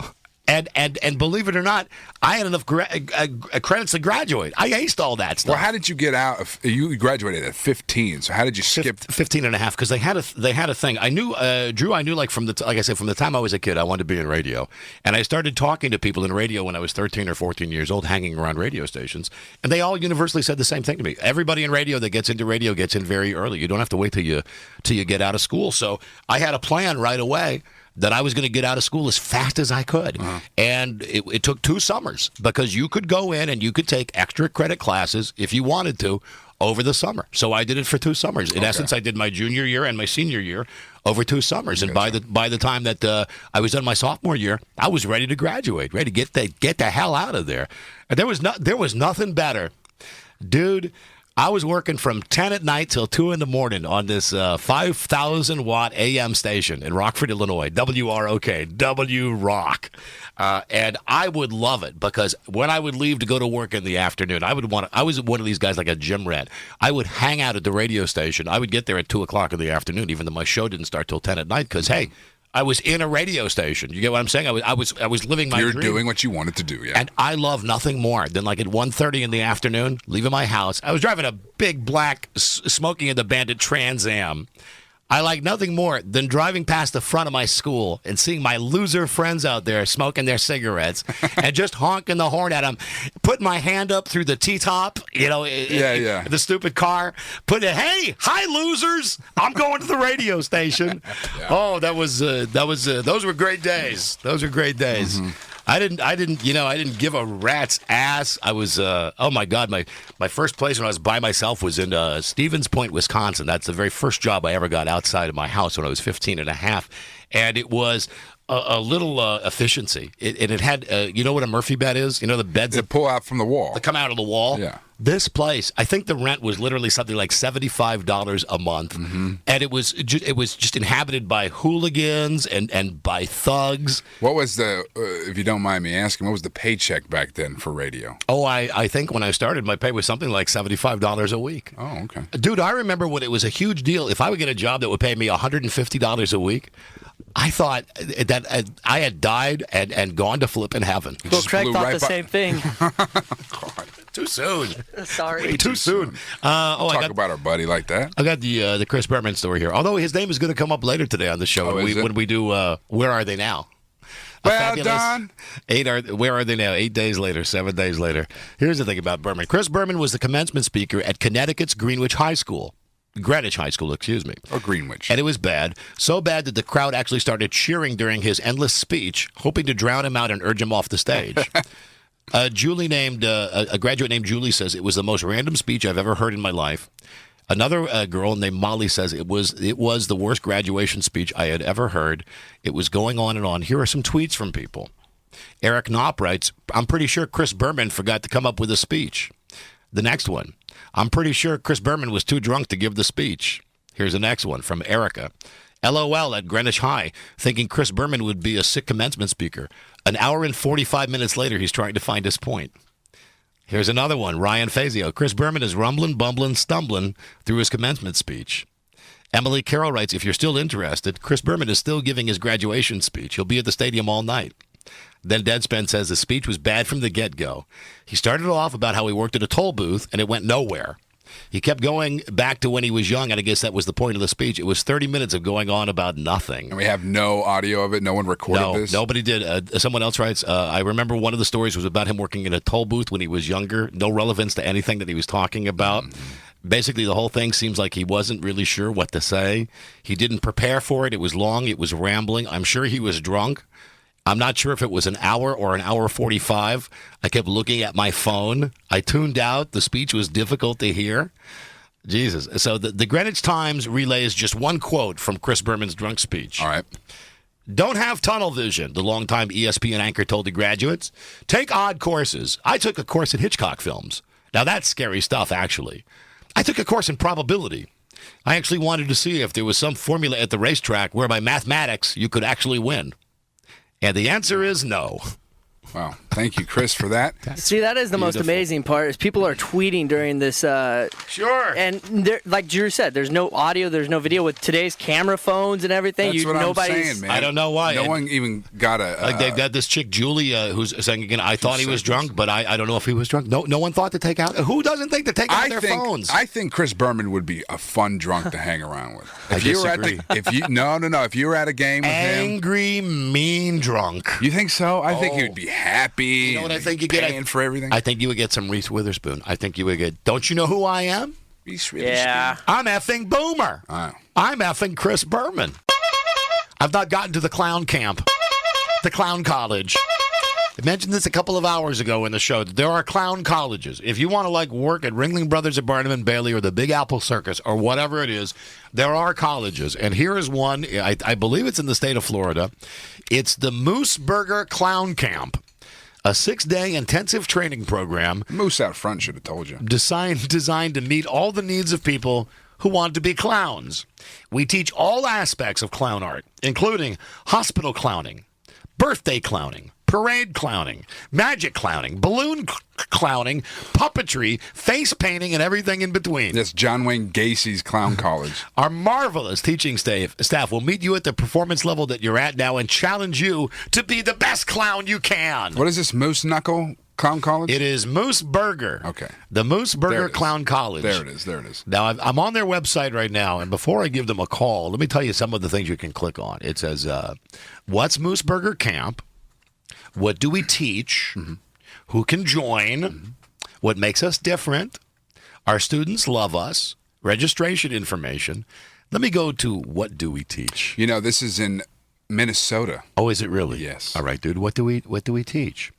And believe it or not, I had enough credits to graduate. I aced all that stuff. Well, how did you get out? You graduated at 15, so how did you skip 15 and a half? Because they had a thing. I knew Drew. I knew like from the time I was a kid, I wanted to be in radio, and I started talking to people in radio when I was 13 or 14 years old, hanging around radio stations, and they all universally said the same thing to me. Everybody in radio that gets into radio gets in very early. You don't have to wait till you get out of school. So I had a plan right away that I was going to get out of school as fast as I could. And it took 2 summers, because you could go in and you could take extra credit classes if you wanted to over the summer. So I did it for 2 summers. In essence, I did my junior year and my senior year over 2 summers. And by the time that I was done my sophomore year, I was ready to graduate, ready to get the hell out of there. And there was nothing better. Dude, I was working from 10 at night till 2 in the morning on this 5,000-watt AM station in Rockford, Illinois, WROK, W-Rock. And I would love it, because when I would leave to go to work in the afternoon, I was one of these guys like a gym rat. I would hang out at the radio station. I would get there at 2 o'clock in the afternoon, even though my show didn't start till 10 at night, because, hey, I was in a radio station. You get what I'm saying? I was living my You're dream. doing what you wanted to do, yeah. And I love nothing more than like at 1:30 in the afternoon, leaving my house. I was driving a big black Smoking in the Bandit Trans Am. I like nothing more than driving past the front of my school and seeing my loser friends out there smoking their cigarettes and just honking the horn at them, putting my hand up through the T-top, the stupid car, hey, hi losers, I'm going to the radio station. Yeah. Oh, those were great days. Those were great days. Mm-hmm. I didn't give a rat's ass. I was, oh my God, my first place when I was by myself was in Stevens Point, Wisconsin. That's the very first job I ever got outside of my house when I was 15 and a half. And it was a little efficiency. It had, you know what a Murphy bed is? You know the beds that pull out from the wall. That come out of the wall? Yeah. This place, I think the rent was literally something like $75 a month. Mm-hmm. And it was just inhabited by hooligans and by thugs. What was if you don't mind me asking, what was the paycheck back then for radio? Oh, I think when I started, my pay was something like $75 a week. Oh, okay. Dude, I remember when it was a huge deal. If I would get a job that would pay me $150 a week, I thought that I had died and gone to flipping heaven. Well, Craig thought the same thing. God, too soon. Sorry. Way too soon. Talk about our buddy like that. I got the Chris Berman story here. Although his name is going to come up later today on the show when we do Where Are They Now? Well, Don. Where are they now? 8 days later, 7 days later. Here's the thing about Berman. Chris Berman was the commencement speaker at Connecticut's Greenwich High School. Greenwich High School, excuse me. Or Greenwich. And it was bad. So bad that the crowd actually started cheering during his endless speech, hoping to drown him out and urge him off the stage. A graduate named Julie says it was the most random speech I've ever heard in my life. Another girl named Molly says it was the worst graduation speech I had ever heard. It was going on and on. Here are some tweets from people. Eric Knopp writes, I'm pretty sure Chris Berman forgot to come up with a speech. The next one, I'm pretty sure Chris Berman was too drunk to give the speech. Here's the next one from Erica. LOL at Greenwich High, thinking Chris Berman would be a sick commencement speaker. An hour and 45 minutes later, he's trying to find his point. Here's another one, Ryan Fazio. Chris Berman is rumbling, bumbling, stumbling through his commencement speech. Emily Carroll writes, if you're still interested, Chris Berman is still giving his graduation speech. He'll be at the stadium all night. Then Deadspin says the speech was bad from the get-go. He started off about how he worked at a toll booth, and it went nowhere. He kept going back to when he was young, and I guess that was the point of the speech. It was 30 minutes of going on about nothing. And we have no audio of it? No one recorded this? No, nobody did. Someone else writes, I remember one of the stories was about him working in a toll booth when he was younger. No relevance to anything that he was talking about. Mm-hmm. Basically, the whole thing seems like he wasn't really sure what to say. He didn't prepare for it. It was long. It was rambling. I'm sure he was drunk. I'm not sure if it was an hour or an hour 45. I kept looking at my phone. I tuned out. The speech was difficult to hear. Jesus. So the Greenwich Times relays just one quote from Chris Berman's drunk speech. All right. Don't have tunnel vision, the longtime ESPN anchor told the graduates. Take odd courses. I took a course in Hitchcock films. Now, that's scary stuff, actually. I took a course in probability. I actually wanted to see if there was some formula at the racetrack where by mathematics you could actually win. And the answer is no. Wow. Thank you, Chris, for that. See, that is the most amazing part, is people are tweeting during this. Sure. And like Drew said, there's no audio, there's no video. With today's camera phones and everything, That's what I'm saying, man. I don't know why. No one even got a... like they've got this chick, Julie, who's saying again, I thought he was drunk, but I don't know if he was drunk. No one thought to take out... Who doesn't think to take out their phones? I think Chris Berman would be a fun drunk to hang around with. I disagree. If you were at a game with him... Angry, mean drunk. You think so? I think he would be happy. You know what I think you get? Paying for everything. I think you would get some Reese Witherspoon. I think you would get. Don't you know who I am? Reese Witherspoon. Yeah. I'm effing Boomer. Oh. I'm effing Chris Berman. I've not gotten to the clown camp, the clown college. I mentioned this a couple of hours ago in the show. There are clown colleges. If you want to work at Ringling Brothers at Barnum and Bailey or the Big Apple Circus or whatever it is, there are colleges. And here is one. I believe it's in the state of Florida. It's the Mooseburger Clown Camp. A 6-day intensive training program. Moose out front should have told you. Designed to meet all the needs of people who want to be clowns. We teach all aspects of clown art, including hospital clowning, birthday clowning, parade clowning, magic clowning, balloon clowning, puppetry, face painting, and everything in between. That's John Wayne Gacy's Clown College. Our marvelous teaching staff will meet you at the performance level that you're at now and challenge you to be the best clown you can. What is this, Moose Knuckle Clown College? It is Moose Burger. Okay. The Moose Burger Clown College. There it is. Now, I'm on their website right now, and before I give them a call, let me tell you some of the things you can click on. It says, what's Moose Burger Camp? What do we teach? Mm-hmm. Who can join? Mm-hmm. What makes us different? Our students love us. Registration information. Let me go to what do we teach? You know, this is in Minnesota. Oh, is it really? Yes. All right, dude. What do we teach?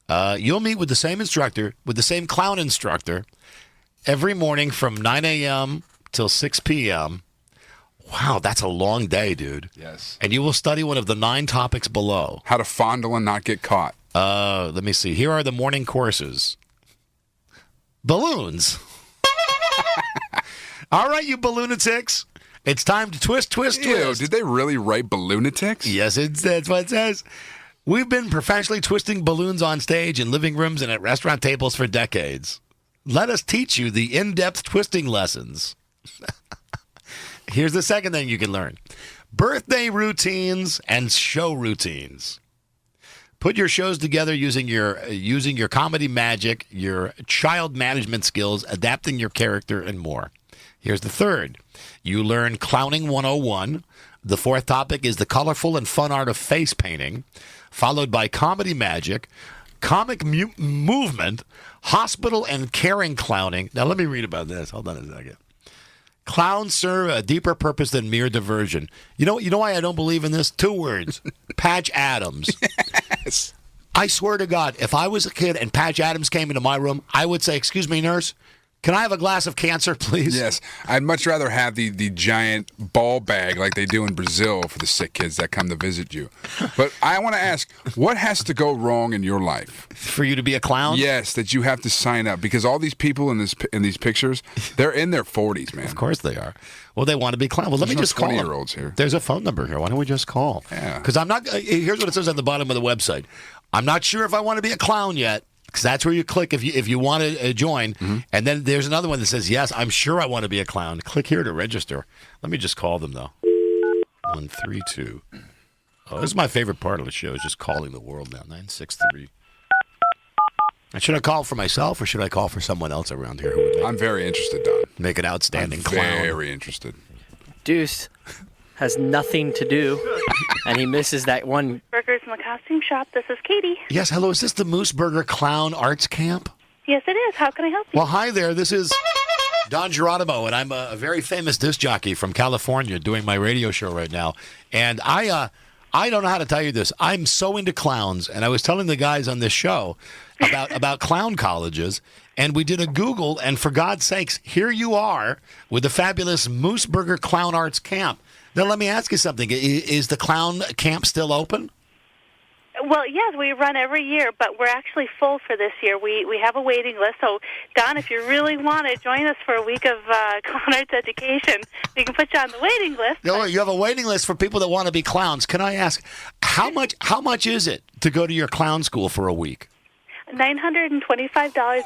You'll meet with the same instructor, with the same clown instructor, every morning from 9 a.m. till 6 p.m. Wow, that's a long day, dude. Yes. And you will study one of the 9 topics below. How to fondle and not get caught. Let me see. Here are the morning courses. Balloons. All right, you balloonatics. It's time to twist. Ew, did they really write balloonatics? Yes, that's what it says. We've been professionally twisting balloons on stage in living rooms and at restaurant tables for decades. Let us teach you the in-depth twisting lessons. Here's the second thing you can learn. Birthday routines and show routines. Put your shows together using your comedy magic, your child management skills, adapting your character, and more. Here's the third. You learn Clowning 101. The fourth topic is the colorful and fun art of face painting, followed by comedy magic, comic movement, hospital and caring clowning. Now, let me read about this. Hold on a second. Clowns serve a deeper purpose than mere diversion. You know why I don't believe in this? 2 words. Patch Adams. Yes. I swear to God, if I was a kid and Patch Adams came into my room, I would say, "Excuse me, nurse, can I have a glass of cancer, please?" Yes. I'd much rather have the giant ball bag like they do in Brazil for the sick kids that come to visit you. But I want to ask, what has to go wrong in your life? For you to be a clown? Yes, that you have to sign up. Because all these people in these pictures, they're in their 40s, man. Of course they are. Well, they want to be clowns. Well, let me just call 20-year-olds here. There's a phone number here. Why don't we just call? Yeah. Because I'm not. Here's what it says on the bottom of the website. I'm not sure if I want to be a clown yet. Because that's where you click if you want to join. Mm-hmm. And then there's another one that says, yes, I'm sure I want to be a clown. Click here to register. Let me just call them, though. 132. Oh, this is my favorite part of the show, is just calling the world now. 963. And should I call for myself or should I call for someone else around here who would I'm very interested, Don. Make an outstanding clown? Very interested. Deuce has nothing to do, and he misses that one. Burgers in the costume shop. This is Katie. Yes, hello. Is this the Moose Burger Clown Arts Camp? Yes, it is. How can I help you? Well, hi there. This is Don Geronimo, and I'm a very famous disc jockey from California doing my radio show right now. And I don't know how to tell you this. I'm so into clowns, and I was telling the guys on this show about clown colleges, and we did a Google, and for God's sakes, here you are with the fabulous Moose Burger Clown Arts Camp. Now, let me ask you something. Is the clown camp still open? Well, yes, we run every year, but we're actually full for this year. We have a waiting list. So, Don, if you really want to join us for a week of clown arts education, we can put you on the waiting list. No, you have a waiting list for people that want to be clowns. Can I ask, how much is it to go to your clown school for a week? $925.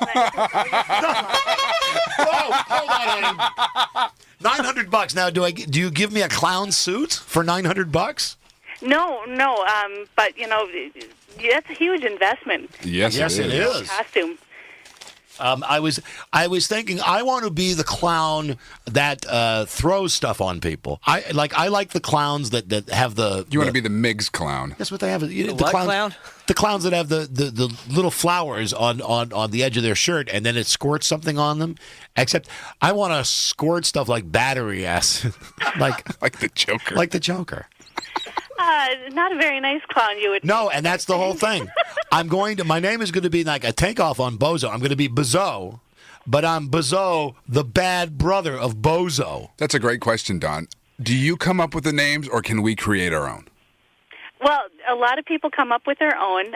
Whoa, hold on, honey. $900. Now, do you give me a clown suit for $900? No, but that's a huge investment. Yes, it is. Costume. I was thinking I want to be the clown that throws stuff on people. I like the clowns that have the. You want to be the Miggs clown? That's what they have. The what clown? The clowns that have the little flowers on the edge of their shirt, and then it squirts something on them. Except I want to squirt stuff like battery acid, like the Joker. Like the Joker. Not a very nice clown, you would. No, and that's the whole thing. My name is going to be like a takeoff on Bozo. I'm going to be Bozo, but I'm Bozo, the bad brother of Bozo. That's a great question, Don. Do you come up with the names, or can we create our own? Well, a lot of people come up with their own.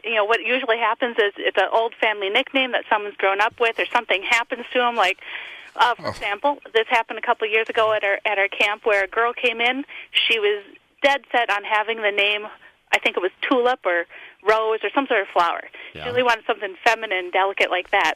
What usually happens is it's an old family nickname that someone's grown up with, or something happens to them. Like, for example, this happened a couple years ago at our camp where a girl came in. She was dead set on having the name I think it was tulip or rose or some sort of flower. Yeah. She really wanted something feminine, delicate like that.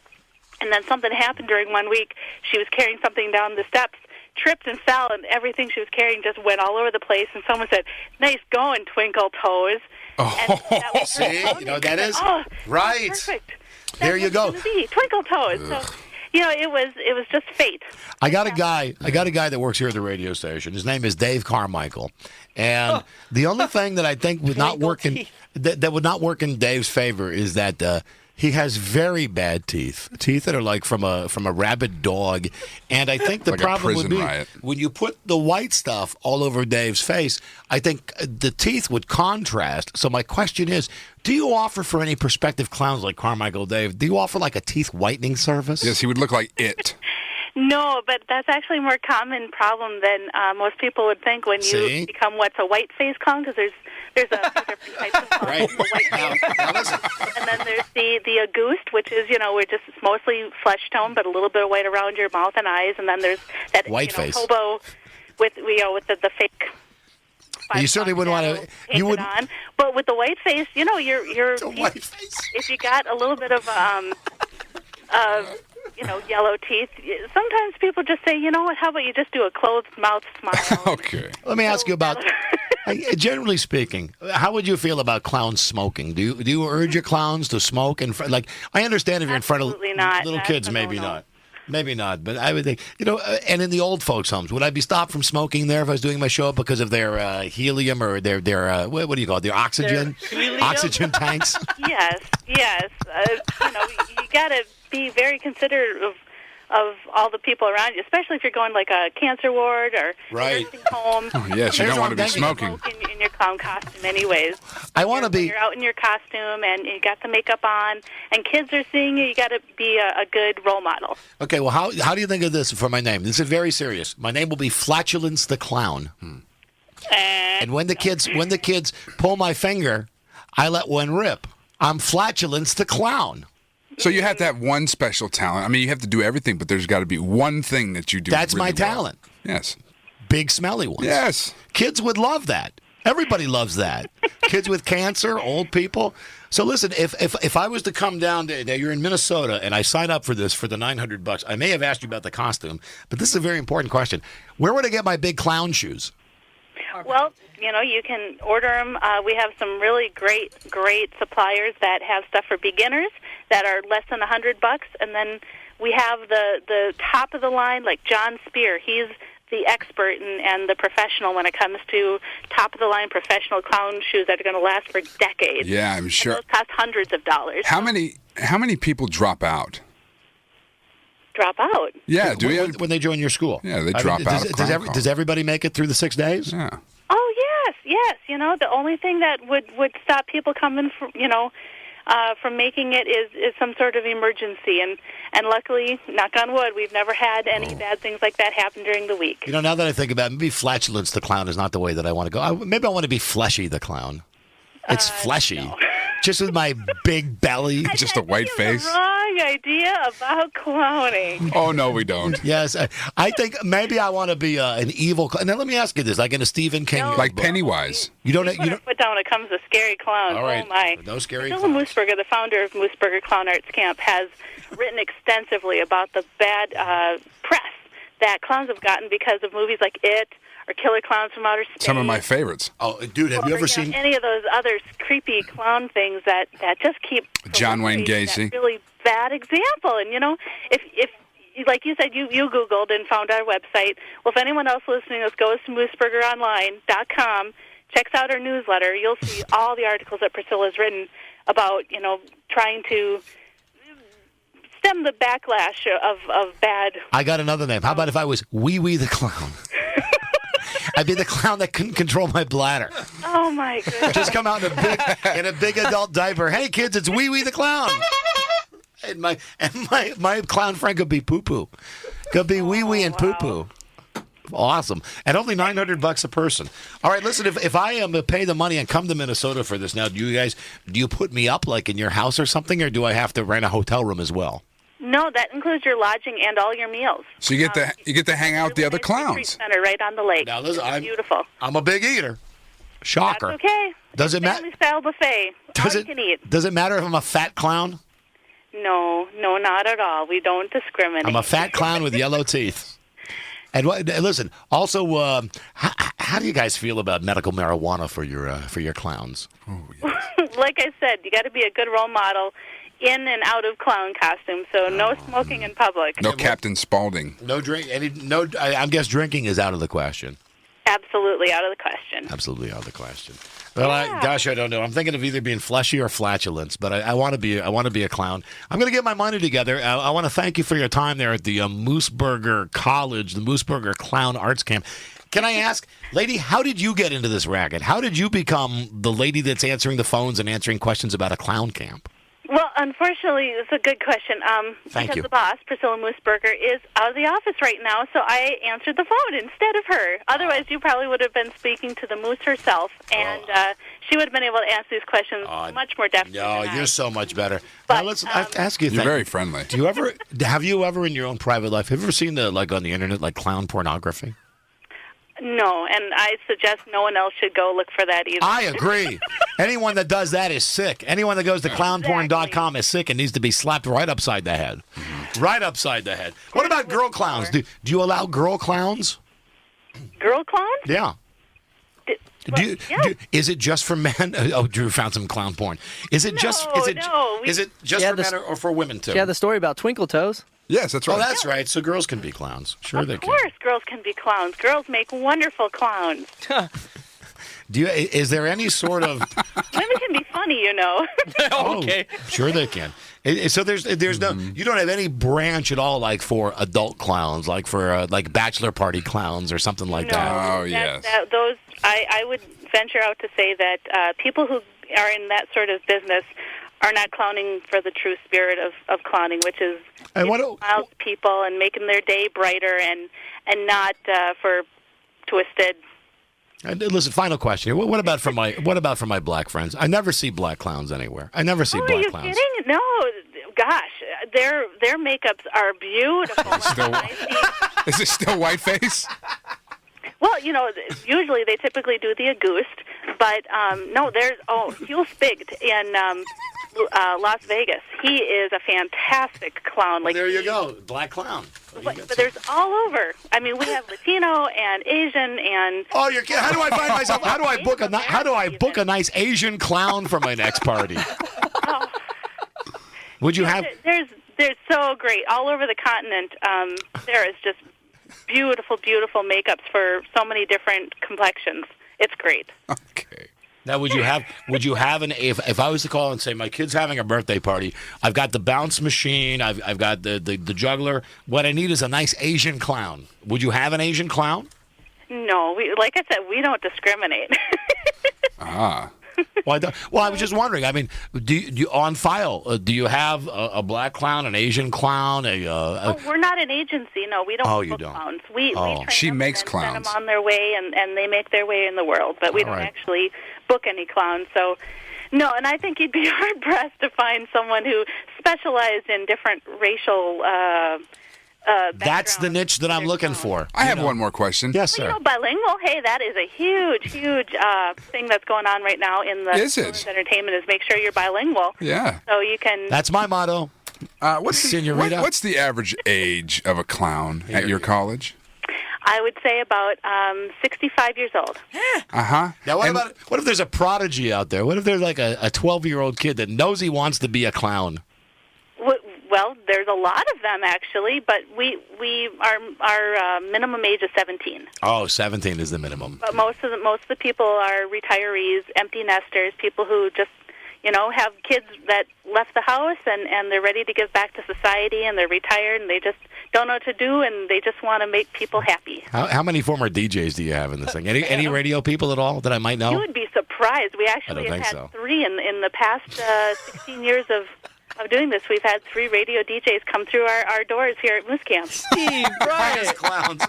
And then something happened during 1 week. She was carrying something down the steps, tripped and fell, and everything she was carrying just went all over the place. And someone said, "Nice going, Twinkle Toes." Oh, and that was see, you know what that is? Oh, right. Perfect. There you go. Twinkle Toes. So, it was just fate. I got a guy that works here at the radio station. His name is Dave Carmichael, and the only thing that I think would not work that would not work in Dave's favor is that he has very bad teeth that are like from a rabid dog, and I think the Like a problem would prison be riot. when you put the white stuff all over Dave's face. I think the teeth would contrast. So my question is, do you offer for any prospective clowns like Carmichael Dave? Do you offer like a teeth whitening service? Yes, he would look like it. No, but that's actually a more common problem than most people would think when you become what's a white face clown, because there's a few different types of clowns. Right. The white face. And then there's the auguste, which is where just it's mostly flesh tone, but a little bit of white around your mouth and eyes. And then there's that White face. hobo with with the fake. You certainly wouldn't want to. You would. On. But with the white face, you're white face. If you got a little bit of yellow teeth, sometimes people just say, you know what, how about you just do a closed mouth smile? Okay. Let me ask you about. Generally speaking, how would you feel about clowns smoking? Do you urge your clowns to smoke in front? Like, I understand if you're in front of not. little That's kids, maybe not. Maybe not, but I would think, and in the old folks' homes, would I be stopped from smoking there if I was doing my show because of their helium or their what do you call it, their oxygen? Oxygen tanks? Yes. You got to be very considerate of all the people around you, especially if you're going like a cancer ward or right. a nursing home. Oh, yes, you don't want to be smoking. In your clown costume anyways. I want to be... You're out in your costume and you got the makeup on and kids are seeing you. You got to be a good role model. Okay, well, how do you think of this for my name? This is very serious. My name will be Flatulence the Clown. And when the kids pull my finger, I let one rip. I'm Flatulence the Clown. So you have to have one special talent. I mean, you have to do everything, but there's got to be one thing that you do. That's really my talent. Well. Yes. Big smelly ones. Yes. Kids would love that. Everybody loves that. Kids with cancer, old people. So listen, if I was to come down to, now you're in Minnesota and I sign up for this for the $900, I may have asked you about the costume, but this is a very important question. Where would I get my big clown shoes? Well, you can order them. We have some really great suppliers that have stuff for beginners that are less than $100, and then we have the top of the line, like John Spear. He's the expert and the professional when it comes to top of the line professional clown shoes that are going to last for decades. Yeah, I'm sure. And those cost hundreds of dollars. How many people drop out? Drop out? Yeah, when they join your school? Yeah, they drop out. Does everybody make it through the 6 days? Yeah. Oh yes. The only thing that would stop people coming from making it is some sort of emergency, and luckily, knock on wood, we've never had any bad things like that happen during the week. Now that I think about it, maybe Flatulence the Clown is not the way that I want to go. Maybe I want to be Fleshy the Clown. It's fleshy. No. Just with my big belly. Just a white face. Wrong idea about clowning. Oh, no, we don't. Yes. I think maybe I want to be an evil clown. Now, let me ask you this. Like in a Stephen King Like book. Pennywise. You don't put down when it comes to scary clowns. All right. Oh, my. No scary Dylan clowns. Moosberger, the founder of Moosberger Clown Arts Camp, has written extensively about the bad press that clowns have gotten because of movies like It or Killer Clowns from Outer Space. Some of my favorients. Oh, dude, have you ever seen any of those other creepy clown things that just keep John Wayne Gacy? That really bad example. And if like you said, you Googled and found our website. Well, if anyone else listening goes to moosburgeronline.com, checks out our newsletter, you'll see all the articles that Priscilla's written about trying to stem the backlash of bad. I got another name. How about if I was Wee Wee the Clown? I'd be the clown that couldn't control my bladder. Oh my goodness! Just come out in a big adult diaper. Hey kids, it's Wee Wee the Clown. And my clown friend could be Poo Poo. Could be Wee Wee and Poo Poo. Awesome. And only $900 a person. All right, listen, if I am to pay the money and come to Minnesota for this now, do you put me up like in your house or something, or do I have to rent a hotel room as well? No, that includes your lodging and all your meals. So you get to hang out with the other clowns. Center right on the lake. Now listen, beautiful. I'm a big eater. Shocker. That's okay. Does it matter? Family style buffet. All you can eat. Does it matter if I'm a fat clown? No, not at all. We don't discriminate. I'm a fat clown with yellow teeth. And listen, also, how do you guys feel about medical marijuana for your clowns? Like I said, you got to be a good role model in and out of clown costume. So no smoking in public. No Captain Spaulding. No drink. I guess drinking is out of the question. Absolutely out of the question. Absolutely out of the question. Well, gosh, I don't know. I'm thinking of either being fleshy or flatulence, but I want to be a clown. I'm going to get my money together. I want to thank you for your time there at the Mooseburger College, the Mooseburger Clown Arts Camp. Can I ask, lady, how did you get into this racket? How did you become the lady that's answering the phones and answering questions about a clown camp? Well, unfortunately, it's a good question. Thank because you. the boss, Priscilla Mooseburger, is out of the office right now, so I answered the phone instead of her. Otherwise, you probably would have been speaking to the moose herself, and she would have been able to answer these questions much more definitely. No, you're so much better. Now, let's ask you. You're very friendly. Have you ever in your own private life, have you ever seen on the internet clown pornography? No, and I suggest no one else should go look for that either. I agree. Anyone that does that is sick. Anyone that goes to clownporn.com is sick and needs to be slapped right upside the head. Right upside the head. What about girl clowns? Do you allow girl clowns? Girl clowns? Yeah. Is it just for men? Oh, Drew found some clown porn. Is it just for men or for women too? Yeah, the story about Twinkle Toes. Yes, that's right. Oh, that's right. So girls can be clowns. Sure, they can. Of course, girls can be clowns. Girls make wonderful clowns. Is there any sort of? Women can be funny, you know. Okay. Sure, they can. So there's no. You don't have any branch at all, like for adult clowns, like for like bachelor party clowns or something like that. Oh yes. Those I would venture out to say that people who are in that sort of business are not clowning for the true spirit of clowning, which is smiles people and making their day brighter, and not for twisted. Listen, final question. What about for my black friends? I never see black clowns anywhere. I never see black clowns. Are you kidding? No, gosh, their makeups are beautiful. Is it still whiteface? Well, usually they typically do the Auguste, but no, there's Hugh Spigged in Las Vegas. He is a fantastic clown. There you go, black clown. But there's all over. I mean, we have Latino and Asian and. Oh, you're kidding! How do I find myself? How do I book a nice Asian clown for my next party? Would you have? There's so great all over the continent. There is just beautiful, beautiful makeups for so many different complexions. It's great. Okay. Now, would you have if I was to call and say my kid's having a birthday party, I've got the bounce machine, I've got the juggler. What I need is a nice Asian clown. Would you have an Asian clown? No, like I said, we don't discriminate. Well, I was just wondering. I mean, do you on file? Do you have a black clown, an Asian clown? We're not an agency. No, we don't. Oh, you book don't. Clowns. We train She them makes and clowns. send them on their way, and they make their way in the world. But we don't actually book any clowns. So, no. And I think you'd be hard pressed to find someone who specialized in different racial. That's the niche that I'm looking for. I have one more question. Yes, sir. Bilingual. Hey, that is a huge thing that's going on right now in the entertainment. Is make sure you're bilingual. Yeah. So you can. That's my motto. What's the average age of a clown at your college? I would say about 65 years old. Uh-huh. Now, what if there's a prodigy out there? What if there's like a 12-year-old kid that knows he wants to be a clown? Well, there's a lot of them actually, but our minimum age is 17. Oh, 17 is the minimum. But most of the people are retirees, empty nesters, people who just have kids that left the house and they're ready to give back to society, and they're retired and they just don't know what to do, and they just want to make people happy. How many former DJs do you have in this thing? Any radio people at all that I might know? You would be surprised. We actually have had 3 in the past 16 years of doing this. We've had 3 radio DJs come through our doors here at Moose Camp. Steve Bryant. Clowns.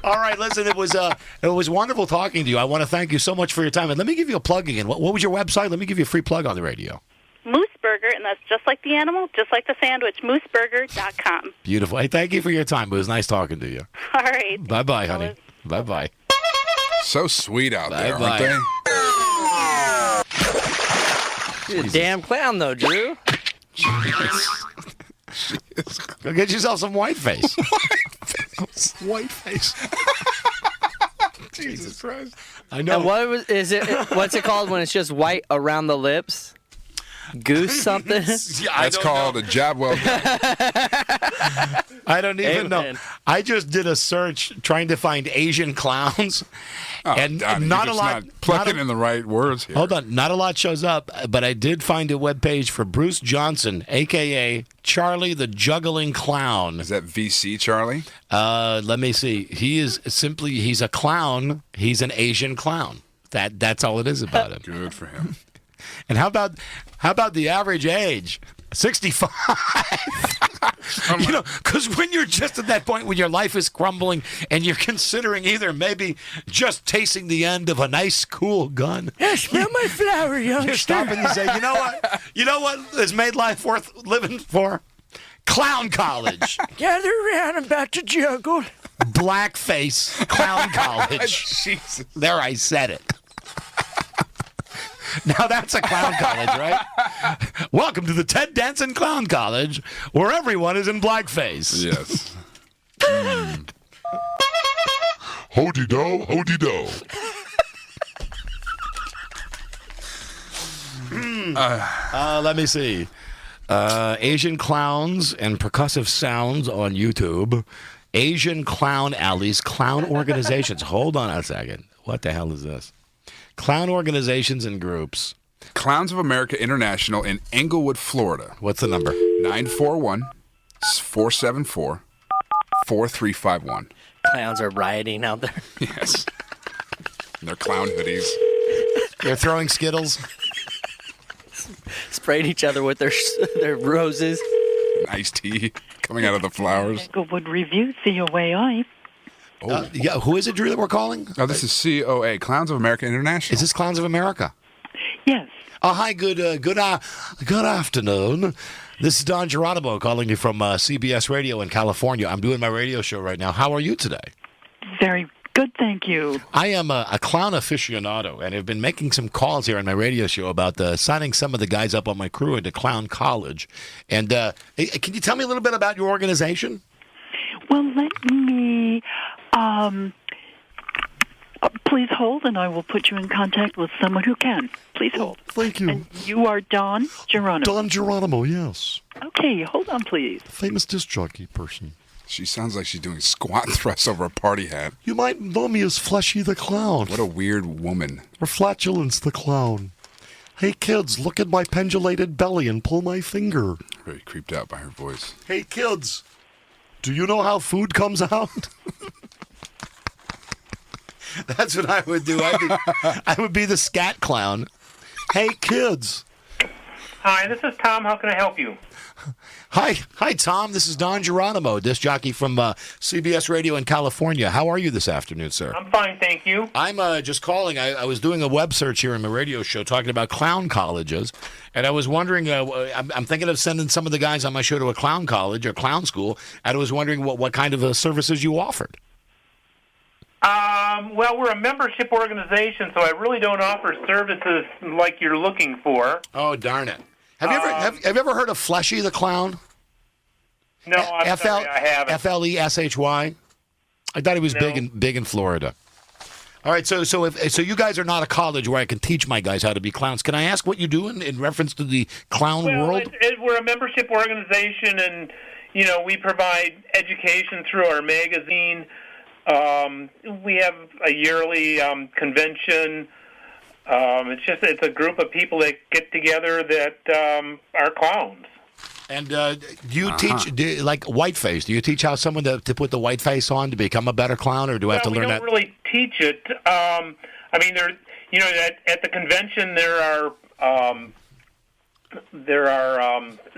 All right, listen, it was wonderful talking to you. I want to thank you so much for your time. And let me give you a plug again. What was your website? Let me give you a free plug on the radio. Mooseburger, and that's just like the animal, just like the sandwich, mooseburger.com. Beautiful. Hey, thank you for your time. It was nice talking to you. All right. Bye-bye, honey. Bye-bye. So sweet out there, aren't they? You're a damn clown, though, Drew. Go get yourself some white face. White face. Jesus Christ. I know. And what's it called when it's just white around the lips? Goose something? That's called a job well done. I don't even know. Amen. I just did a search trying to find Asian clowns, and Donnie, not a you're lot. just not plucking in the right words here. Hold on, not a lot shows up, but I did find a webpage for Bruce Johnson, a.k.a. Charlie the Juggling Clown. Is that VC Charlie? Let me see. He's a clown. He's an Asian clown. That's all it is about him. Good for him. And how about the average age? 65. Because when you're just at that point when your life is crumbling and you're considering either maybe just tasting the end of a nice, cool gun. Yeah, smell my flower, youngster. You stop and you say, you know what? You know what has made life worth living for? Clown college. Gather around, I'm about to juggle. Blackface clown college. Jesus. There, I said it. Now that's a clown college, right? Welcome to the Ted Danson Clown College, where everyone is in blackface. Yes. Ho-de-do, ho-de-do. Let me see. Asian clowns and percussive sounds on YouTube. Asian clown alleys, clown organizations. Hold on a second. What the hell is this? Clown organizations and groups. Clowns of America International in Englewood, Florida. What's the number? 941-474-4351. Clowns are rioting out there. Yes. And their clown hoodies. They're throwing Skittles. Spraying each other with their roses. Iced tea coming out of the flowers. Englewood Review, COAI. Yeah, who is it, Drew, that we're calling? Oh, this is COA, Clowns of America International. Is this Clowns of America? Yes. Oh, hi, good afternoon. This is Don Geronimo calling you from CBS Radio in California. I'm doing my radio show right now. How are you today? Very good, thank you. I am a clown aficionado, and have been making some calls here on my radio show about signing some of the guys up on my crew into Clown College. And can you tell me a little bit about your organization? Well, let me... please hold, and I will put you in contact with someone who can. Please hold. Thank you. And you are Don Geronimo. Don Geronimo, yes. Okay, hold on, please. Famous disc jockey person. She sounds like she's doing squat thrusts over a party hat. You might know me as Fleshy the Clown. What a weird woman. Or Flatulence the Clown. Hey, kids, look at my pendulated belly and pull my finger. Very creeped out by her voice. Hey, kids, do you know how food comes out? That's what I would do. I would be the scat clown. Hey, kids. Hi, this is Tom. How can I help you? Hi, Tom. This is Don Geronimo, disc jockey from CBS Radio in California. How are you this afternoon, sir? I'm fine, thank you. I'm just calling. I was doing a web search here in my radio show talking about clown colleges, and I was wondering, I'm thinking of sending some of the guys on my show to a clown college or clown school, and I was wondering what kind of services you offered. Well, we're a membership organization, so I really don't offer services like you're looking for. Oh, darn it. Have you ever heard of Fleshy the Clown? No, I'm sorry, I haven't. Fleshy? I thought he was big in Florida. All right, so you guys are not a college where I can teach my guys how to be clowns. Can I ask what you do in reference to the clown world? We're a membership organization, and we provide education through our magazine. We have a yearly convention. It's a group of people that get together that are clowns. And do you teach like whiteface? Do you teach how someone to put the white face on to become a better clown, or do I have to learn that? We don't really teach it. I mean, at the convention there are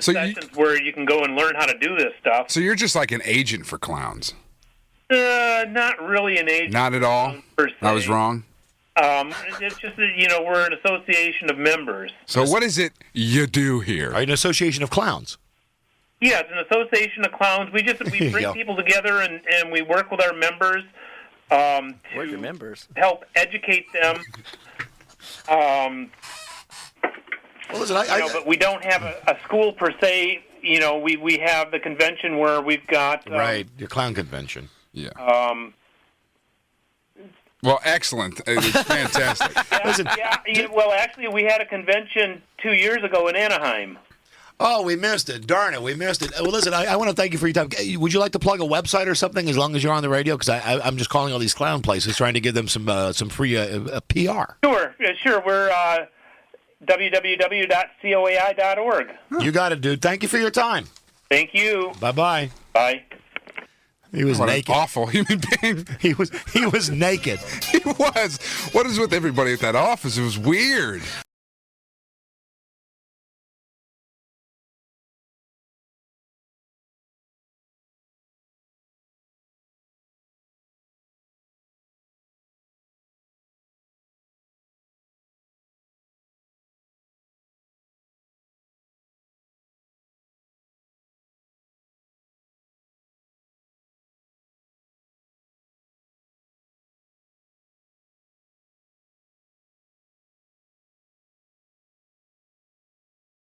sessions where you can go and learn how to do this stuff. So you're just like an agent for clowns. Not really an agent. Not at all? I was wrong? It's just that, we're an association of members. So what is it you do here? Are you an association of clowns? Yeah, it's an association of clowns. We bring people together and we work with our members to help educate them Well, listen, but we don't have a school per se. You know, we have the convention where we've got right, your clown convention. Yeah. Well, excellent. It's fantastic. Well, actually, we had a convention 2 years ago in Anaheim. Oh, we missed it. Darn it, we missed it. Well, listen, I want to thank you for your time. Would you like to plug a website or something as long as you're on the radio? Because I'm just calling all these clown places trying to give them some free PR. Sure. We're www.coai.org. You got it, dude. Thank you for your time. Thank you. Bye-bye. Bye. He was naked. An awful human being. He was naked. He was. What is with everybody at that office? It was weird.